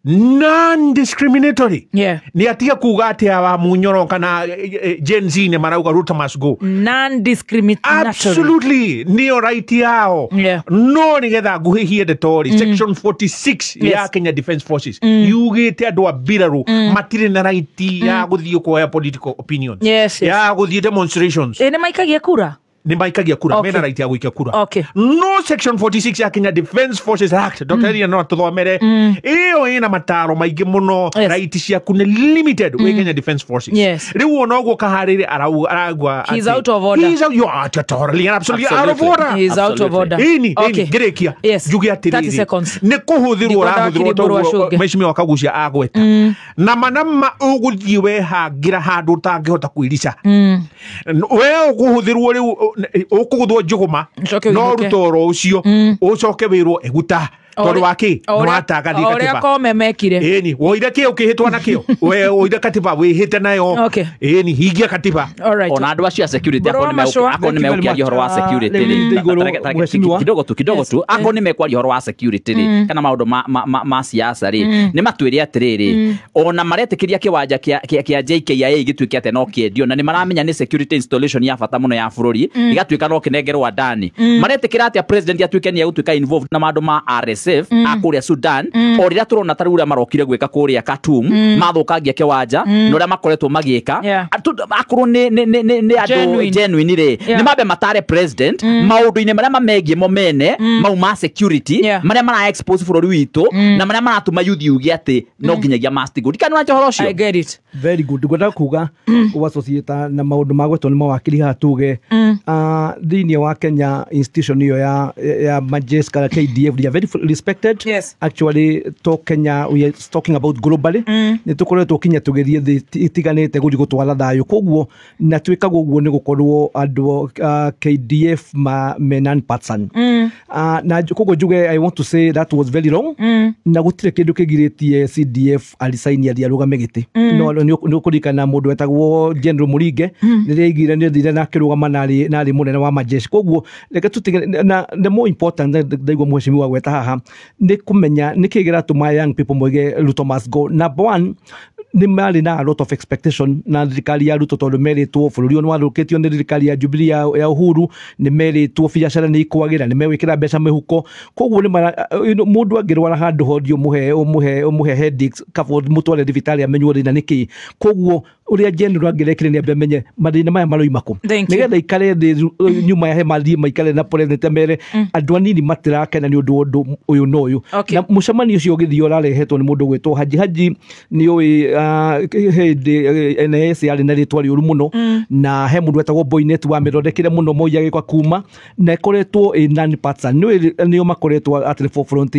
non-discriminatory ni atia kuga atia wa munyoro kana Gen Z ne marauga Ruto must go non-discriminatory absolutely ni right yao no ni getha nguhihie ndetori section 46 ya Kenya Defence Forces yugite andu a biraru matire na right ya guthie kuoya political opinions ya guthie demonstrations ne maikagia kura ni maikagia kura mena right ya guikia kura no section 46 ya Kenya Defence Forces Act Dr. Ria no tuthomere iyo ina mataro maingi muno right cia kuna limited we Kenya Defence Forces riu ona ugo kahariri aragwa he's out of order you are totally and absolutely out of order he's out of order gerekia jugi atiriri ni kuhuthirwo rahuthirwo Mheshimiwa Kagucia agweta na manama uguthie we hangira handu tangihota kwirica we uguhuthirwo riu ukuguthwo njuguma no rutoro ucio ucoke wirwo eguta tondu waki nwatagathie katiba oria kome mekire ni woire ki ukihitwa na kio we woire katiba wihite nayo ni hingia katiba ona andu acio security ako ni meukiaria horo wa security kidogo tu ako ni mekwaria horo wa security ri kana maundu ma siasa ri ni matwire atiriri ona maretikiria kiwanja kia JKIA igituike ate no kiendio na ni maramenya ni security installation ya bata muno ya bururi igatuika no kinengerwa ndani maretikira ate president atuike ni agutuika involved na maundu ma RSA RSF akuria Sudan o rira turona tarura marokire gwika kuria Khartoum mathukangia kiwanja no ria makoretwo magiika akorwo ni andu genuine ri ni mabe matare president maundu-ini maria mamegie momene mau ma security maria mara expose bururi witu na maria maratuma youth yugi ati no nginyagia mastigo dikana na horo ucio. I get it. Very good. Ngwenda kuga associate na maundu magwetwo ni mawakili hatuge thiini wa Kenya institution iyo ya Majestic KDF, they are very respected. Yes. Actually talk Kenya, we are talking about globally. Ni tukoretwo kinya tugerie itiganite guri gutwara thayo koguo na twikaga uguo ni gukorwo andu KDF menan patsan na koguo juge I want to say that was very wrong na gutire kindu kigiritie CDF alisaini ya rugame giti no ni kurikana mundu wetagwo General Muringe ni rigire ni thire na kirugama nari munene wa majeshi koguo reke tutige na the more important ndaigwa mheshimiwa gweta haha ni kumenya ni kigira tuma young people moige Ruto must go. Number one, ni mali na a lot of expectation na thirikari ya Ruto tondu meritwo bururi onu warukitio ni thirikari ya Jubilee ya Uhuru ni meritwo biacara ni ikwagira ni mewikira mbeca mihuko koguo ni mundu angirwara handu hodio muhe headaches kabo mutware thibitari amenywo thina niki koguo uria general angirekire ni amenye mathina maya maroimako nigetha ikare nyuma ya hema thie maikare na president mere andu anini matirakena ni undu uyu no uyu na mucemani ucio githio rarehetwo ni mundu gwetwo Haji ni oi NS yari na ritwa riuru muno na he mundu wetagwo Boynet wa mithondekire muno moya gikwa kuma na koretwo non person ni makoretwo at the forefront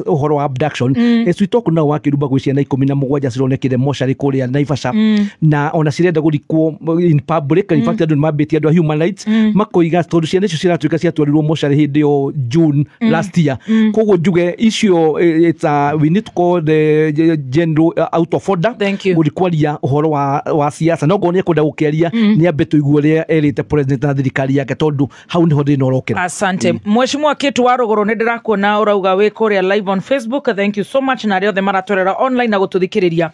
uhoro wa abduction as we talk now wakirumba gwi ciana 17 cironekire moshari kuria Naivasha na ona cirenda gurikwo in public in fact andu mabeti andu human rights makoiga tondu ciana icio ciratuika ciatwarirwo moshari hindi yo June last year koguo juge icio it's we need to call the general out of order gurikwaria uhoro wa siasa no ngone kwenda gukeria ni ambe tuiguo ria erite president na thirikari yake tondu hau niho thina urokera. Asante mheshimiwa Kitu wa Ruguru ni ndirakuona urauga wi kuria live on Facebook. Thank you so much na riothe maratorera online na gututhikiriria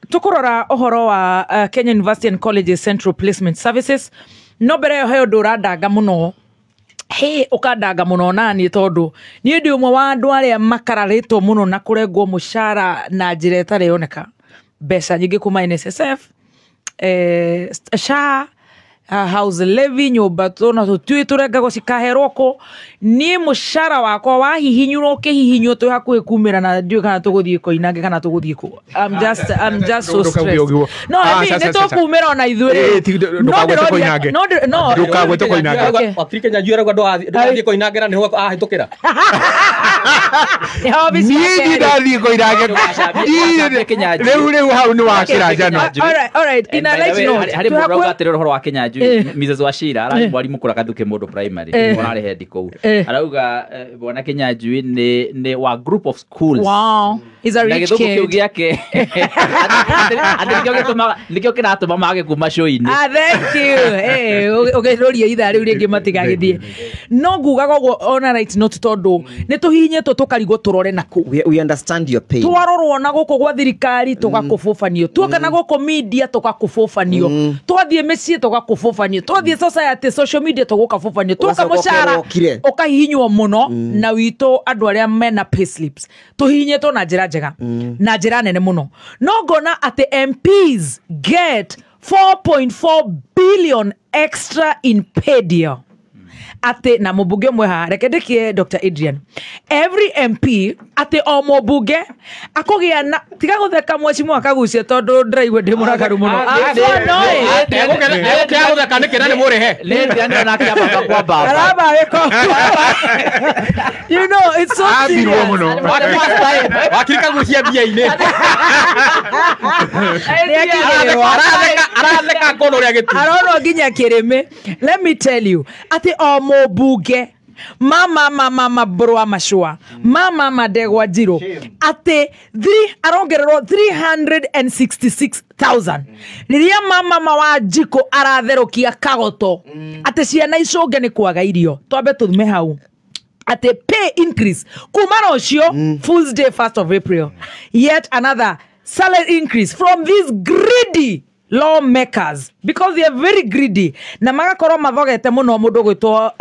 tukurora uhoro wa Kenya University and Colleges Central Placement Services no mbere yo he undu urandanga muno ukandanga muno nani tondu ni ndi umwe wa andu aria makararitwo muno na kurengwo mushara na njira itari yoneka mbeca nyingi kuma NSSF SHA house levy nyumba tona tutui turengagwo cikaherwo ko ni mushara wakwa wahihinyurwo kihihinyo tu hakuhi kumira na ndio kana tuguthie ko inange kana tuguthie ko I'm just so stressed no I mean neto kumira ona ithure ndukagwe ko inange no ndukagwe ko inange Afrika nyajura gwa ndo ko inange na niho ahitukira ni ndathie ko inange reu hau ni wakira jana all right in a light note hari muroga atirero horo wa Kenya Mrs. Wachira arari mwarimu kura kathuke mundu primary morare head kou arauga bwana Kenya Njui ni wa group of schools. Wow, he's a rich kid. Kiu giake nikio kinatuma mage kuma show-ini. Thank you. Okay roria itha riu ringi matigagithie no nguga gogo ona right not tondu ni tuhinyetwo tukarigwo turore naku we understand your pain twarorwo na guko gwa thirikari tugakububanio tuoka na guko media tugakububanio twathie mecii tugakububanio twathie society social media tugakububanio tuoka mushara ukahihinywo muno na wito andu aria mena payslips tuhinyetwo na njira njega na njira nene muno no ngona ati MPs get 4.4 billion extra in pedia ate na mubunge mwe ha rekendekie Dr. Adrian every MP ate o mubunge akogia na tiga gutheka mheshimiwa akagucia tondu ndiraigwe ndi murakaru muno tiga gutheka nikira ni murehe ndio na kiamba kwa baba araba weko you know it's so abirwo muno wakirika gucia bia ine aratheka kono ria gitu arono nginya kirime let me tell you ate o mubunge mama bro amashua mama Ndegwa Njiro ate arongererwo 366,000 riria mama wa Njiko aratherukia kagoto ate ciana icunge ni kwaga irio twambe tuthume hau ate pay increase kumara ucio Fool's Day 1st of April yet another salary increase from these greedy lawmakers because they are very greedy na magakorwo mathogete muno mundu gwitwo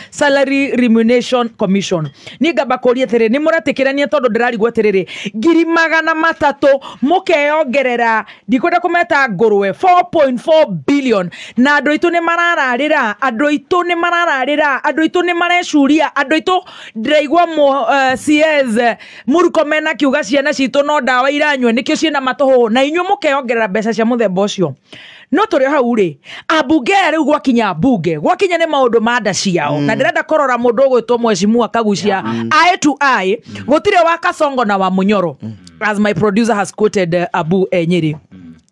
salary remuneration commission ni ngamba kuria atiriri ni muratikirania tondu ndirarigwo atiriri 300,000 mukeyongerera ndikwenda kumeta ngurwe 4.4 billion na andu aitu ni marararira andu aitu ni marecuria andu aitu ndiraigua CS Murkomen akiuga ciana citu no ndawa iranywe nikio ciena matuhu na inyu mukeyongerera mbeca cia muthemba ucio no turi hau ri abunge riu gwakinya ni maundu manda ciao na ndirenda korora mundu gwitwo mwecimu akagucia eye to eye gutire wa Kasongo na wa Munyoro as my producer has quoted Abu Nyeri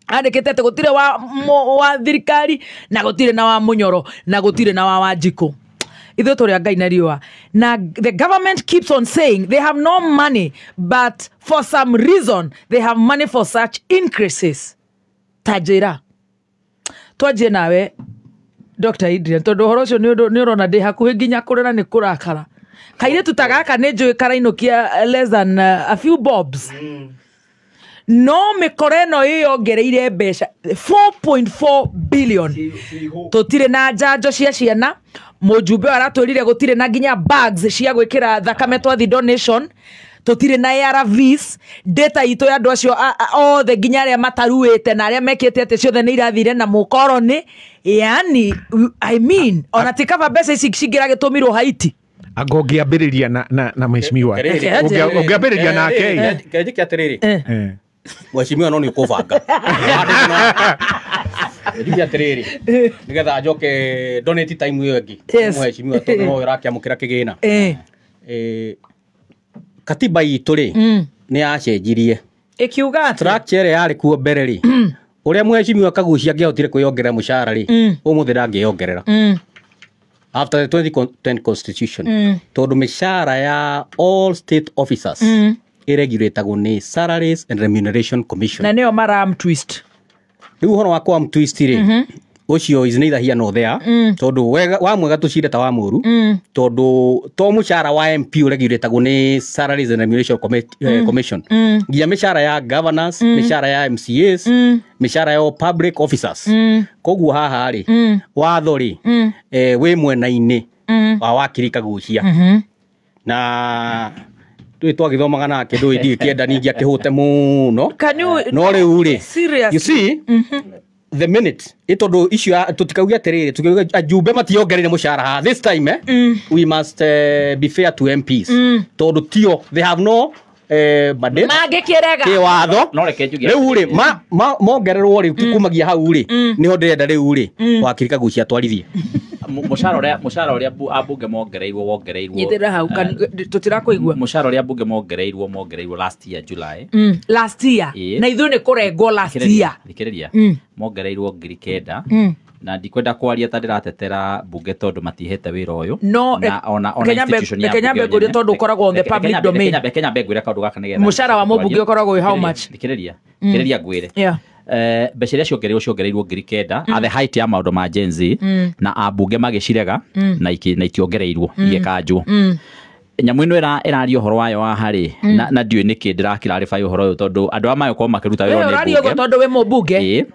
andikite te gutire wa thirikari na gutire na wa Munyoro na gutire na wa Wanjiku ithu turi Ngai na riwa na the government keeps on saying they have no money but for some reason they have money for such increases tajira twaje nawe Dr. Adrian tondu horo cio ni urona ndi hakuhi nginya kurira ni kurakara kaire tutagaka ni njui karainokia less than a few bobs no mikoreno iyongereire mbeca 4.4 billion tutire na njanjo cia ciana mujumbe aratwirire gutire na nginya bags cia gwikira thakame twathi donation tutire na ARVs data ito ya andu acio othe nginya aria mataruite na aria mekete ate ciothe ni irathire na mukoroni yani I mean ona tikava mbeca ici cigira gitumirwo Haiti angongiambiriria na mheshimiwa ungiambiriria nake kejiki atiriri mheshimiwa no ni ukubanga Ndiye atiriri nigetha njoke donate time iyo ingi mheshimiwa tondu no irakiamukira kigina katiba itu ri ni yacenjirie ikiuga structure yari kuo mbere ri uria mheshimiwa kagucia ngihotire kwiyongerera mushara ri umuthi ndangiyongerera after the 2010 constitution tondu mishara ya all state officers iregulategwo ni Salaries and Remuneration Commission na neo maram twist riu horo wakwa am twist ri ucio is neither here nor there tondu wa mwega tucire ta wa muru tondu to mushara wa MP uregulategwo ni Salaries and Remuneration Commission nginya mishara ya governors mishara ya MCAs mishara ya public officers koguo haha ri watho ri wi mwena-ini wa wakiri Kagucia na twagithomaga nake ndui ndikienda ningi akihute muno no riu ri you see the minute itondu icio tutikaugia atiriri tukaugia ajumbe mationgerere mushara this time we must be fair to MPs tondu tio they have no mandate mangikirega kiwatho no reke njugie riu ri mongererwo ri kumagia hau ri niho ndirenda riu ri wakiri Kagucia twarithie mushara uria abunge wongereirwo nyitira hau tutirakuigua mushara uria abunge mongereirwo last year July last year na ithu ni kurengwo last year thikiriria mongereirwo 9,000 na ndikwenda kwaria ta ndiratetera bunge tondu matihete wira uyu na ona institution ya Kenya Mbegu tondu ukoragwo on the public domain Kenya Mbegu ira kaundu gaka nigetha mushara wa mubunge ukoragwo how much thikiriria ngwire mbeca iria ciongereirwo 9,000 at the height ya maundu ma Gen Z na abunge magicirega na itiongereirwo igekanjwo nyamu ino irario horo wayo wa hari na ndiwe niki ndirakirarify horo uyu tondu andu amayo ko makiruta wira ni urario go tondu we mubunge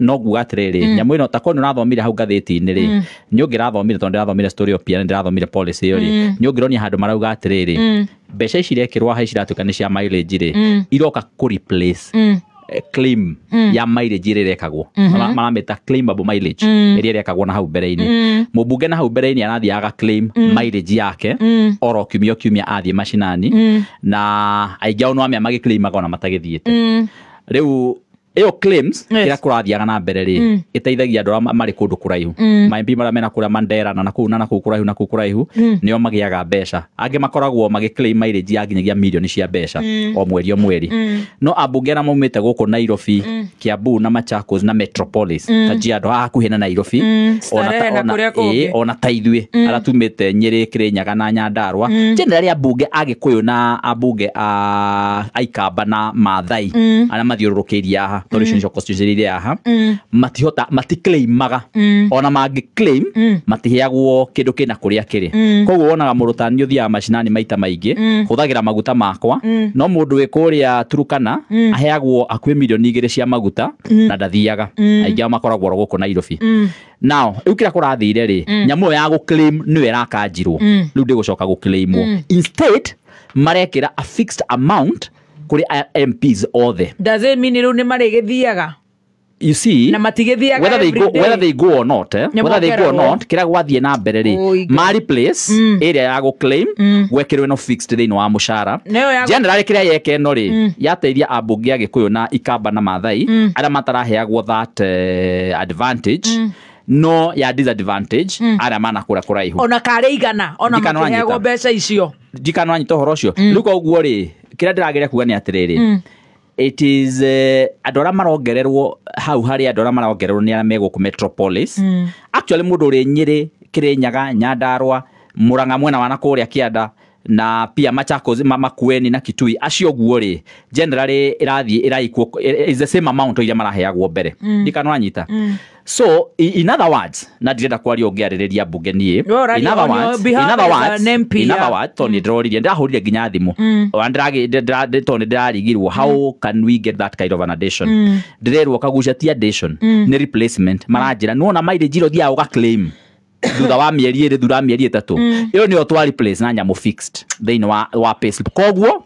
no guga atiriri nyamu ino takoni urathomire hau gatheti-ini ri nyongirathomire tondu ndirathomire story of PN ndirathomire policy yo ri nyongironia handu marauga atiriri mbeca ici irekirwo ha iciratuka ni cia mileage ri iroka ku replace claim ya mileage irekagwo marameta claimable mileage iria irekagwo na hau mbere-ini mubunge na hau mbere-ini arathiaga claim mileage yake oro kiumia athie mashinani na aingi ao no amia magiclaimaga ona matagithiete riu iyo claims ira kurathiaga na mbere ri iteithagia andu mari kundu kuraihu maimbi mara mena kuria Mandera na naku kuraihu nio magiaga mbeca angi makoragwo magiclaim mileage ya nginyagia milioni cia mbeca o mweri no abunge na maumite guku Nairobi Kiambu na Machakos na Metropolis Kajiado hakuhi na Nairobi ona taithwe aratumite Nyeri Kirinyaga na Nyandarua generally abunge agikuyu na abunge a Aikamba na Maathai ana mathiururukiria mucara tori cio constitution iria aha matihota maticlaimaga ona mangi claim matiheagwo kindu kina kuria kiri koguo wonaga murutani uthia macinani maita maingi huthagira maguta makwa no mundu wi kuria Turukana aheagwo akwe milioni 2 cia maguta na ndathiaga aingi makoragwo guku Nairobi now ukira kurathire ri nyamu ya gu claim niwe rakanjirwo riu ndigucoka gu claimwo instead marekira a fixed amount kuri MPs othe. Does it mean riu ni marigithiaga? You see, whether they go or not, kira gwathie na mbere ri mari place area ya go claim gwekirwe no fixed thini wa mushara generally kira yeke no ri yateithia ambunge agikuyu na ikamba na mathai ara mataraheagwo that advantage no ya disadvantage ara mana kura kuraihu ona kare igana ona makiheagwo mbeca icio ndikano anyita horo cio riu koguo ri kira ndirageria kuga ni atiriri it is adora marongererwo hau hari adora marongererwo ni ara mego ku metropolis actually mundu uri Nyeri Kirinyaga Nyandarua Murang'a mwena wana kuria Kianda na pia Machakos Makueni na Kitui acio guo ri generally irathie iraikwo is the same amount iria maraheagwo mbere ndikano anyita so in other words na direnda kwaria ungiaririria bunge nie in other words Tony Droririe ndahurire ginya thimu andragi Tony ndirarigirwo how can we get that kind of an addition ndirerwo kagucia ti addition ni replacement maranjira nuona maire jiro thia uga claim thutha wa mieri 2 thutha mieri 3 iyo ni otwa replace na nyamu fixed thini wa payslip koguo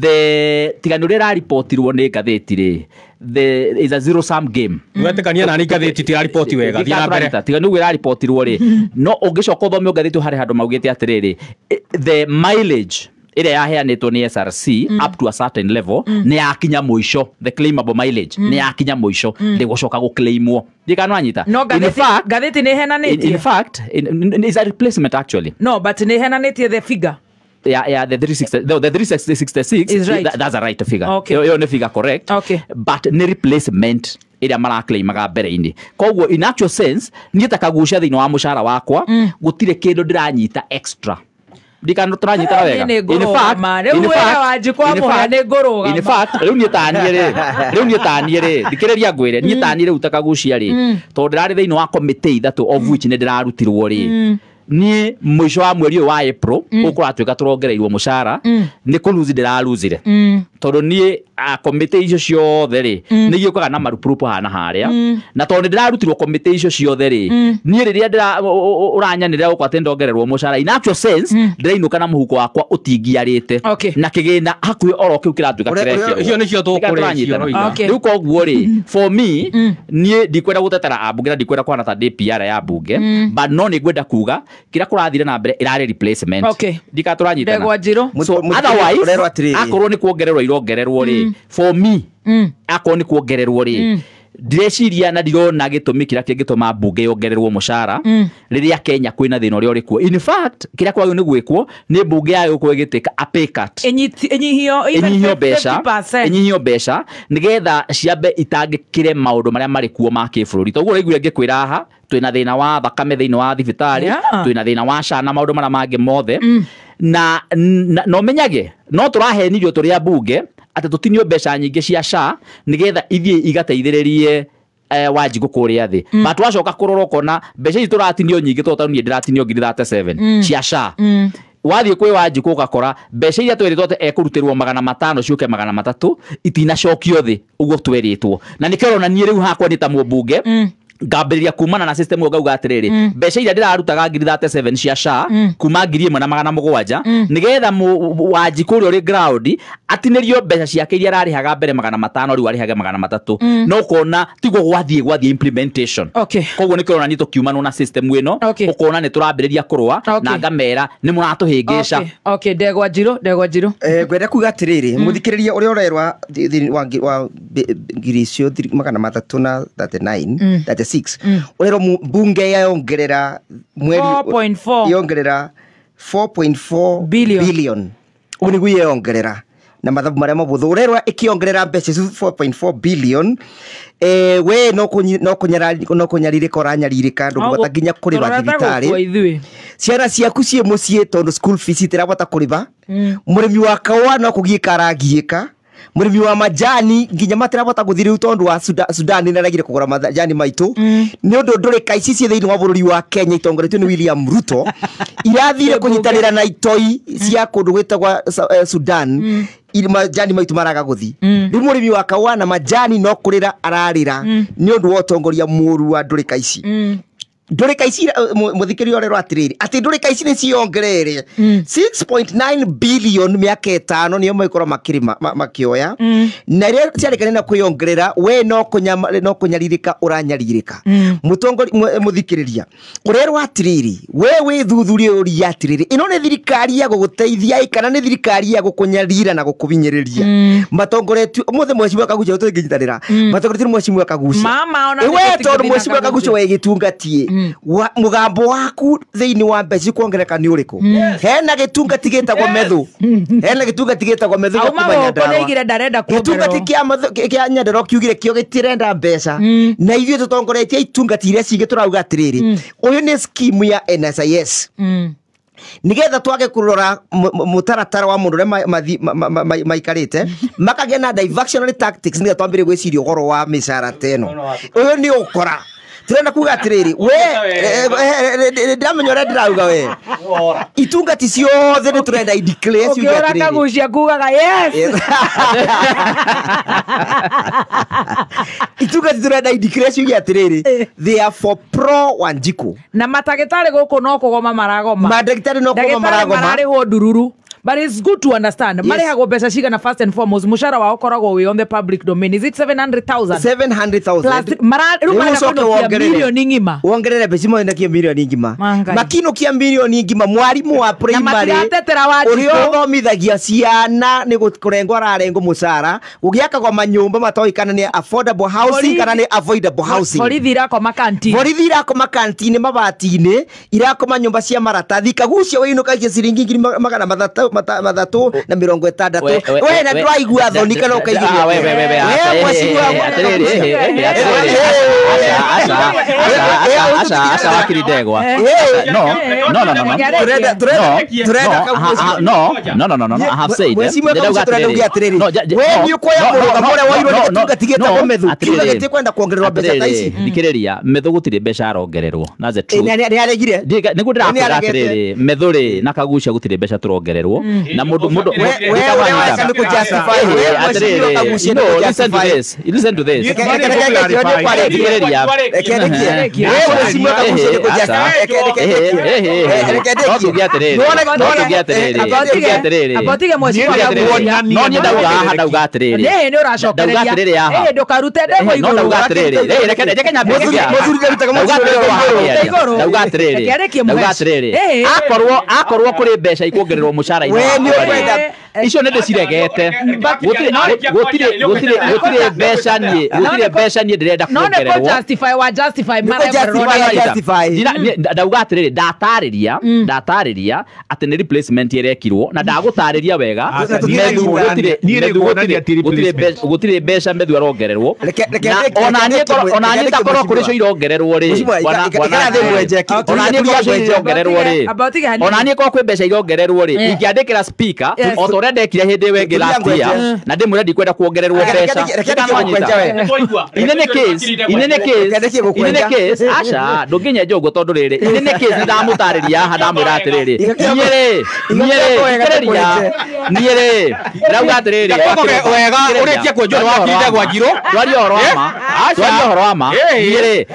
the tiganu rira reportirwo ni gatheti ri there is a zero sum game wetekania na ni gatheti ti report wega thia na mbere tiganu gira reportirwo ri no ungicoka thomio gatheti hari handu maugite atiriri the mileage ire yaheanitwo ni SRC up to a certain level ni yakinya muisho the claimable mileage ni yakinya muisho ndigucoka gu claimwo ndikano anyita no gatheti ni henanitie in fact is a replacement actually no but ni henanitie the figure yeah the 366 is right. That's a right figure okay. Yo ne figure correct but ni replacement ira maraclaimaga mbere-ini koguo in actual sense ni takagucia thini wa mushara wakwa gutire kindu ndiranyita extra ndikano turanyita wega in fact riu ni tanie ri dikiriria ngwire ni tanie riu takagucia ri to ndirari thini wa committee ithatu of which ni ndirarutirwo ri ni mwisho wa mweri wa April ukuratuika turongereirwo mushara ni kuluzi ndiraruzire tondu ni committee icio ciothe ri ni giokaga na marupurupu hana haria na tondu ndirarutirwo committee icio ciothe ri ni riria ndira uranyanirira ukwate ndongererwo mushara in actual sense ndirainũka na muhuko wakwa utingiarite na kigina hakuhi oro kiu kiratuika kirekio hiyo nicio tukurecio riu koguo ri for me ni ndikwenda gutetera ambunge na ndikwenda kwana ta DPR ya bunge but no ni ngwenda kuga kira kurathire na mbere irari replacement ndikaturanyitana so otherwise akorwo ni kuongererwo irongererwo ri for me akorwo ni kuongererwo ri ndiciria na ndirona gitumi kira kingituma bunge yongererwo mushara riria Kenya kwina thina uri kuo in fact kira kwagio ni gwikwo ni bunge yayo kwegitika a pay cut enyihio besha nigetha ciambe itangikire maundu maria mari kuo ma kibururi toguo raiguire ngikwira aha twina thina wa thakame thini wa thibitari twina thina wa SHA na maundu maria mangi mothe na no menyage no turahenirio turi ambunge ati tutinio mbeca nyingi cia SHA nigetha ithie igateithiririe Wanjigu kuria thi but wacoka kurora kona mbeca ici turatinio nyingi to nie ndiratinio 37 cia SHA wathie kwi Wanjigu ugakora mbeca iria tweritwo ekurutirwo 500 ciuke 300 itinacokio thi uguo tweritwo na nikero na nie riu hakwa ni ta mumbunge ngambiriria kumana na system ngauga atiriri mbeca iria ndirarutaga 37 cia SHA kuma 1,700 nigetha Wanjiku uri uri ground atinirio mbeca ciake iria rarihaga mbere 500 riu arihage 300 no kona tiguo gwathie implementation koguo nikirona ni tukiumana na system ino ukona ni turambiriria kurwa na ngamera ni muratuhingisha ndegwa njiro ngwenda kuga atiriri muthikiriria uri urerwa wa ngiricio 339 urero bunge yongerera mweri 4.4 yongerera 4.4 billion uniguye yongerera na mathabu maria mabuthu urerwa ikiongerera mbeca 4.4 billion we no kunyaririka uranyaririka ndu bota nginya kuriba thibitari ciana ciaku cie mucii tondu school fees itirabota kuriba murimi wa kawa no kugiika aragiika murimi wa majani nginya matirabota guthiri utondu wa Sudan na ragire kugura majani maitu ni undu nduri kaici cie thiini wa bururi wa Kenya itongoretio ni William Ruto irathire kunyitanira na itoi cia kundu gwitagwa Sudan majani maitu maraga guthi riu murimi wa kawa na majani no kurira ararira ni undu wa utongoria muru wa nduri kaici ndurika ici muthikiri orero atiriri ati ndurika ici ni ciongerere 6.9 billion miaka 5 niyo maikoro makirima makioya na ria ciarikane na kuyongerera we no kunyaririka uranyaririka mutongori muthikiriria urero atiriri we thuthuria uri atiriri ino ni thirikari ya guguteithia ikana ni thirikari ya gukunyarira na gukubinyiriria matongoretu muthe mwecimu kagucia utingitanira matongoretu mwecimu kagucia mama ona we tondu mwecimu kagucia we gitungatie mugambo waku thiini wa mbeca kuongereka ni uriku hena gitungati gitagwo methu hena gitungati gitagwo methu kumanya ndawa gitungati kia nyandero kiugire kio gitirenda mbeca na ithio tutongoretie itungati iria cingi turauga atiriri uyu ni scheme ya NSIS nigetha twage kurora mutaratara wa mundu maikarite makagĩa na diversionary tactics nigetha twambire gwiciria ũhoro wa mĩcara teno uyu ni ukora turenda kuga atiriri we ndamenya ũrĩa ndĩrauga we itungati ciothe nĩ turenda ideclare ciuge atiriri kagucia kugaga yes itungati turenda ideclare ciuge atiriri they are for pro Wanjiku na matagĩtarĩ gũkũ no kũgoma maragoma madagĩtarĩ no kũgoma maragoma mararĩhwo ndururu. But it's good to understand. Yes. Marehagwo mbeca cigana first and foremost. Mushara wao koragwo we on the public domain. Is it 700,000? 700,000. Plus milioni ngima. Wongerere mbeca mo ndekie milioni ngima. Makino kia milioni ngima mwarimu wa primary. Urio thomithagia ciana ni kurengwa rarengo mucara. Ugiaka kwa manyumba matoikana ni affordable housing kana ni avoidable housing. Borithi irako makantini. Borithi irako makantini mabatini irako manyumba cia maratathi kagucia we inuka ciringi 300 mathatu na 60 we na ndwaigua thoni kana ukaigiria we mwecimu asa wakiri ndegwa no I have said mwecimu atiriri we ni ukoya muruga mure wairo ni tugatigeta go methu tugatigete kwenda kuongererwa mbeca taici nikiriria methu gutire mbeca arongererwo naze true ni aregire nigu ndirakuga atiriri methu ri na kagucia gutire mbeca turongererwo na mundu listen to this akorwo kuri mbeca ikuongererwo mucara icio nä ndä ciregete gutire mbeca niä ndä renda kuongererwo ndauga atä rä rä ndatarä atä nä replacement irekirwo na ndagå tarä ria wega gå tirä mbeca methu arongererwo ona niä ngakorwo kå rä cio irongererwo rä ona niä korwo kwä mbeca irongererwo rä ingäandä kä ra speaker otorĩa ndekire hĩndĩ ĩyo ĩngĩ last year na ndĩmwĩre ndikwenda kuongererwo mbeca inene case aca ndũngĩnya njoguo tondũ rĩrĩ inene case nĩndamũtarĩria haha ndamwĩra atĩrĩrĩ niĩ rĩ ndĩrauga atĩrĩrĩ wega ũrĩtie kuonjwo nĩwakirinde gwa njirũ twaria ũhoro wa ma niĩ rĩ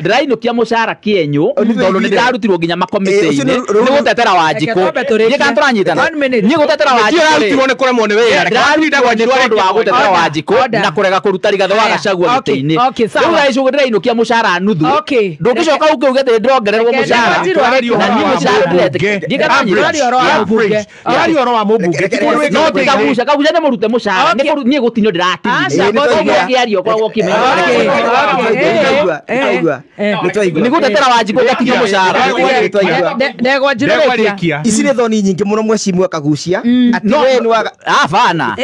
ndĩrainũkia mũcara kĩenyũ tondũ nĩndĩrarutirwo nginya makomitĩ-inĩ nĩ gũtetera Wanjiku niĩ kana tũranyitana niĩ gũtetera Wanjiku nĩ kũremwo nĩ wĩra ndĩrandũ wa gũtetera Wanjiku na kũrega kũruta rigatho wa Gachagua gĩtĩ-inĩ rĩu raicu ndĩrainũkia mũcara nuthu ndũngĩcoka ũkĩuge atĩ ndĩrongererwo mũcara na niĩ mũcara ndĩretĩkia ũhoro wa mũmbunge no kagucia nĩ mũrute mũcara niĩ gutinyo ndiratinire Aca, giario kwa gukimenya ni gutetera Wanjiku gatinyo mucara ndegwa njirikia ici nä thoni nyingä må no mwecimu akagucia atä we nä waga bana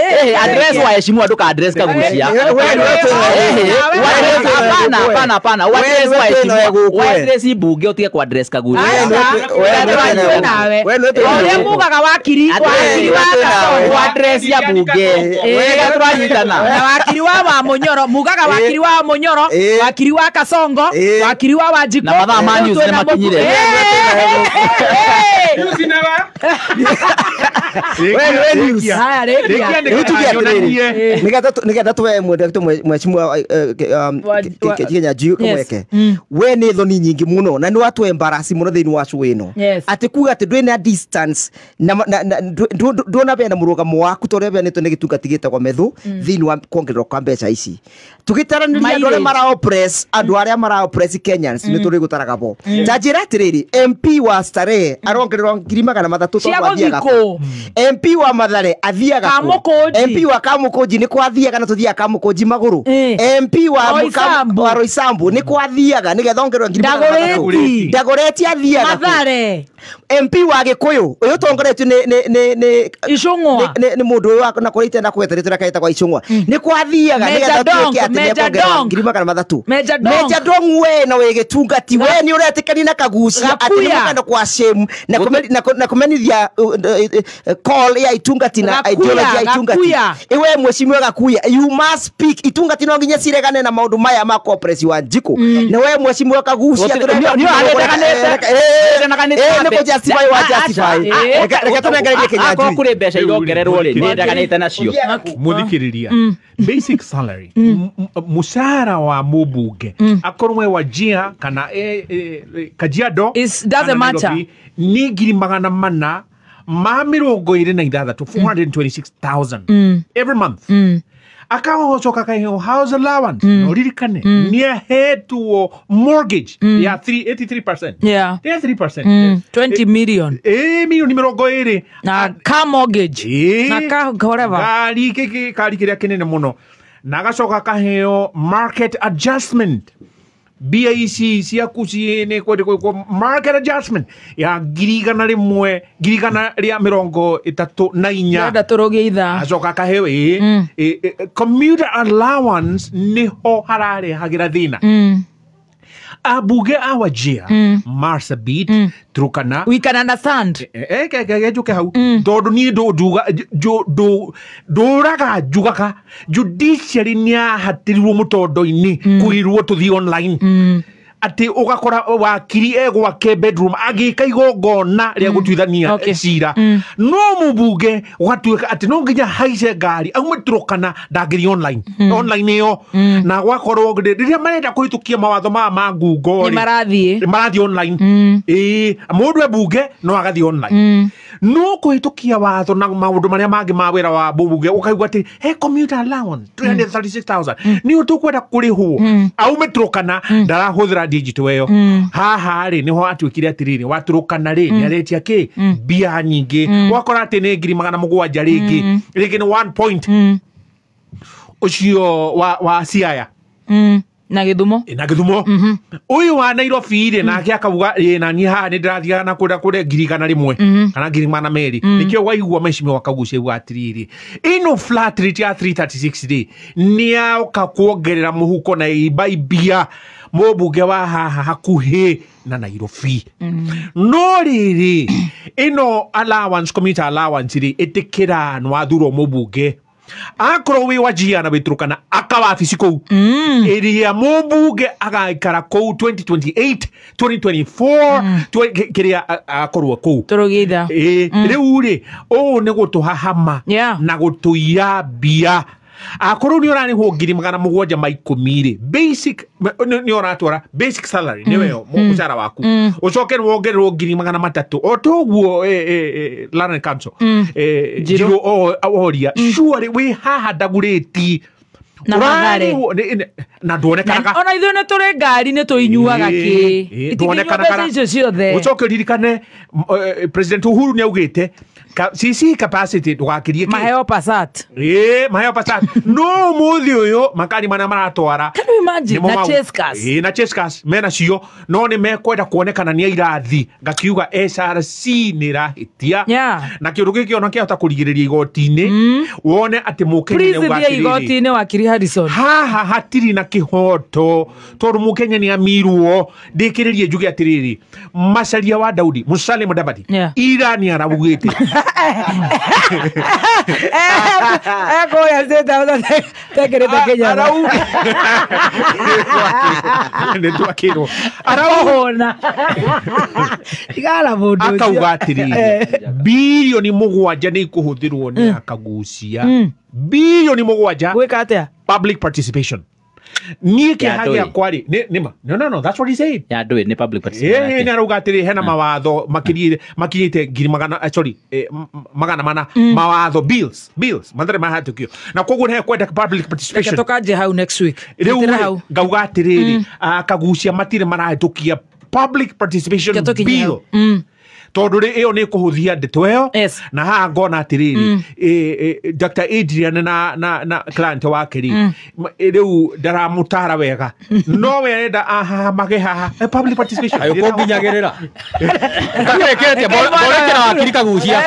address wa heshimu andu ka address kagucia pana address ibunge utige kwa address kagucia oria mugaga wakiri wa address ya bunge wega turanyitana na wakiri wa Munyoro mugaga wakiri wa Munyoro wakiri wa Kasongo wakiri wa Wanjiku na mathaa ma news nĩ makinyire nä getha twe mwecimu Kenya Njui kamweke we nä thoni nyingä må no na nä watwe embarasi må no thä inä wa cå ä no atä kuga atä ndwä na distance ndwona bena må rå waku to rä a beanä two nä gä tungatigä te gwa methå thä inä wa kuongererwo kwa mbeca ici tå gä taranä andå arä a andå arä a mara Kenyans nä tå rä gå taraga bo ta njä ra atä rä rä MP wa Starehe arongererwo 300,000 MP wa Mathare athiaga MP wa Kamukunji nä kwathiaga na tå thiaga Kamukunji magå MP wa Roysambu nä kwathiaga nä getha ongererwo 300,000 Ndagoreti athiaga MP wa Gikuyu uyu tongoretio ni Icung'wa ni mundu uyu na kurite na kweterete na kaita kwa Icung'wa ni kwathiaga ni getha tuke ati ni kuongerera 300,000 Meja Dong we na we gitungati we ni uretikani na kagucia ati ni mukanda kwa shame na kumenithia call ya itungati na ideology ya itungati iwe mweshimiwa Gakuya you must speak itungati no nginya ciregane na maundu maya ma corporate wa Njiko na we mweshimiwa Kagucia ni ko justify wa justify reka tunengererie Kenya Njui kuri mbeca irongererwo ri ni ndaganite nacio muthikiriria basic salary mushara wa mubunge akorwe wa Jia kana Kajiado doesn't matter ni 426,000 426,000 every month akahocoka kaiheo house allowance no ririkane ni ahetwo mortgage ya 83% yeah 3% 20 million milioni 20 na car mortgage na car whatever kari kiria kinene muno na agacoka kaheo market adjustment BAC ciaku ciene kwa market adjustment ya 134 nda turogie itha acoka kaheo commuter allowance niho hararehagira thina abuge awajia Marsabit Turkana we can understand juke hau tondu ni nduraga njugaka judiciary ni ahatirirwo mutondo-ini kuirwo tuthi online ati ugakora wakiri gwake bedroom agika igongona ria gutuithania cira no mubunge gwatuika ati no nginya haice ngari aume Turkana ndangiri online yo na gwakorwo riria marenda kuhitukia mawatho ma ngungo ni marathie online mundu bunge no agathi online no kuhitukia watho na maundu maria mangi ma wira wa bunge ukaigwa ati commuter allowance 336,000 ni utukwenda kurihwo aume Turkana ndarahuthira digital weyo haha ri niho atwikire atiriri waturukana ri ni aretia ki bia nyingi wakora ati ni 700,000 ringi ni 1 point ucio wa Siaya na Githumo uyu wa Nairobi ri nake akabuga na ni haha ni ndirathia na kuda 1,000 kana 2,000 nikio waigua meshimi wakagucia bwa atiriri ino flat rate ya 336 ni auka kuongerera muhuko na ibaibia mubunge wa haha hakuhi na Nairobi no riri ino allowance commuter allowance ri itikira nwathuro mubunge akoro wi wajia na Turkana akawabici kou iria mubunge agaikara kou 2028 2024 kiria akorwo kou turugitha riu ri ni gutuhahama na gutuia bia akoro ni orani ho 710 basic ni oratwara basic salary ni weyo mushara waku ucoke wongererwo 300 otoguo London Council jiro oria sure we haha ndagureti na Mathare na ndonekaga ona ithuĩ nĩ tũrĩ ngari nĩ tũinyuaga kĩ ndonekaga icio ciothe ucoke ririkane President Uhuru nĩ augĩte CC capacity tugakirie maheo Passat maheo Passat no muthi uyu makari mana maratwara can you imagine na Chescas na Chescas mena cio no ni mekwenda kuonekana ni irathi ngakiuga SRC ni rahitia na kiundu giki ona kiahota kurigiriria igoti-ini wone ati mukenya ni ugatiriri igoti-ini wakiri Harrison haha hatiri na kihoto tondu mukenya ni amirwo ndikiririe njuge atiriri Macharia wa Daudi Musalia Mudavadi Irani arabugite ya zeta tekereta Kenya ndio akiro araona igala mundu akauga atiriri bilioni mugwanja ni kuhuthirwo ni akagucia bilioni mugwanja gwika atia public participation niä kä hagia kwari no that's what he said ya ndå nä public participation nä arauga atä rä hena mawatho makinyä te ngiri magana mana mawatho bills matharä mahatå kio na koguo nä kwenda public participation tå kanjä hau next week rä u ngauga atä rä rä kagucia matirä marahätå kia public participation bill tondu ri iyo ni kuhuthia ndeto iyo na haha ngona atiriri Dr. Adrian na client wake ri riu ndaramutara wega no werenda mage haha public participation ayo ko nginyagirira kakekete borekera wakiri kagucia